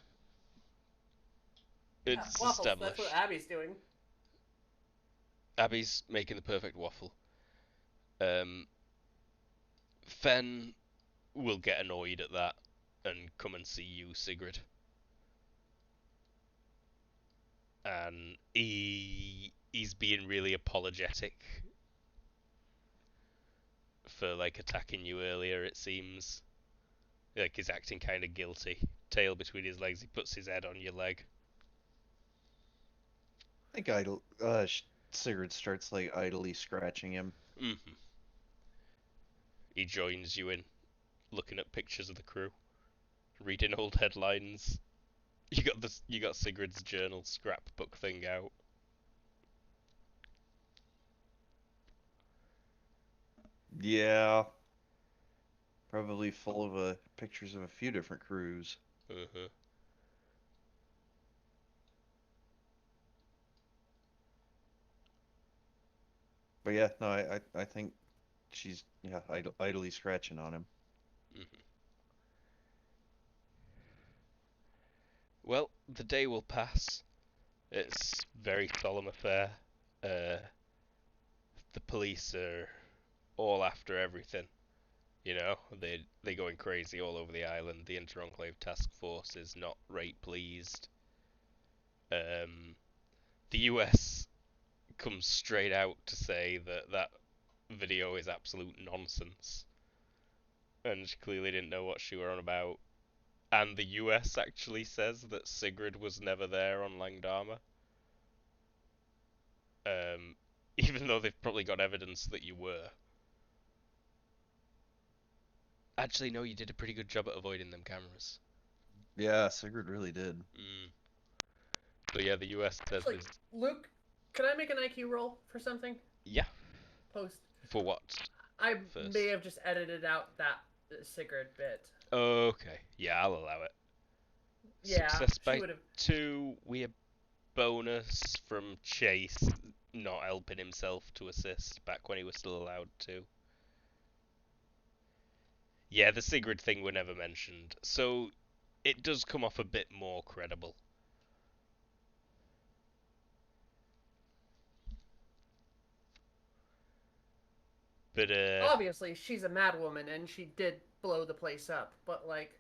[SPEAKER 1] It's
[SPEAKER 5] Waffles,
[SPEAKER 1] established.
[SPEAKER 5] that's what Abby's doing.
[SPEAKER 1] Abby's making the perfect waffle. Fen will get annoyed at that and come and see you, Sigrid. And he's being really apologetic for like attacking you earlier, it seems. Like he's acting kind of guilty. Tail between his legs, he puts his head on your leg.
[SPEAKER 4] I think Sigurd starts like idly scratching him.
[SPEAKER 1] Mm-hmm. He joins you in looking at pictures of the crew, reading old headlines. You got Sigurd's journal scrapbook thing out.
[SPEAKER 4] Yeah. Probably full of pictures of a few different crews.
[SPEAKER 1] Uh-huh.
[SPEAKER 4] But yeah, no, I think she's idly scratching on him.
[SPEAKER 1] Mm-hmm. Well, the day will pass. It's a very solemn affair. The police are all after everything. You know, they're going crazy all over the island. The Inter-Enclave Task Force is not right pleased. The US comes straight out to say that video is absolute nonsense, and she clearly didn't know what she were on about. And the US actually says that Sigrid was never there on Langdama. Even though they've probably got evidence that you were. Actually, no, you did a pretty good job at avoiding them cameras.
[SPEAKER 4] Yeah, Sigurd really did.
[SPEAKER 1] So yeah, the US says
[SPEAKER 5] Actually, Luke, can I make an IQ roll for something?
[SPEAKER 1] yeah.
[SPEAKER 5] Post.
[SPEAKER 1] For what?
[SPEAKER 5] I
[SPEAKER 1] First.
[SPEAKER 5] may have just edited out that Sigurd bit.
[SPEAKER 1] Okay, yeah, I'll allow it.
[SPEAKER 5] Yeah,
[SPEAKER 1] Success
[SPEAKER 5] she
[SPEAKER 1] by
[SPEAKER 5] would have.
[SPEAKER 1] 2, we have bonus from Chase not helping himself to assist back when he was still allowed to. Yeah, the Sigrid thing were never mentioned, so it does come off a bit more credible. But
[SPEAKER 5] Obviously, she's a mad woman, and she did blow the place up. But like,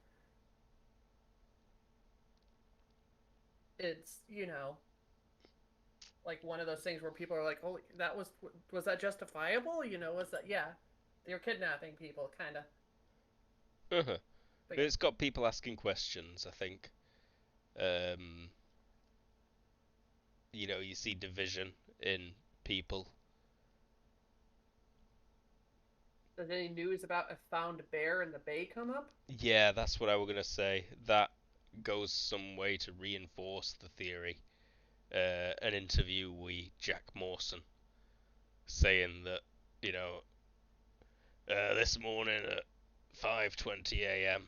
[SPEAKER 5] it's like one of those things where people are like, "Oh, that was that justifiable?" Was that they're kidnapping people, kind of.
[SPEAKER 1] uh-huh.
[SPEAKER 5] But
[SPEAKER 1] It's got people asking questions, I think. You see division in people.
[SPEAKER 5] Does any news about a found bear in the bay come up?
[SPEAKER 1] Yeah, that's what I was gonna say. That goes some way to reinforce the theory. An interview with Jack Mawson saying that, this morning at 5:20 a.m.,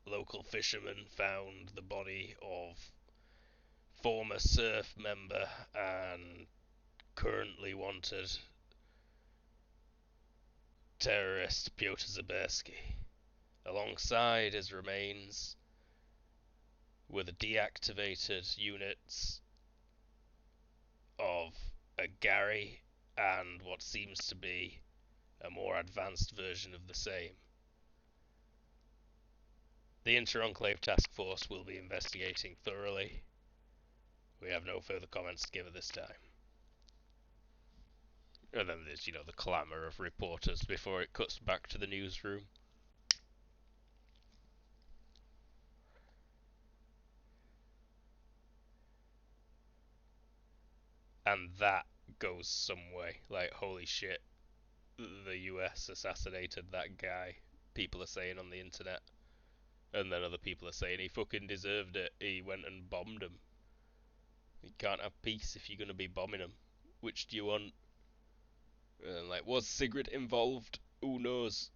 [SPEAKER 1] local fishermen found the body of former surf member and currently wanted terrorist Pyotr Zabersky. Alongside his remains were the deactivated units of a Gary and what seems to be a more advanced version of the same. The Inter-Enclave Task Force will be investigating thoroughly, We have no further comments to give at this time. And then there's, the clamour of reporters before it cuts back to the newsroom. And that goes some way. Like, holy shit, the US assassinated that guy, people are saying on the internet. And then other people are saying he fucking deserved it. He went and bombed him. You can't have peace if you're going to be bombing them. Which do you want? Like, was Sigrid involved? Who knows?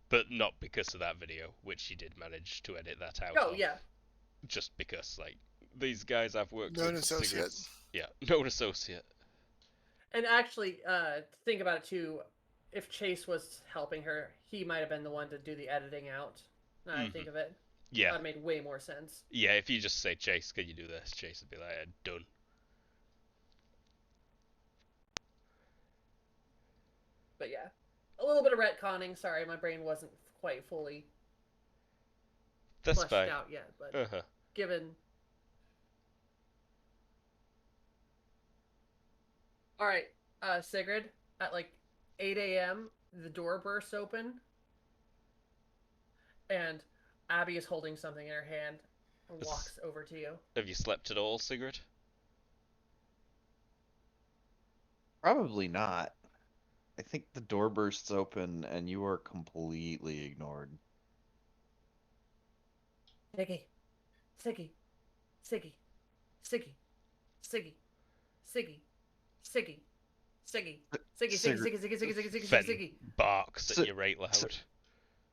[SPEAKER 1] But not because of that video, which she did manage to edit that out
[SPEAKER 5] Oh
[SPEAKER 1] of.
[SPEAKER 5] yeah.
[SPEAKER 1] Just because, like, these guys I've worked
[SPEAKER 6] Known
[SPEAKER 1] with,
[SPEAKER 6] associate.
[SPEAKER 1] Sigrid's, known associate.
[SPEAKER 5] And actually, think about it too. If Chase was helping her, he might have been the one to do the editing out. Now I think of it.
[SPEAKER 1] Yeah.
[SPEAKER 5] That made way more sense.
[SPEAKER 1] Yeah, if you just say, Chase, can you do this? Chase would be like, done.
[SPEAKER 5] But yeah, a little bit of retconning. Sorry, my brain wasn't quite fully
[SPEAKER 1] That's
[SPEAKER 5] fleshed
[SPEAKER 1] fine.
[SPEAKER 5] out yet. But
[SPEAKER 1] Uh-huh.
[SPEAKER 5] given. All right, Sigrid, at like 8 a.m., the door bursts open, and Abby is holding something in her hand and walks over to you.
[SPEAKER 1] Have you slept at all, Sigrid?
[SPEAKER 4] Probably not. I think the door bursts open and you are completely ignored.
[SPEAKER 5] Siggy, Siggy, Siggy, Siggy, Siggy, Siggy, Siggy, Siggy, Siggy, Siggy, Siggy, Siggy, Siggy, Siggy, Siggy,
[SPEAKER 1] Fen
[SPEAKER 5] Siggy.
[SPEAKER 1] barks
[SPEAKER 4] Si-
[SPEAKER 1] at you right loud.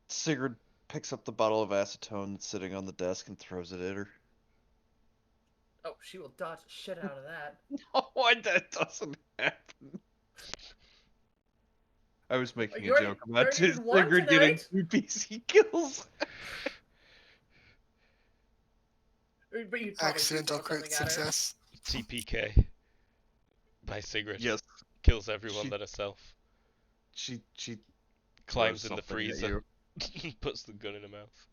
[SPEAKER 4] Sigrid picks up the bottle of acetone that's sitting on the desk and throws it at her.
[SPEAKER 5] Oh, she will dodge the shit out of that.
[SPEAKER 4] Why that doesn't happen? I was making
[SPEAKER 5] You
[SPEAKER 4] a
[SPEAKER 5] already-
[SPEAKER 4] joke
[SPEAKER 5] you
[SPEAKER 4] about
[SPEAKER 5] already did one
[SPEAKER 4] Sigrid getting
[SPEAKER 5] tonight?
[SPEAKER 4] 2 PC kills.
[SPEAKER 5] But you'd probably
[SPEAKER 6] Accidental
[SPEAKER 5] throw
[SPEAKER 6] crit
[SPEAKER 5] something at her.
[SPEAKER 6] success.
[SPEAKER 1] TPK by Sigrid.
[SPEAKER 4] Yes,
[SPEAKER 1] Kills everyone
[SPEAKER 4] She-
[SPEAKER 1] but herself.
[SPEAKER 4] she
[SPEAKER 1] Climbs
[SPEAKER 4] throws
[SPEAKER 1] in the
[SPEAKER 4] something at
[SPEAKER 1] freezer.
[SPEAKER 4] you.
[SPEAKER 1] Puts the gun in her mouth.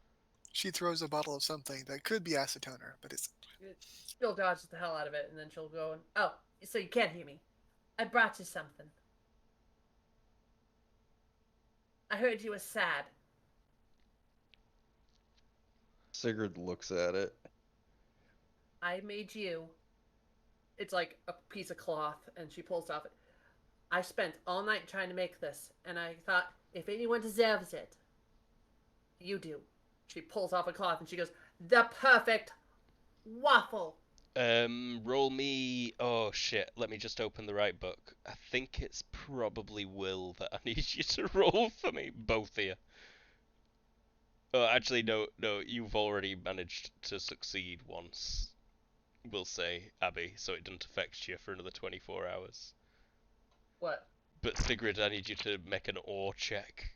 [SPEAKER 6] She throws a bottle of something that could be acetoner, but it's
[SPEAKER 5] She'll dodge the hell out of it, and then she'll go and, oh, so you can't hear me. I brought you something. I heard you were sad.
[SPEAKER 4] Sigrid looks at it.
[SPEAKER 5] I made you. It's like a piece of cloth, and she pulls off it. I spent all night trying to make this, and I thought, if anyone deserves it, you do. She pulls off a cloth, and she goes, the perfect waffle.
[SPEAKER 1] Roll me. Oh shit! Let me just open the right book. I think it's probably Will that I need you to roll for me, both of you. Oh, actually, no. You've already managed to succeed once. We'll say Abby, so it doesn't affect you for another 24 hours.
[SPEAKER 5] What?
[SPEAKER 1] But Sigrid, I need you to make an ore check.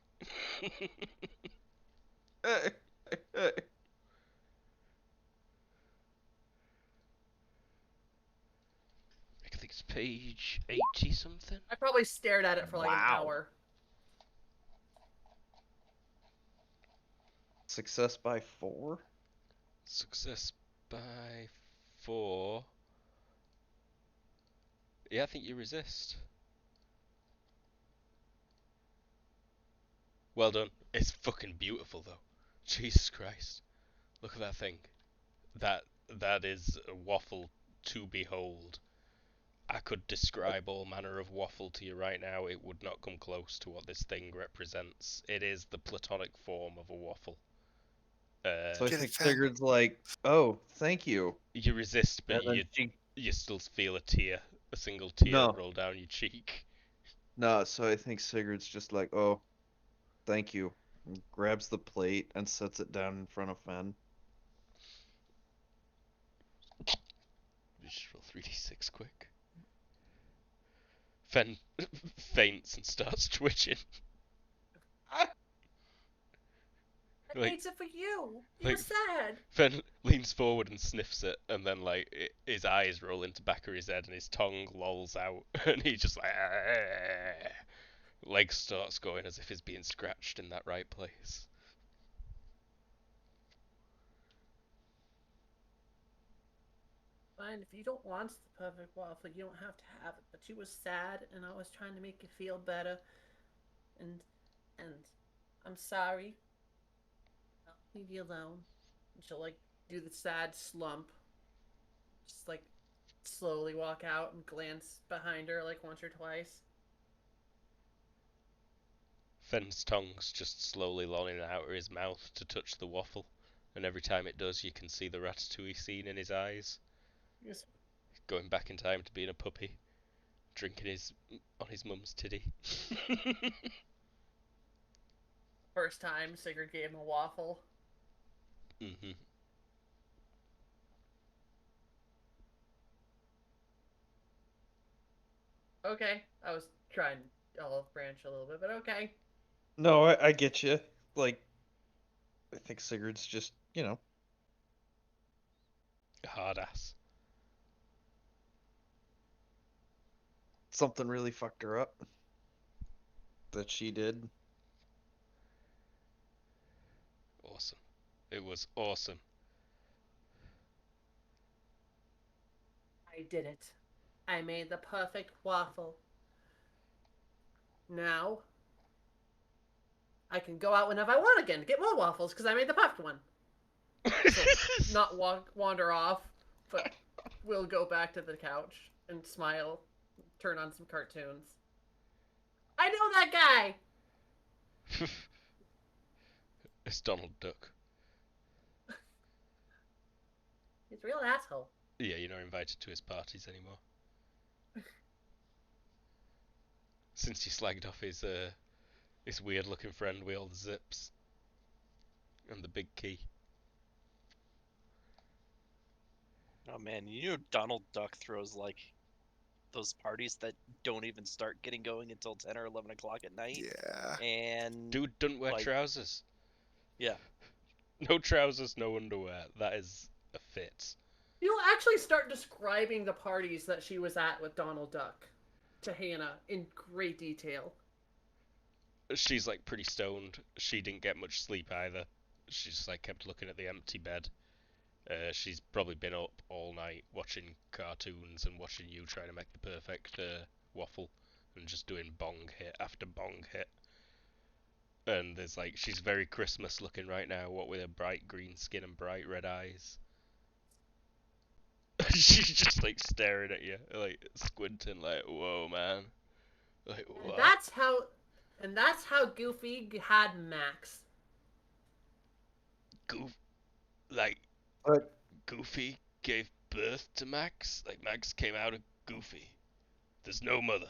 [SPEAKER 1] I think it's page 80 something.
[SPEAKER 5] I probably stared at it for like an
[SPEAKER 4] Wow.
[SPEAKER 5] hour.
[SPEAKER 4] Success by 4?
[SPEAKER 1] Success by 4. Yeah, I think you resist. Well done. It's fucking beautiful though. Jesus Christ. Look at that thing. That is a waffle to behold. I could describe all manner of waffle to you right now. It would not come close to what this thing represents. It is the platonic form of a waffle.
[SPEAKER 4] So I
[SPEAKER 6] Get
[SPEAKER 4] think
[SPEAKER 6] it, Fen.
[SPEAKER 4] Sigrid's like, oh, thank you.
[SPEAKER 1] You resist, but
[SPEAKER 4] And then
[SPEAKER 1] you still feel a single tear
[SPEAKER 4] No.
[SPEAKER 1] roll down your cheek.
[SPEAKER 4] No, so I think Sigrid's just like, oh, thank you. And grabs the plate and sets it down in front of Fen.
[SPEAKER 1] Just roll 3d6 quick. Fen faints and starts twitching.
[SPEAKER 5] I
[SPEAKER 1] Like-
[SPEAKER 5] made it for you. You
[SPEAKER 1] like-
[SPEAKER 5] were sad.
[SPEAKER 1] Fen leans forward and sniffs it, and then like his eyes roll into back of his head, and his tongue lolls out, and he just like legs starts going as if he's being scratched in that right place.
[SPEAKER 5] fine. If you don't want the perfect waffle, you don't have to have it. But you was sad, and I was trying to make you feel better. And and I'm sorry. I'll leave you alone. And she'll like do the sad slump, just like slowly walk out and glance behind her like once or twice.
[SPEAKER 1] Fenn's tongue's just slowly lolling out of his mouth to touch the waffle, and every time it does, you can see the ratatouille scene in his eyes.
[SPEAKER 5] Yes.
[SPEAKER 1] Going back in time to being a puppy, drinking on his mum's titty.
[SPEAKER 5] First time Sigurd gave him a waffle.
[SPEAKER 1] Mm-hmm.
[SPEAKER 5] Okay, I was trying to olive branch a little bit, but okay.
[SPEAKER 4] No, I get you. Like, I think Sigurd's just,
[SPEAKER 1] Hard ass.
[SPEAKER 4] something really fucked her up that she did.
[SPEAKER 1] Awesome. It was awesome.
[SPEAKER 5] I did it. I made the perfect waffle. Now, I can go out whenever I want again to get more waffles because I made the perfect one. So, not wander off, but we'll go back to the couch and smile, turn on some cartoons. I know that guy!
[SPEAKER 1] It's Donald Duck.
[SPEAKER 5] He's a real asshole.
[SPEAKER 1] Yeah, you're not invited to his parties anymore. Since you slagged off his weird looking friend with all the zips and the big key.
[SPEAKER 2] Oh man, you know Donald Duck throws like those parties that don't even start getting going until 10 or 11 o'clock at night.
[SPEAKER 6] Yeah.
[SPEAKER 2] And
[SPEAKER 1] Dude doesn't wear
[SPEAKER 2] like-
[SPEAKER 1] trousers.
[SPEAKER 2] yeah,
[SPEAKER 1] No trousers, no underwear. That is a fit.
[SPEAKER 5] You'll actually start describing the parties that she was at with Donald Duck to Hannah in great detail.
[SPEAKER 1] She's like pretty stoned. She didn't get much sleep either. She just like kept looking at the empty bed. She's probably been up all night watching cartoons and watching you trying to make the perfect waffle and just doing bong hit after bong hit. And there's like, she's very Christmas looking right now, what with her bright green skin and bright red eyes. She's just like staring at you, like squinting, like, whoa, man. Like,
[SPEAKER 5] And
[SPEAKER 1] what?
[SPEAKER 5] that's how Goofy had Max.
[SPEAKER 1] Like,
[SPEAKER 4] But
[SPEAKER 1] Goofy gave birth to Max? Like, Max came out of Goofy. There's no mother.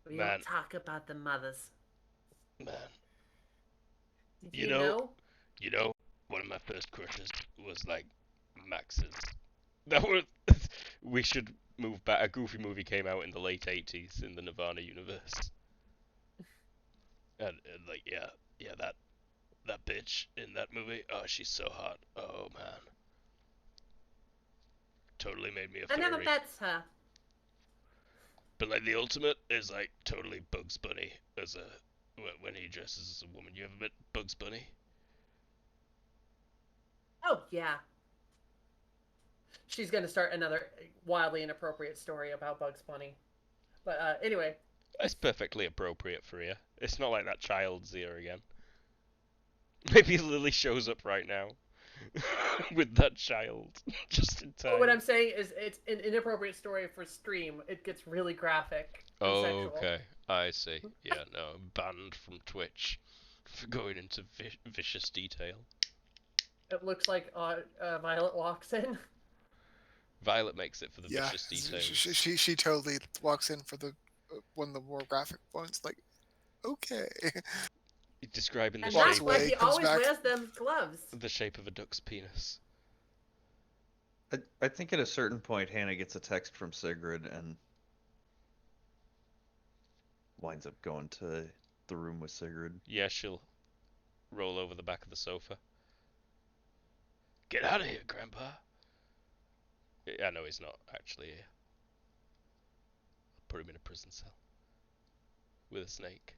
[SPEAKER 5] We
[SPEAKER 1] Man.
[SPEAKER 5] don't talk about the mothers.
[SPEAKER 1] Man.
[SPEAKER 5] Did
[SPEAKER 1] You
[SPEAKER 5] you
[SPEAKER 1] know- You know, one of my first crushes was like Max's. That was. We should move back. A Goofy movie came out in the late 80s in the Nirvana universe. And like, yeah, that bitch in that movie. Oh, she's so hot. Oh man. Totally made me a
[SPEAKER 5] I never
[SPEAKER 1] furry.
[SPEAKER 5] met her.
[SPEAKER 1] But like the ultimate is like totally Bugs Bunny as a when he dresses as a woman. You ever met Bugs Bunny?
[SPEAKER 5] Oh, yeah. She's going to start another wildly inappropriate story about Bugs Bunny. But anyway,
[SPEAKER 1] It's perfectly appropriate for you. It's not like that child's here again. Maybe Lily shows up right now with that child just in time.
[SPEAKER 5] what I'm saying is it's an inappropriate story for stream. It gets really graphic and
[SPEAKER 1] Oh,
[SPEAKER 5] sexual.
[SPEAKER 1] okay. I see. Yeah, no, banned from Twitch for going into vicious detail.
[SPEAKER 5] It looks like Violet walks in.
[SPEAKER 1] Violet makes it for the
[SPEAKER 6] Yeah.
[SPEAKER 1] vicious details.
[SPEAKER 6] She totally walks in for the one of the more graphic ones. Like, okay.
[SPEAKER 1] Describing the
[SPEAKER 5] And
[SPEAKER 6] Walks
[SPEAKER 5] that's
[SPEAKER 1] shape,
[SPEAKER 5] why
[SPEAKER 6] away,
[SPEAKER 5] he
[SPEAKER 6] comes
[SPEAKER 5] always
[SPEAKER 6] back.
[SPEAKER 5] wears them gloves.
[SPEAKER 1] the shape of a duck's penis.
[SPEAKER 4] I think at a certain point, Hannah gets a text from Sigrid and winds up going to the room with Sigrid.
[SPEAKER 1] Yeah, she'll roll over the back of the sofa. Get out of here, Grandpa. I know he's not actually here. I'll put him in a prison cell with a snake.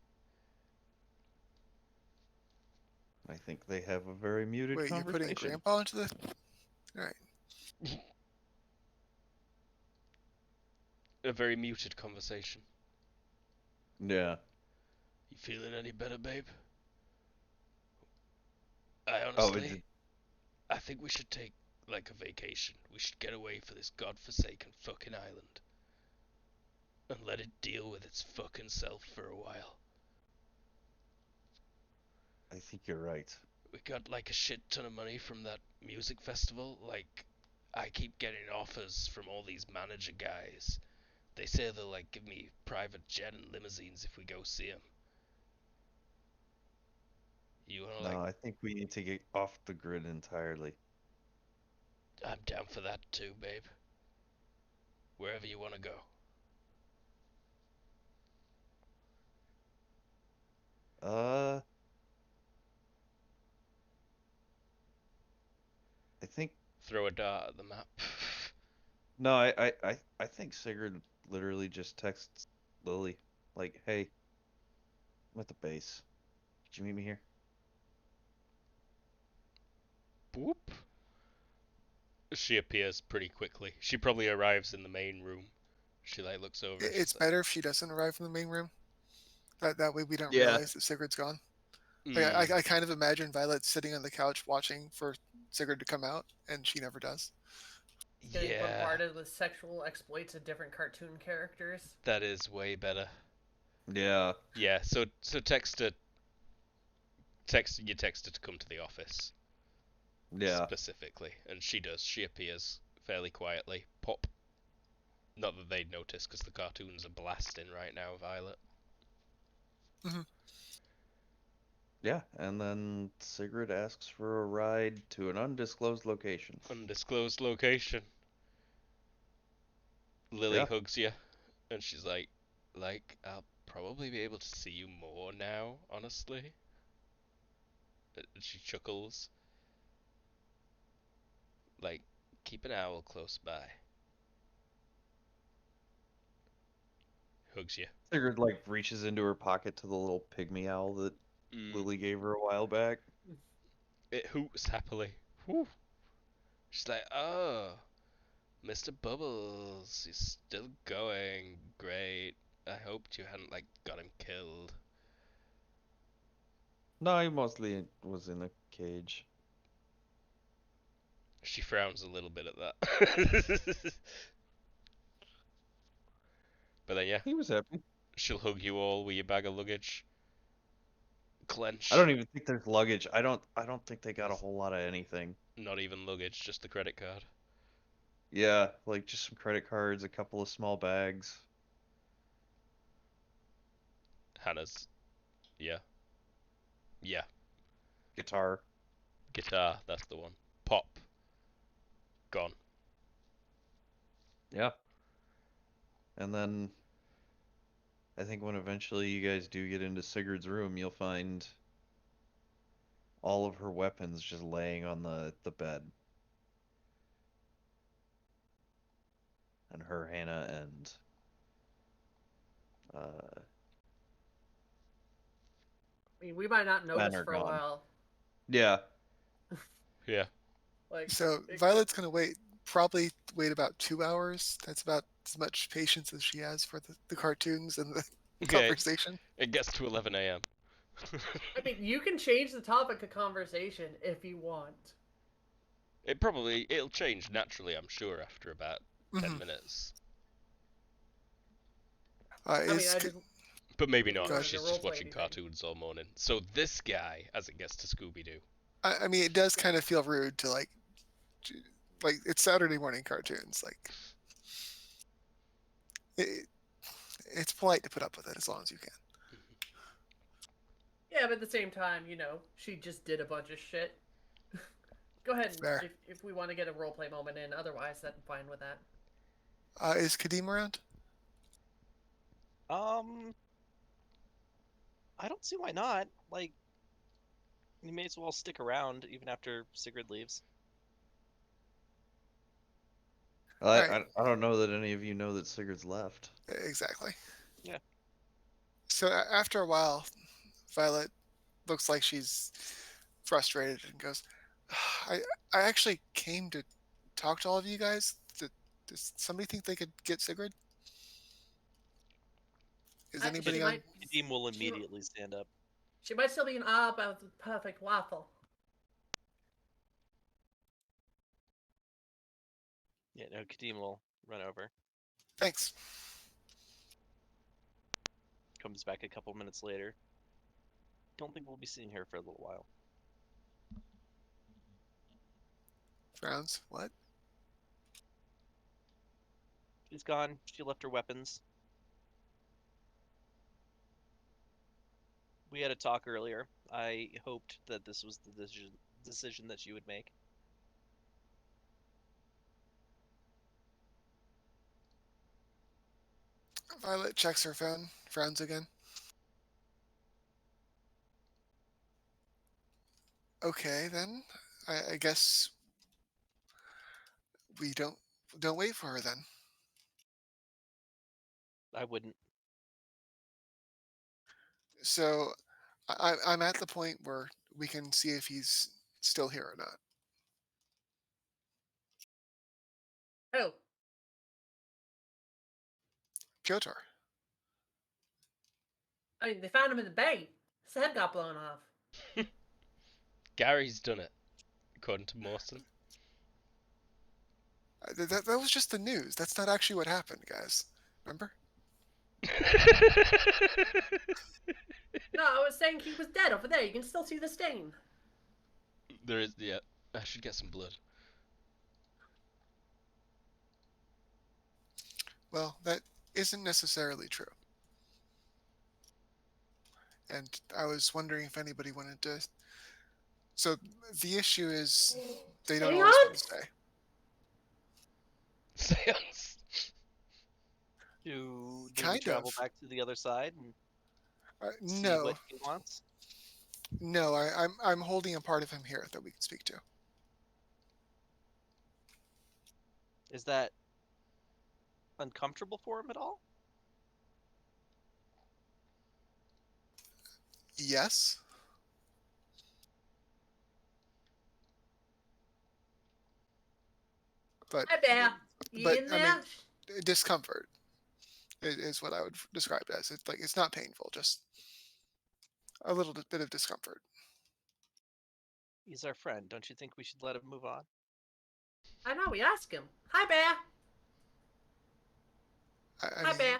[SPEAKER 4] I think they have a very muted
[SPEAKER 6] Wait, you're
[SPEAKER 4] conversation.
[SPEAKER 6] putting Grandpa into the All right.
[SPEAKER 1] A very muted conversation.
[SPEAKER 4] Yeah.
[SPEAKER 1] You feeling any better, babe? I
[SPEAKER 4] Oh,
[SPEAKER 1] honestly, I think we should take like a vacation. We should get away for this godforsaken fucking island and let it deal with its fucking self for a while.
[SPEAKER 4] I think you're right.
[SPEAKER 1] We got like a shit ton of money from that music festival. Like, I keep getting offers from all these manager guys. They say they'll like give me private jet and limousines if we go see them. You wanna like?
[SPEAKER 4] No, I think we need to get off the grid entirely.
[SPEAKER 1] I'm down for that too, babe. Wherever you wanna go.
[SPEAKER 4] Uh, I think
[SPEAKER 1] Throw a dart at the map.
[SPEAKER 4] no, I think Sigurd literally just texts Lily like, "Hey, I'm at the base. Could you meet me here?"
[SPEAKER 1] Boop. She appears pretty quickly. She probably arrives in the main room. She like looks over and
[SPEAKER 6] It's
[SPEAKER 1] she's like,
[SPEAKER 6] better if she doesn't arrive in the main room. That way we don't
[SPEAKER 4] Yeah.
[SPEAKER 6] realize that Sigurd's gone. Like, I kind of imagine Violet sitting on the couch watching for Sigurd to come out, and she never does.
[SPEAKER 5] Getting
[SPEAKER 1] yeah,
[SPEAKER 5] bombarded with sexual exploits of different cartoon characters.
[SPEAKER 1] that is way better.
[SPEAKER 4] Yeah.
[SPEAKER 1] Yeah, so text her to come to the office
[SPEAKER 4] Yeah.
[SPEAKER 1] specifically, and she does. She appears fairly quietly. Pop. Not that they'd notice because the cartoons are blasting right now, Violet.
[SPEAKER 4] Yeah, and then Sigurd asks for a ride to an undisclosed location.
[SPEAKER 1] Undisclosed location. Lily
[SPEAKER 4] Yeah.
[SPEAKER 1] hugs you, and she's like, I'll probably be able to see you more now, honestly. And she chuckles. Like, keep an owl close by. Hugs you.
[SPEAKER 4] Sigurd like reaches into her pocket to the little pygmy owl that Lily gave her a while back.
[SPEAKER 1] It hoots happily. Whew. She's like, oh, Mr. Bubbles, you're still going. Great. I hoped you hadn't, like, got him killed.
[SPEAKER 4] No, he mostly was in a cage.
[SPEAKER 1] She frowns a little bit at that. But then, yeah,
[SPEAKER 4] He was happy.
[SPEAKER 1] she'll hug you all with your bag of luggage. Clench.
[SPEAKER 4] I don't even think there's luggage. I don't think they got a whole lot of anything.
[SPEAKER 1] Not even luggage, just the credit card.
[SPEAKER 4] Yeah, like just some credit cards, a couple of small bags.
[SPEAKER 1] Hannah's. Yeah. Yeah.
[SPEAKER 4] Guitar.
[SPEAKER 1] Guitar, that's the one. Pop. Gone.
[SPEAKER 4] Yeah. And then I think when eventually you guys do get into Sigurd's room, you'll find all of her weapons just laying on the bed. And her, Hannah, and uh,
[SPEAKER 5] I mean, we might not
[SPEAKER 4] Ben
[SPEAKER 5] notice
[SPEAKER 4] are
[SPEAKER 5] for a
[SPEAKER 4] gone.
[SPEAKER 5] while.
[SPEAKER 4] Yeah.
[SPEAKER 1] Yeah.
[SPEAKER 5] Like,
[SPEAKER 6] So
[SPEAKER 5] it-
[SPEAKER 6] Violet's gonna probably wait about 2 hours. That's about as much patience as she has for the cartoons and the
[SPEAKER 1] Okay.
[SPEAKER 6] conversation.
[SPEAKER 1] It gets to 11 a.m.
[SPEAKER 5] I mean, you can change the topic of conversation if you want.
[SPEAKER 1] It'll change naturally, I'm sure, after about 10
[SPEAKER 6] Mhm.
[SPEAKER 1] minutes.
[SPEAKER 5] I mean,
[SPEAKER 6] Is
[SPEAKER 5] I just
[SPEAKER 1] But maybe
[SPEAKER 5] If you
[SPEAKER 1] not.
[SPEAKER 5] wanted
[SPEAKER 1] She's
[SPEAKER 5] to
[SPEAKER 1] just
[SPEAKER 5] roleplay
[SPEAKER 1] watching
[SPEAKER 5] anything.
[SPEAKER 1] cartoons all morning. So this guy, as it gets to Scooby Doo,
[SPEAKER 6] I mean, it does kind of feel rude to like it's Saturday morning cartoons. Like it, it's polite to put up with it as long as you can.
[SPEAKER 5] Yeah, but at the same time, you know, she just did a bunch of shit. Go ahead,
[SPEAKER 6] Fair.
[SPEAKER 5] if we want to get a roleplay moment in. Otherwise, I'm fine with that.
[SPEAKER 6] Is Kadeem around?
[SPEAKER 2] I don't see why not. Like, you may as well stick around even after Sigrid leaves.
[SPEAKER 4] I don't know that any of you know that Sigurd's left.
[SPEAKER 6] Exactly.
[SPEAKER 2] Yeah.
[SPEAKER 6] So after a while, Violet looks like she's frustrated and goes, I actually came to talk to all of you guys? Does somebody think they could get Sigrid? Is anybody
[SPEAKER 5] she
[SPEAKER 6] on?
[SPEAKER 5] might,
[SPEAKER 2] Kadeem will
[SPEAKER 5] she-
[SPEAKER 2] immediately stand up.
[SPEAKER 5] She might still be in awe about the perfect waffle.
[SPEAKER 2] Yeah, no, Kadeem will run over.
[SPEAKER 6] Thanks.
[SPEAKER 2] Comes back a couple minutes later. Don't think we'll be seeing her for a little while.
[SPEAKER 6] Frowns. What?
[SPEAKER 2] She's gone. She left her weapons. We had a talk earlier. I hoped that this was the decision that she would make.
[SPEAKER 6] Violet checks her phone. Frowns again. Okay, then. I guess we don't wait for her then.
[SPEAKER 2] I wouldn't.
[SPEAKER 6] So I'm at the point where we can see if he's still here or not.
[SPEAKER 5] Oh,
[SPEAKER 6] Piotr.
[SPEAKER 5] I mean, they found him in the bay. His head got blown off.
[SPEAKER 1] Gary's done it, according to Mawson.
[SPEAKER 6] That was just the news. That's not actually what happened, guys. Remember?
[SPEAKER 5] No, I was saying he was dead over there. You can still see the stain.
[SPEAKER 1] There is, yeah. I should get some blood.
[SPEAKER 6] Well, that isn't necessarily true. And I was wondering if anybody wanted to. So the issue is they don't always want to
[SPEAKER 5] Seance?
[SPEAKER 6] say.
[SPEAKER 1] Seance.
[SPEAKER 2] Do we
[SPEAKER 6] Kind
[SPEAKER 2] travel
[SPEAKER 6] of.
[SPEAKER 2] back to the other side and see
[SPEAKER 6] No,
[SPEAKER 2] what he wants?
[SPEAKER 6] no. I'm holding a part of him here that we can speak to.
[SPEAKER 2] Is that uncomfortable for him at all?
[SPEAKER 6] Yes, but
[SPEAKER 5] Hey, Bear. You
[SPEAKER 6] But,
[SPEAKER 5] in
[SPEAKER 6] I
[SPEAKER 5] there?
[SPEAKER 6] mean, discomfort is what I would describe it as. It's like it's not painful, just a little bit of discomfort.
[SPEAKER 2] He's our friend. Don't you think we should let him move on?
[SPEAKER 5] I know, we asked him. Hi, Bear.
[SPEAKER 6] I
[SPEAKER 5] Hi,
[SPEAKER 6] mean,
[SPEAKER 5] Bear.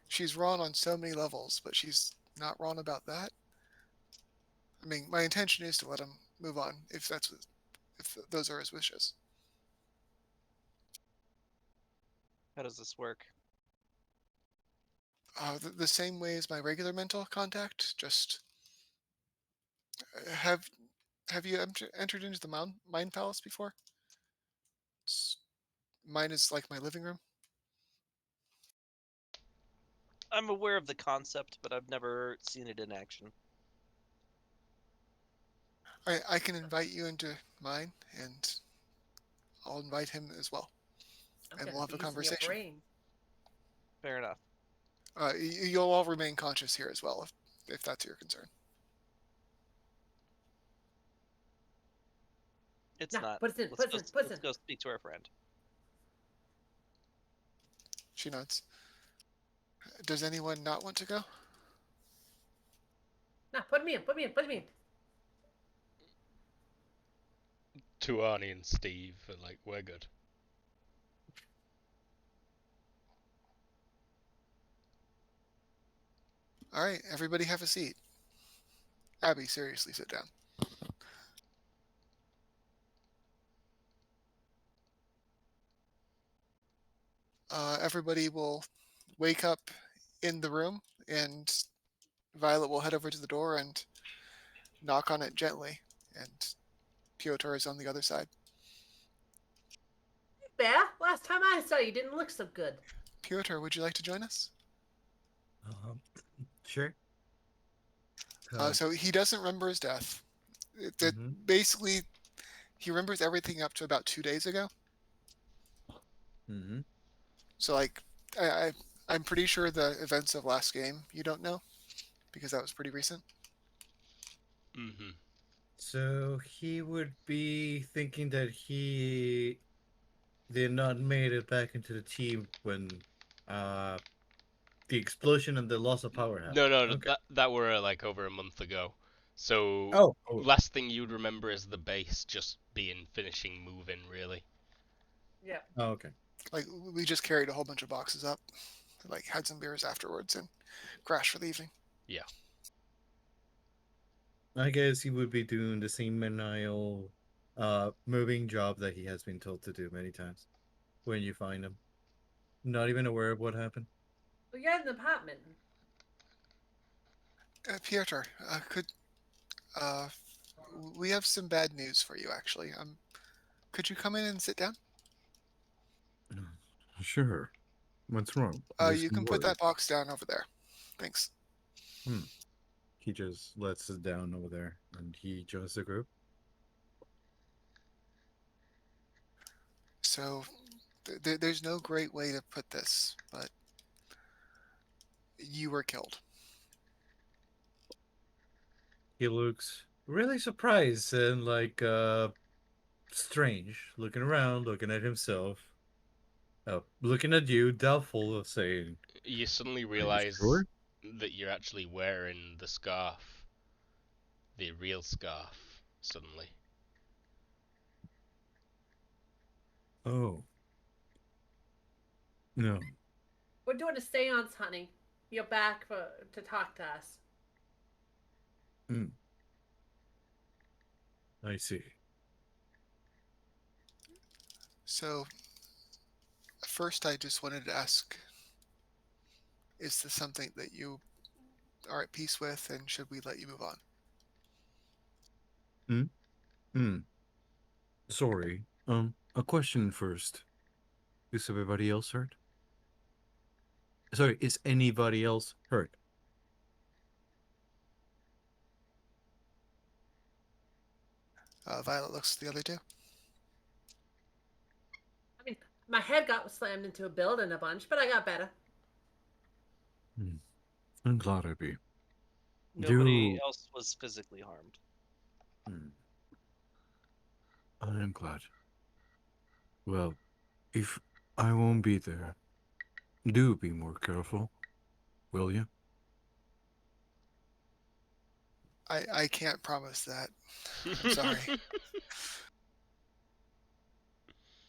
[SPEAKER 6] she's wrong on so many levels, but she's not wrong about that. I mean, my intention is to let him move on if those are his wishes.
[SPEAKER 2] How does this work?
[SPEAKER 6] The same way as my regular mental contact. Just have you entered into the mind palace before? Mine is like my living room.
[SPEAKER 2] I'm aware of the concept, but I've never seen it in action.
[SPEAKER 6] I can invite you into mine, and I'll invite him as well,
[SPEAKER 5] I'm
[SPEAKER 6] and
[SPEAKER 5] gonna
[SPEAKER 6] we'll have a
[SPEAKER 5] be using your
[SPEAKER 6] conversation.
[SPEAKER 5] brain.
[SPEAKER 2] Fair enough.
[SPEAKER 6] You'll all remain conscious here as well, if that's your concern.
[SPEAKER 2] It's
[SPEAKER 5] Nah,
[SPEAKER 2] not.
[SPEAKER 5] put us in,
[SPEAKER 2] Let's
[SPEAKER 5] put
[SPEAKER 2] go,
[SPEAKER 5] us in, put us
[SPEAKER 2] let's
[SPEAKER 5] in.
[SPEAKER 2] go speak to our friend.
[SPEAKER 6] She nods. Does anyone not want to go?
[SPEAKER 5] Nah, put me in, put me in, put me in.
[SPEAKER 1] To Arnie and Steve, and like, we're good.
[SPEAKER 6] All right, everybody have a seat. Abby, seriously, sit down. Everybody will wake up in the room, and Violet will head over to the door and knock on it gently, and Piotr is on the other side.
[SPEAKER 5] Bear, last time I saw you didn't look so good.
[SPEAKER 6] Piotr, would you like to join us?
[SPEAKER 3] Sure.
[SPEAKER 6] So he doesn't remember his death.
[SPEAKER 3] Mhm.
[SPEAKER 6] Basically, he remembers everything up to about 2 days ago.
[SPEAKER 3] Mm-hmm.
[SPEAKER 6] So like, I'm pretty sure the events of last game you don't know, because that was pretty recent.
[SPEAKER 1] Mm-hmm.
[SPEAKER 3] So he would be thinking that he did not made it back into the team when uh the explosion and the loss of power happened.
[SPEAKER 1] No,
[SPEAKER 3] Okay.
[SPEAKER 1] that were like over a month ago. So
[SPEAKER 3] Oh.
[SPEAKER 1] last thing you'd remember is the base just being finishing moving, really.
[SPEAKER 5] Yeah.
[SPEAKER 3] Oh, okay.
[SPEAKER 6] Like we just carried a whole bunch of boxes up, like had some beers afterwards, and crashed for the evening.
[SPEAKER 1] Yeah.
[SPEAKER 3] I guess he would be doing the same maniacal moving job that he has been told to do many times when you find him. Not even aware of what happened.
[SPEAKER 5] We got an apartment.
[SPEAKER 6] Piotr, uh, we have some bad news for you, actually. Could you come in and sit down?
[SPEAKER 7] Sure. What's wrong?
[SPEAKER 6] You can put that box down over there. Thanks.
[SPEAKER 3] He just lets us down over there and he joins the group.
[SPEAKER 6] So, there's no great way to put this, but you were killed.
[SPEAKER 3] He looks really surprised and like strange, looking around, looking at himself, looking at you, doubtful of saying,
[SPEAKER 1] You suddenly
[SPEAKER 3] "Are you
[SPEAKER 1] realize
[SPEAKER 3] sure?"
[SPEAKER 1] that you're actually wearing the scarf. The real scarf, suddenly.
[SPEAKER 3] Oh. No.
[SPEAKER 5] We're doing a seance, honey. You're back to talk to us.
[SPEAKER 3] I see.
[SPEAKER 6] So, first, I just wanted to ask, is this something that you are at peace with, and should we let you move on?
[SPEAKER 7] Sorry. A question first. Is everybody else hurt?
[SPEAKER 3] Sorry, is anybody else hurt?
[SPEAKER 6] Violet looks at the other two.
[SPEAKER 5] I mean, my head got slammed into a building a bunch, but I got better.
[SPEAKER 7] I'm glad I be.
[SPEAKER 2] Nobody else was physically harmed.
[SPEAKER 7] I am glad. Well, if I won't be there, do be more careful, will you?
[SPEAKER 6] I can't promise that. I'm sorry.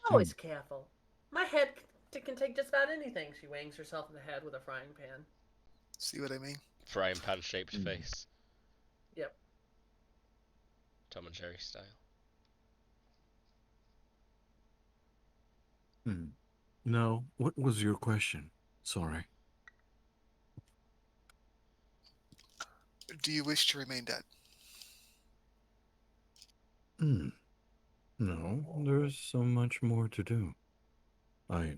[SPEAKER 5] Always careful. My head can take just about anything. She wangs herself in the head with a frying pan.
[SPEAKER 6] See what I mean?
[SPEAKER 1] Frying pan shaped face.
[SPEAKER 5] Yep.
[SPEAKER 1] Tom and Jerry style.
[SPEAKER 7] Now, what was your question? Sorry.
[SPEAKER 6] Do you wish to remain dead?
[SPEAKER 7] No, there's so much more to do. I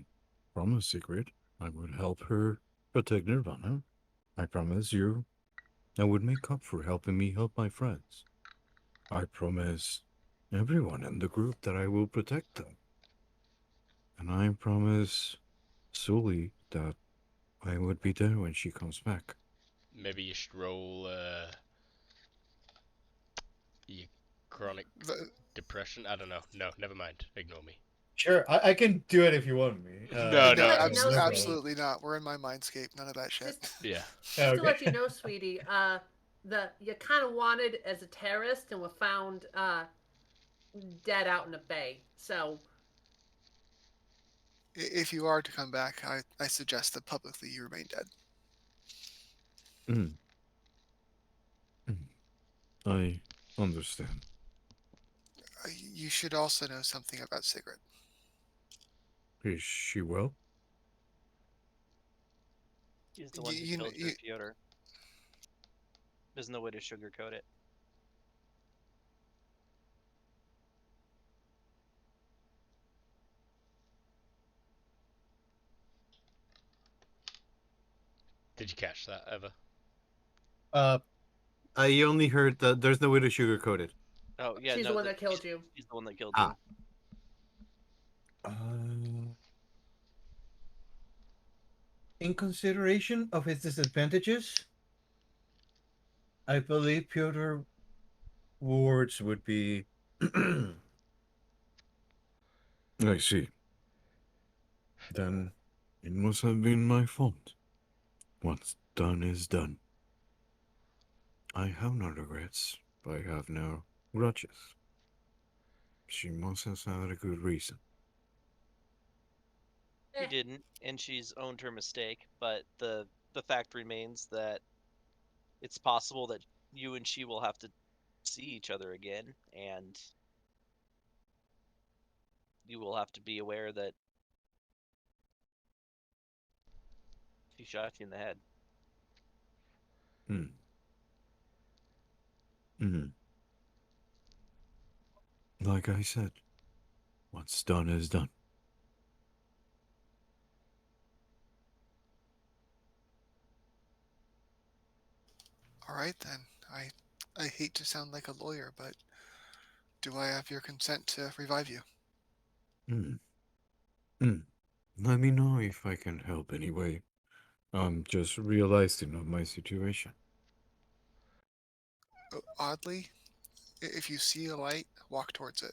[SPEAKER 7] promised Secret I would help her protect Nirvana. I promise you I would make up for helping me help my friends. I promise everyone in the group that I will protect them. And I promise Sully that I would be there when she comes back.
[SPEAKER 1] Maybe you should roll your chronic depression. I don't know. No, never mind. Ignore me.
[SPEAKER 3] Sure, I can do it if you want me.
[SPEAKER 1] No,
[SPEAKER 5] no,
[SPEAKER 6] absolutely not. We're in my mindscape. None of that shit.
[SPEAKER 1] Yeah.
[SPEAKER 5] Just to let you know, sweetie, you kind of wanted as a terrorist and were found dead out in a bay. So,
[SPEAKER 6] If you are to come back, I suggest that publicly you remain dead.
[SPEAKER 7] I understand.
[SPEAKER 6] You should also know something about Sigrid.
[SPEAKER 7] Is she well?
[SPEAKER 2] He's the one who killed her, Piotr. There's no way to sugarcoat it.
[SPEAKER 1] Did you catch that ever?
[SPEAKER 3] I only heard that there's no way to sugarcoat it.
[SPEAKER 2] Oh yeah,
[SPEAKER 5] she's the one that killed you.
[SPEAKER 2] She's the one that killed you.
[SPEAKER 3] In consideration of his disadvantages, I believe Piotr words would be
[SPEAKER 7] I see. Then it must have been my fault. What's done is done. I have no regrets, but I have no grudges. She must have had a good reason.
[SPEAKER 2] She
[SPEAKER 5] Eh,
[SPEAKER 2] didn't, and she's owned her mistake. But the fact remains that it's possible that you and she will have to see each other again, and you will have to be aware that she shot you in the head.
[SPEAKER 7] Hmm. Hmm. Like I said, what's done is done.
[SPEAKER 6] All right then. I hate to sound like a lawyer, but do I have your consent to revive you?
[SPEAKER 7] Hmm. Hmm. Let me know if I can help anyway. I'm just realizing of my situation.
[SPEAKER 6] Oddly, if you see a light, walk towards it.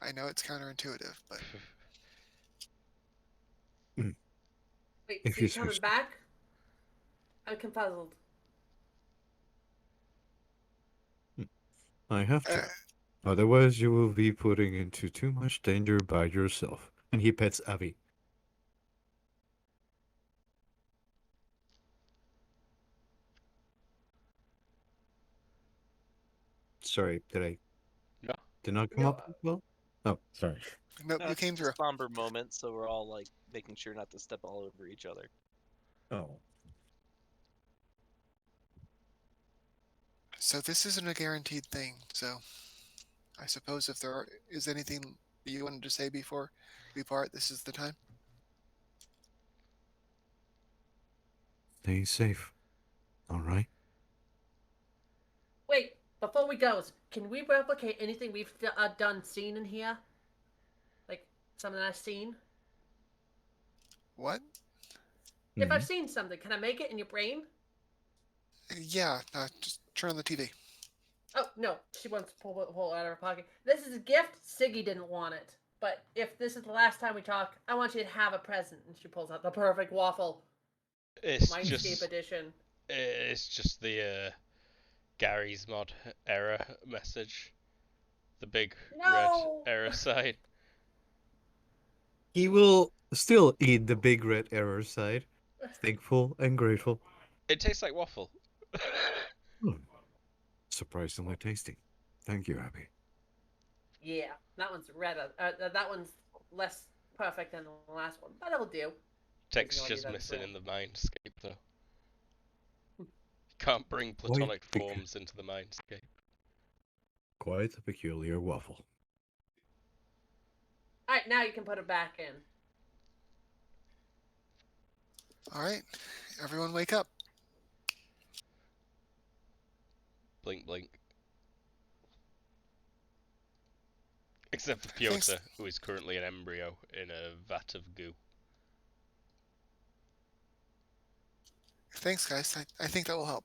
[SPEAKER 6] I know it's counterintuitive, but
[SPEAKER 5] Wait,
[SPEAKER 7] If
[SPEAKER 5] so
[SPEAKER 7] you
[SPEAKER 5] you
[SPEAKER 7] say
[SPEAKER 5] coming
[SPEAKER 7] so.
[SPEAKER 5] back? I'm confuzzled.
[SPEAKER 7] I have
[SPEAKER 6] uh,
[SPEAKER 7] to. Otherwise, you will be putting into too much danger by yourself. And he pets Abby. Sorry,
[SPEAKER 1] No.
[SPEAKER 7] did not come
[SPEAKER 5] No,
[SPEAKER 7] up well? Oh, sorry.
[SPEAKER 6] nope,
[SPEAKER 2] No,
[SPEAKER 6] you
[SPEAKER 2] it's
[SPEAKER 6] came
[SPEAKER 2] just a
[SPEAKER 6] through.
[SPEAKER 2] somber moment, so we're all like making sure not to step all over each other.
[SPEAKER 3] oh.
[SPEAKER 6] So this isn't a guaranteed thing. So I suppose if there is anything you wanted to say before we part, this is the time.
[SPEAKER 7] Stay safe. All right.
[SPEAKER 5] wait. Before we go, can we replicate anything we've done, seen in here? Like something I've seen.
[SPEAKER 6] What?
[SPEAKER 5] If I've
[SPEAKER 7] Mhm.
[SPEAKER 5] seen something, can I make it in your brain?
[SPEAKER 6] Yeah, just turn on the TV.
[SPEAKER 5] Oh no, she wants to pull it out of her pocket. This is a gift. Siggy didn't want it, but if this is the last time we talk, I want you to have a present. And she pulls out the perfect waffle,
[SPEAKER 1] It's
[SPEAKER 5] Mindscape
[SPEAKER 1] just
[SPEAKER 5] edition.
[SPEAKER 1] it's just the Gary's mod error message. The big red
[SPEAKER 5] No.
[SPEAKER 1] error sign.
[SPEAKER 3] He will still eat the big red error side, thankful and grateful.
[SPEAKER 1] It tastes like waffle.
[SPEAKER 7] Hmm. Surprisingly tasty. Thank you, Abby.
[SPEAKER 5] Yeah, that one's red. That one's less perfect than the last one, but it'll do.
[SPEAKER 1] Texture's missing in the mindscape though. Can't bring
[SPEAKER 7] Quite,
[SPEAKER 1] platonic
[SPEAKER 7] bec-
[SPEAKER 1] forms into the mindscape.
[SPEAKER 7] quite a peculiar waffle.
[SPEAKER 5] All right, now you can put it back in.
[SPEAKER 6] All right, everyone, wake up.
[SPEAKER 1] Blink blink. Except for
[SPEAKER 6] Thanks,
[SPEAKER 1] Piotr, who is currently an embryo in a vat of goo.
[SPEAKER 6] thanks, guys. I think that will help.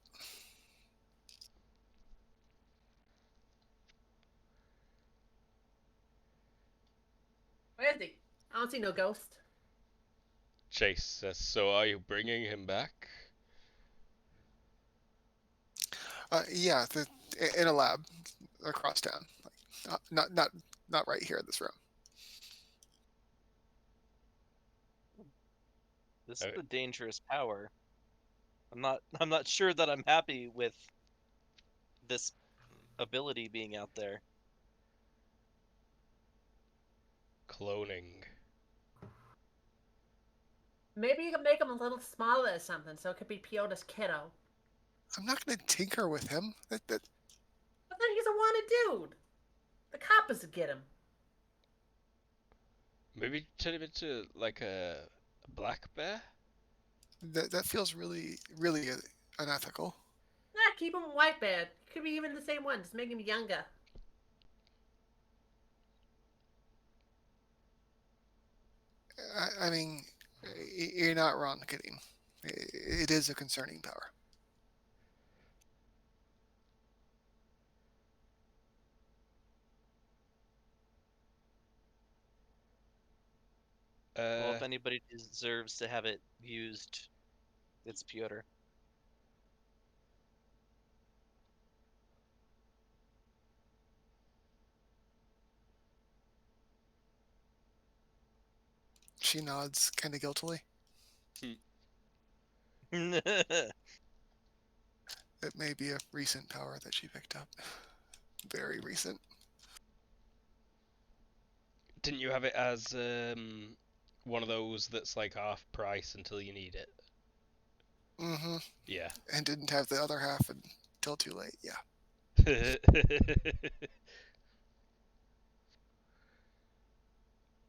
[SPEAKER 5] Where is he? I don't see no ghost.
[SPEAKER 1] Chase says, "So are you bringing him back?"
[SPEAKER 6] Yeah, in a lab across town. Like, not right here in this room.
[SPEAKER 2] This is a dangerous power. I'm not sure that I'm happy with this ability being out there.
[SPEAKER 1] Cloning.
[SPEAKER 5] Maybe you can make him a little smaller or something, so it could be Piotr's kiddo.
[SPEAKER 6] I'm not going to tinker with him.
[SPEAKER 5] But then he's a wanted dude. The coppers would get him.
[SPEAKER 1] Maybe turn him into like a black bear?
[SPEAKER 6] That feels really unethical.
[SPEAKER 5] Nah, keep him white bad. Could be even the same one. Just make him younger.
[SPEAKER 6] I mean, you're not wrong, kidding. It is a concerning power.
[SPEAKER 2] Well,
[SPEAKER 1] Uh,
[SPEAKER 2] if anybody deserves to have it used, it's Piotr.
[SPEAKER 6] She nods kind of guiltily. It may be a recent power that she picked up. Very recent.
[SPEAKER 1] didn't you have it as one of those that's like half price until you need it?
[SPEAKER 6] Mm-hmm.
[SPEAKER 1] Yeah.
[SPEAKER 6] And didn't have the other half until too late. Yeah.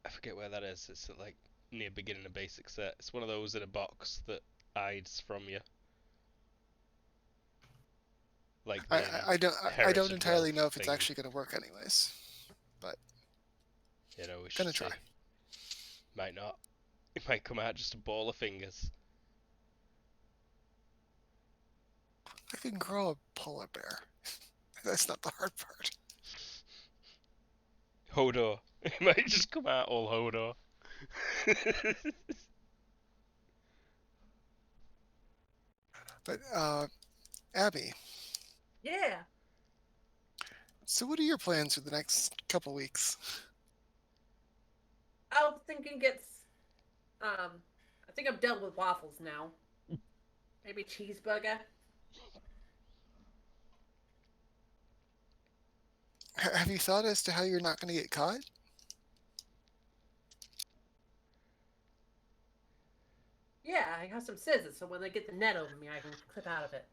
[SPEAKER 1] I forget where that is. It's at, like near beginning of basic set. It's one of those in a box that hides from you. Like
[SPEAKER 6] I,
[SPEAKER 1] the
[SPEAKER 6] I, I don't I don't
[SPEAKER 1] inherited
[SPEAKER 6] entirely
[SPEAKER 1] wealth
[SPEAKER 6] know if it's
[SPEAKER 1] thing.
[SPEAKER 6] actually going to work anyways.
[SPEAKER 1] You know, we should
[SPEAKER 6] Gonna try.
[SPEAKER 1] see. Might not. It might come out just a ball of fingers.
[SPEAKER 6] I can grow a polar bear. That's not the hard part.
[SPEAKER 1] Hodor. It might just come out all Hodor.
[SPEAKER 6] But Abby,
[SPEAKER 5] Yeah.
[SPEAKER 6] so what are your plans for the next couple weeks?
[SPEAKER 5] I was thinking I think I'm done with waffles now. Maybe cheeseburger.
[SPEAKER 6] Have you thought as to how you're not going to get caught?
[SPEAKER 5] Yeah, I have some scissors, so when they get the net over me, I can clip out of it.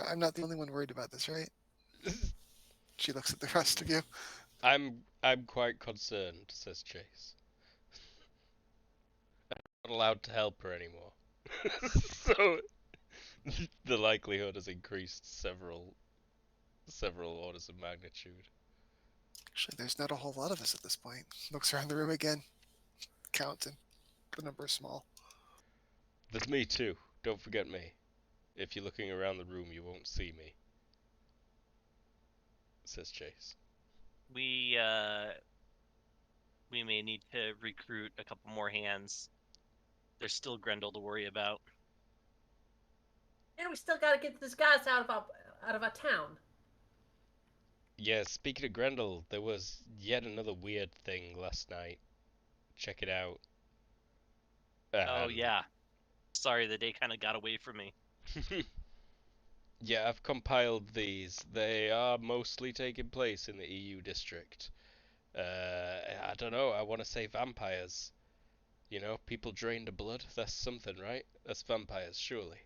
[SPEAKER 6] I'm not the only one worried about this, right? She looks at the rest of you.
[SPEAKER 1] I'm quite concerned, says Chase. I'm not allowed to help her anymore. So the likelihood has increased several orders of magnitude.
[SPEAKER 6] Actually, there's not a whole lot of us at this point. Looks around the room again, counts, and the number is small.
[SPEAKER 1] There's me too. Don't forget me. If you're looking around the room, you won't see me, says Chase.
[SPEAKER 2] We may need to recruit a couple more hands. There's still Grendel to worry about.
[SPEAKER 5] And we still gotta get this guys out of our town.
[SPEAKER 1] Yeah, speaking of Grendel, there was yet another weird thing last night. Check it out.
[SPEAKER 2] Oh yeah. Sorry, the day kind of got away from me.
[SPEAKER 1] Yeah, I've compiled these. They are mostly taking place in the EU district. I don't know, I want to say vampires. You know, people drained of blood. That's something, right? That's vampires, surely.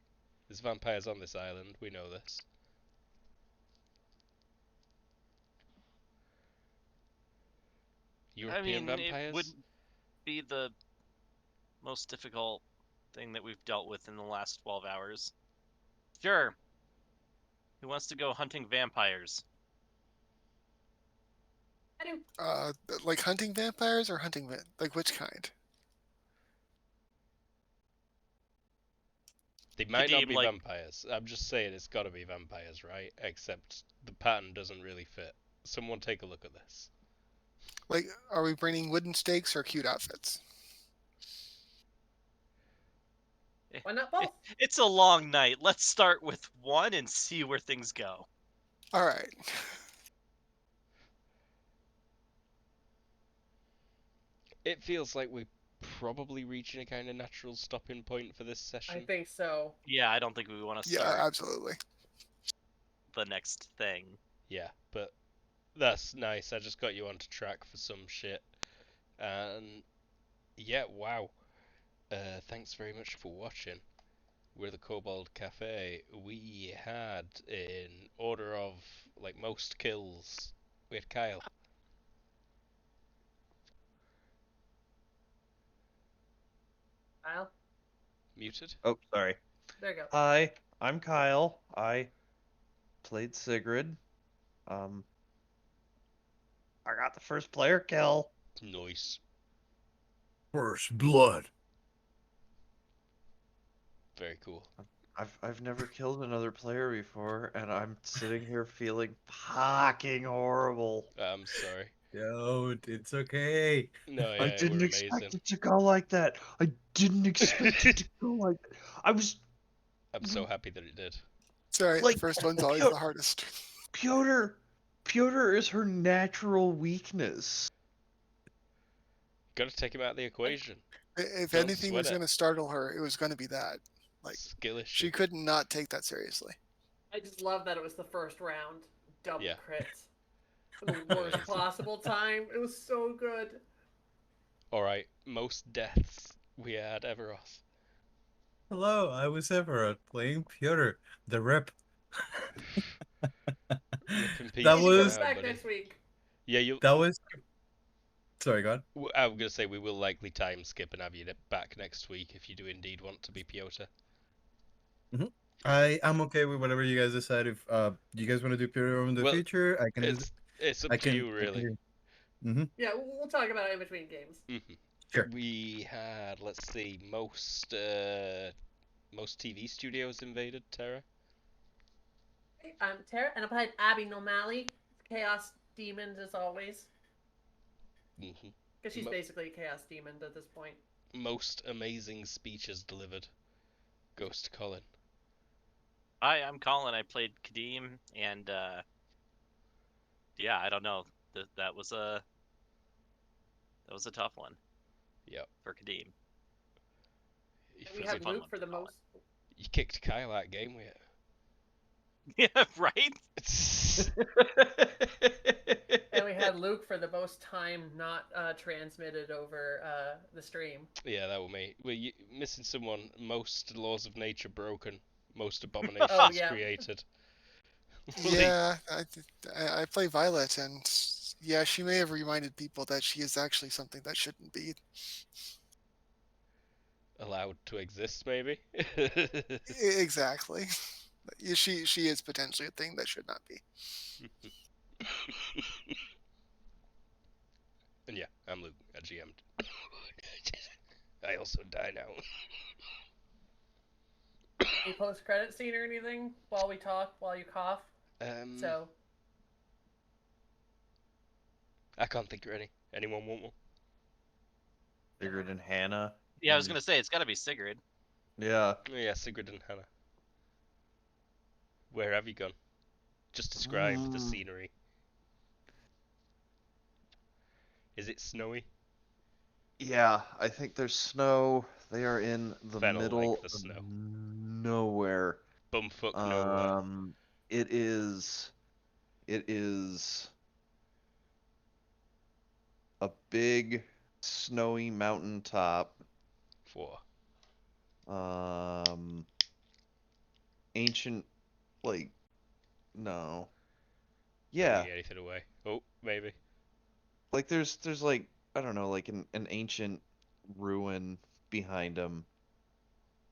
[SPEAKER 1] There's vampires on this island, we know this.
[SPEAKER 2] I
[SPEAKER 1] European
[SPEAKER 2] mean, it
[SPEAKER 1] vampires?
[SPEAKER 2] wouldn't be the most difficult thing that we've dealt with in the last 12 hours. Sure. Who wants to go hunting vampires?
[SPEAKER 5] I do.
[SPEAKER 6] Like hunting vampires or hunting like which kind?
[SPEAKER 1] They might not
[SPEAKER 2] Kadeem,
[SPEAKER 1] be
[SPEAKER 2] like,
[SPEAKER 1] vampires. I'm just saying it's gotta be vampires, right? Except the pattern doesn't really fit. Someone take a look at this.
[SPEAKER 6] Like, are we bringing wooden stakes or cute outfits?
[SPEAKER 5] Why not both?
[SPEAKER 2] it's a long night. Let's start with one and see where things go.
[SPEAKER 6] All right.
[SPEAKER 1] It feels like we're probably reaching a kind of natural stopping point for this
[SPEAKER 5] I
[SPEAKER 1] session.
[SPEAKER 5] think so.
[SPEAKER 2] Yeah, I don't think we want to
[SPEAKER 6] Yeah,
[SPEAKER 2] start
[SPEAKER 6] absolutely.
[SPEAKER 2] the next thing.
[SPEAKER 1] Yeah, but that's nice. I just got you onto track for some shit. And yeah, wow. Thanks very much for watching. We're the Kobold Cafe. We had, in order of like most kills, we had Kyle.
[SPEAKER 5] Kyle,
[SPEAKER 1] Muted.
[SPEAKER 4] Oh, sorry.
[SPEAKER 5] there you go.
[SPEAKER 4] Hi, I'm Kyle. I played Sigrid. Um, I got the first player kill.
[SPEAKER 1] Nice.
[SPEAKER 7] First blood.
[SPEAKER 1] Very cool.
[SPEAKER 4] I've never killed another player before, and I'm sitting here feeling fucking horrible.
[SPEAKER 1] I'm sorry.
[SPEAKER 3] Dude, it's okay.
[SPEAKER 1] No,
[SPEAKER 4] I
[SPEAKER 1] yeah,
[SPEAKER 4] didn't
[SPEAKER 1] we're
[SPEAKER 4] expect
[SPEAKER 1] amazing.
[SPEAKER 4] it to go like that. I didn't expect it to go like that. I was
[SPEAKER 1] I'm so happy that it did.
[SPEAKER 6] Sorry,
[SPEAKER 4] like,
[SPEAKER 6] the first one's always
[SPEAKER 4] Pyo-
[SPEAKER 6] the hardest.
[SPEAKER 4] Piotr is her natural weakness.
[SPEAKER 1] Gotta take him out of the equation.
[SPEAKER 6] If
[SPEAKER 1] Don't
[SPEAKER 6] anything
[SPEAKER 1] sweat
[SPEAKER 6] was
[SPEAKER 1] it.
[SPEAKER 6] going to startle her, it was going to be that. Like,
[SPEAKER 1] Skill issue.
[SPEAKER 6] she could not take that seriously.
[SPEAKER 5] I just love that it was the first round. Double
[SPEAKER 1] Yeah.
[SPEAKER 5] crits. For the worst
[SPEAKER 1] Amazing.
[SPEAKER 5] possible time. It was so good.
[SPEAKER 1] Alright, most deaths we had ever off.
[SPEAKER 3] Hello, I was Everett playing Piotr, the rep.
[SPEAKER 1] Rip in pieces
[SPEAKER 3] That
[SPEAKER 5] He
[SPEAKER 1] for
[SPEAKER 3] was
[SPEAKER 5] comes
[SPEAKER 1] now,
[SPEAKER 5] back
[SPEAKER 1] buddy.
[SPEAKER 5] next week.
[SPEAKER 1] Yeah, you.
[SPEAKER 3] that was. Sorry, go on.
[SPEAKER 1] I'm gonna say we will likely time skip and have you back next week if you do indeed want to be Piotr.
[SPEAKER 3] I'm okay with whatever you guys decide. If you guys want to do Piotr in the
[SPEAKER 1] Well,
[SPEAKER 3] future, I can.
[SPEAKER 1] It's up
[SPEAKER 3] I
[SPEAKER 1] to
[SPEAKER 3] can.
[SPEAKER 1] you, really.
[SPEAKER 5] Yeah, we'll talk about it in between games.
[SPEAKER 3] Sure.
[SPEAKER 1] We had, let's see, most TV studios invaded, Terra.
[SPEAKER 5] I'm Tara, and I played Abby Normali, Chaos Demon as always.
[SPEAKER 1] Mm-hmm.
[SPEAKER 5] Because she's
[SPEAKER 1] Mo-
[SPEAKER 5] basically a Chaos Demon at this point.
[SPEAKER 1] Most amazing speeches delivered. Ghost Colin.
[SPEAKER 2] Hi, I'm Colin. I played Kadeem, and yeah, I don't know. That was a tough one.
[SPEAKER 1] Yep.
[SPEAKER 2] For Kadeem.
[SPEAKER 5] And we
[SPEAKER 2] was a
[SPEAKER 5] had
[SPEAKER 2] fun
[SPEAKER 5] Luke
[SPEAKER 2] one
[SPEAKER 5] for
[SPEAKER 2] to
[SPEAKER 5] the
[SPEAKER 2] call
[SPEAKER 5] most.
[SPEAKER 1] You kicked Kyle out game with it.
[SPEAKER 2] Yeah, right.
[SPEAKER 5] And we had Luke for the most time not transmitted over the stream.
[SPEAKER 1] Yeah, that was me. We're missing someone. Most laws of nature broken. Most abominations
[SPEAKER 5] Oh, yeah.
[SPEAKER 1] created.
[SPEAKER 6] Yeah, I play Violet, and yeah, she may have reminded people that she is actually something that shouldn't be.
[SPEAKER 1] Allowed to exist, maybe.
[SPEAKER 6] Exactly. She is potentially a thing that should not be.
[SPEAKER 1] And yeah, I'm Luke. I GM'd. I also die now.
[SPEAKER 5] Any post-credit scene or anything while we talk, while you cough? So,
[SPEAKER 1] I can't think of any. Anyone want one?
[SPEAKER 4] Sigrid and Hannah.
[SPEAKER 2] Yeah, I was gonna say it's got to be Sigrid.
[SPEAKER 4] Yeah.
[SPEAKER 1] Oh, yeah, Sigrid and Hannah. Where have you gone? Just describe the scenery. Is it snowy?
[SPEAKER 4] Yeah, I think there's snow. They are in the
[SPEAKER 1] Fennel
[SPEAKER 4] middle
[SPEAKER 1] length of
[SPEAKER 4] of
[SPEAKER 1] snow.
[SPEAKER 4] nowhere.
[SPEAKER 1] Bumfuck nowhere.
[SPEAKER 4] It is a big snowy mountaintop.
[SPEAKER 1] For
[SPEAKER 4] Ancient, like, no.
[SPEAKER 1] Don't
[SPEAKER 4] Yeah,
[SPEAKER 1] give anything away. Oh, maybe.
[SPEAKER 4] like there's like, I don't know, like an ancient ruin behind them,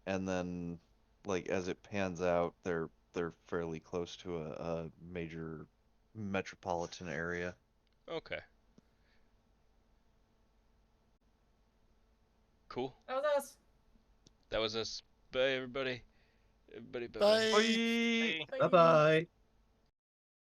[SPEAKER 4] and then like as it pans out, they're fairly close to a major metropolitan area.
[SPEAKER 1] Okay. Cool.
[SPEAKER 5] that was us.
[SPEAKER 1] That was us. Bye, everybody. Everybody, bye.
[SPEAKER 6] Bye.
[SPEAKER 2] Hey.
[SPEAKER 3] Bye bye.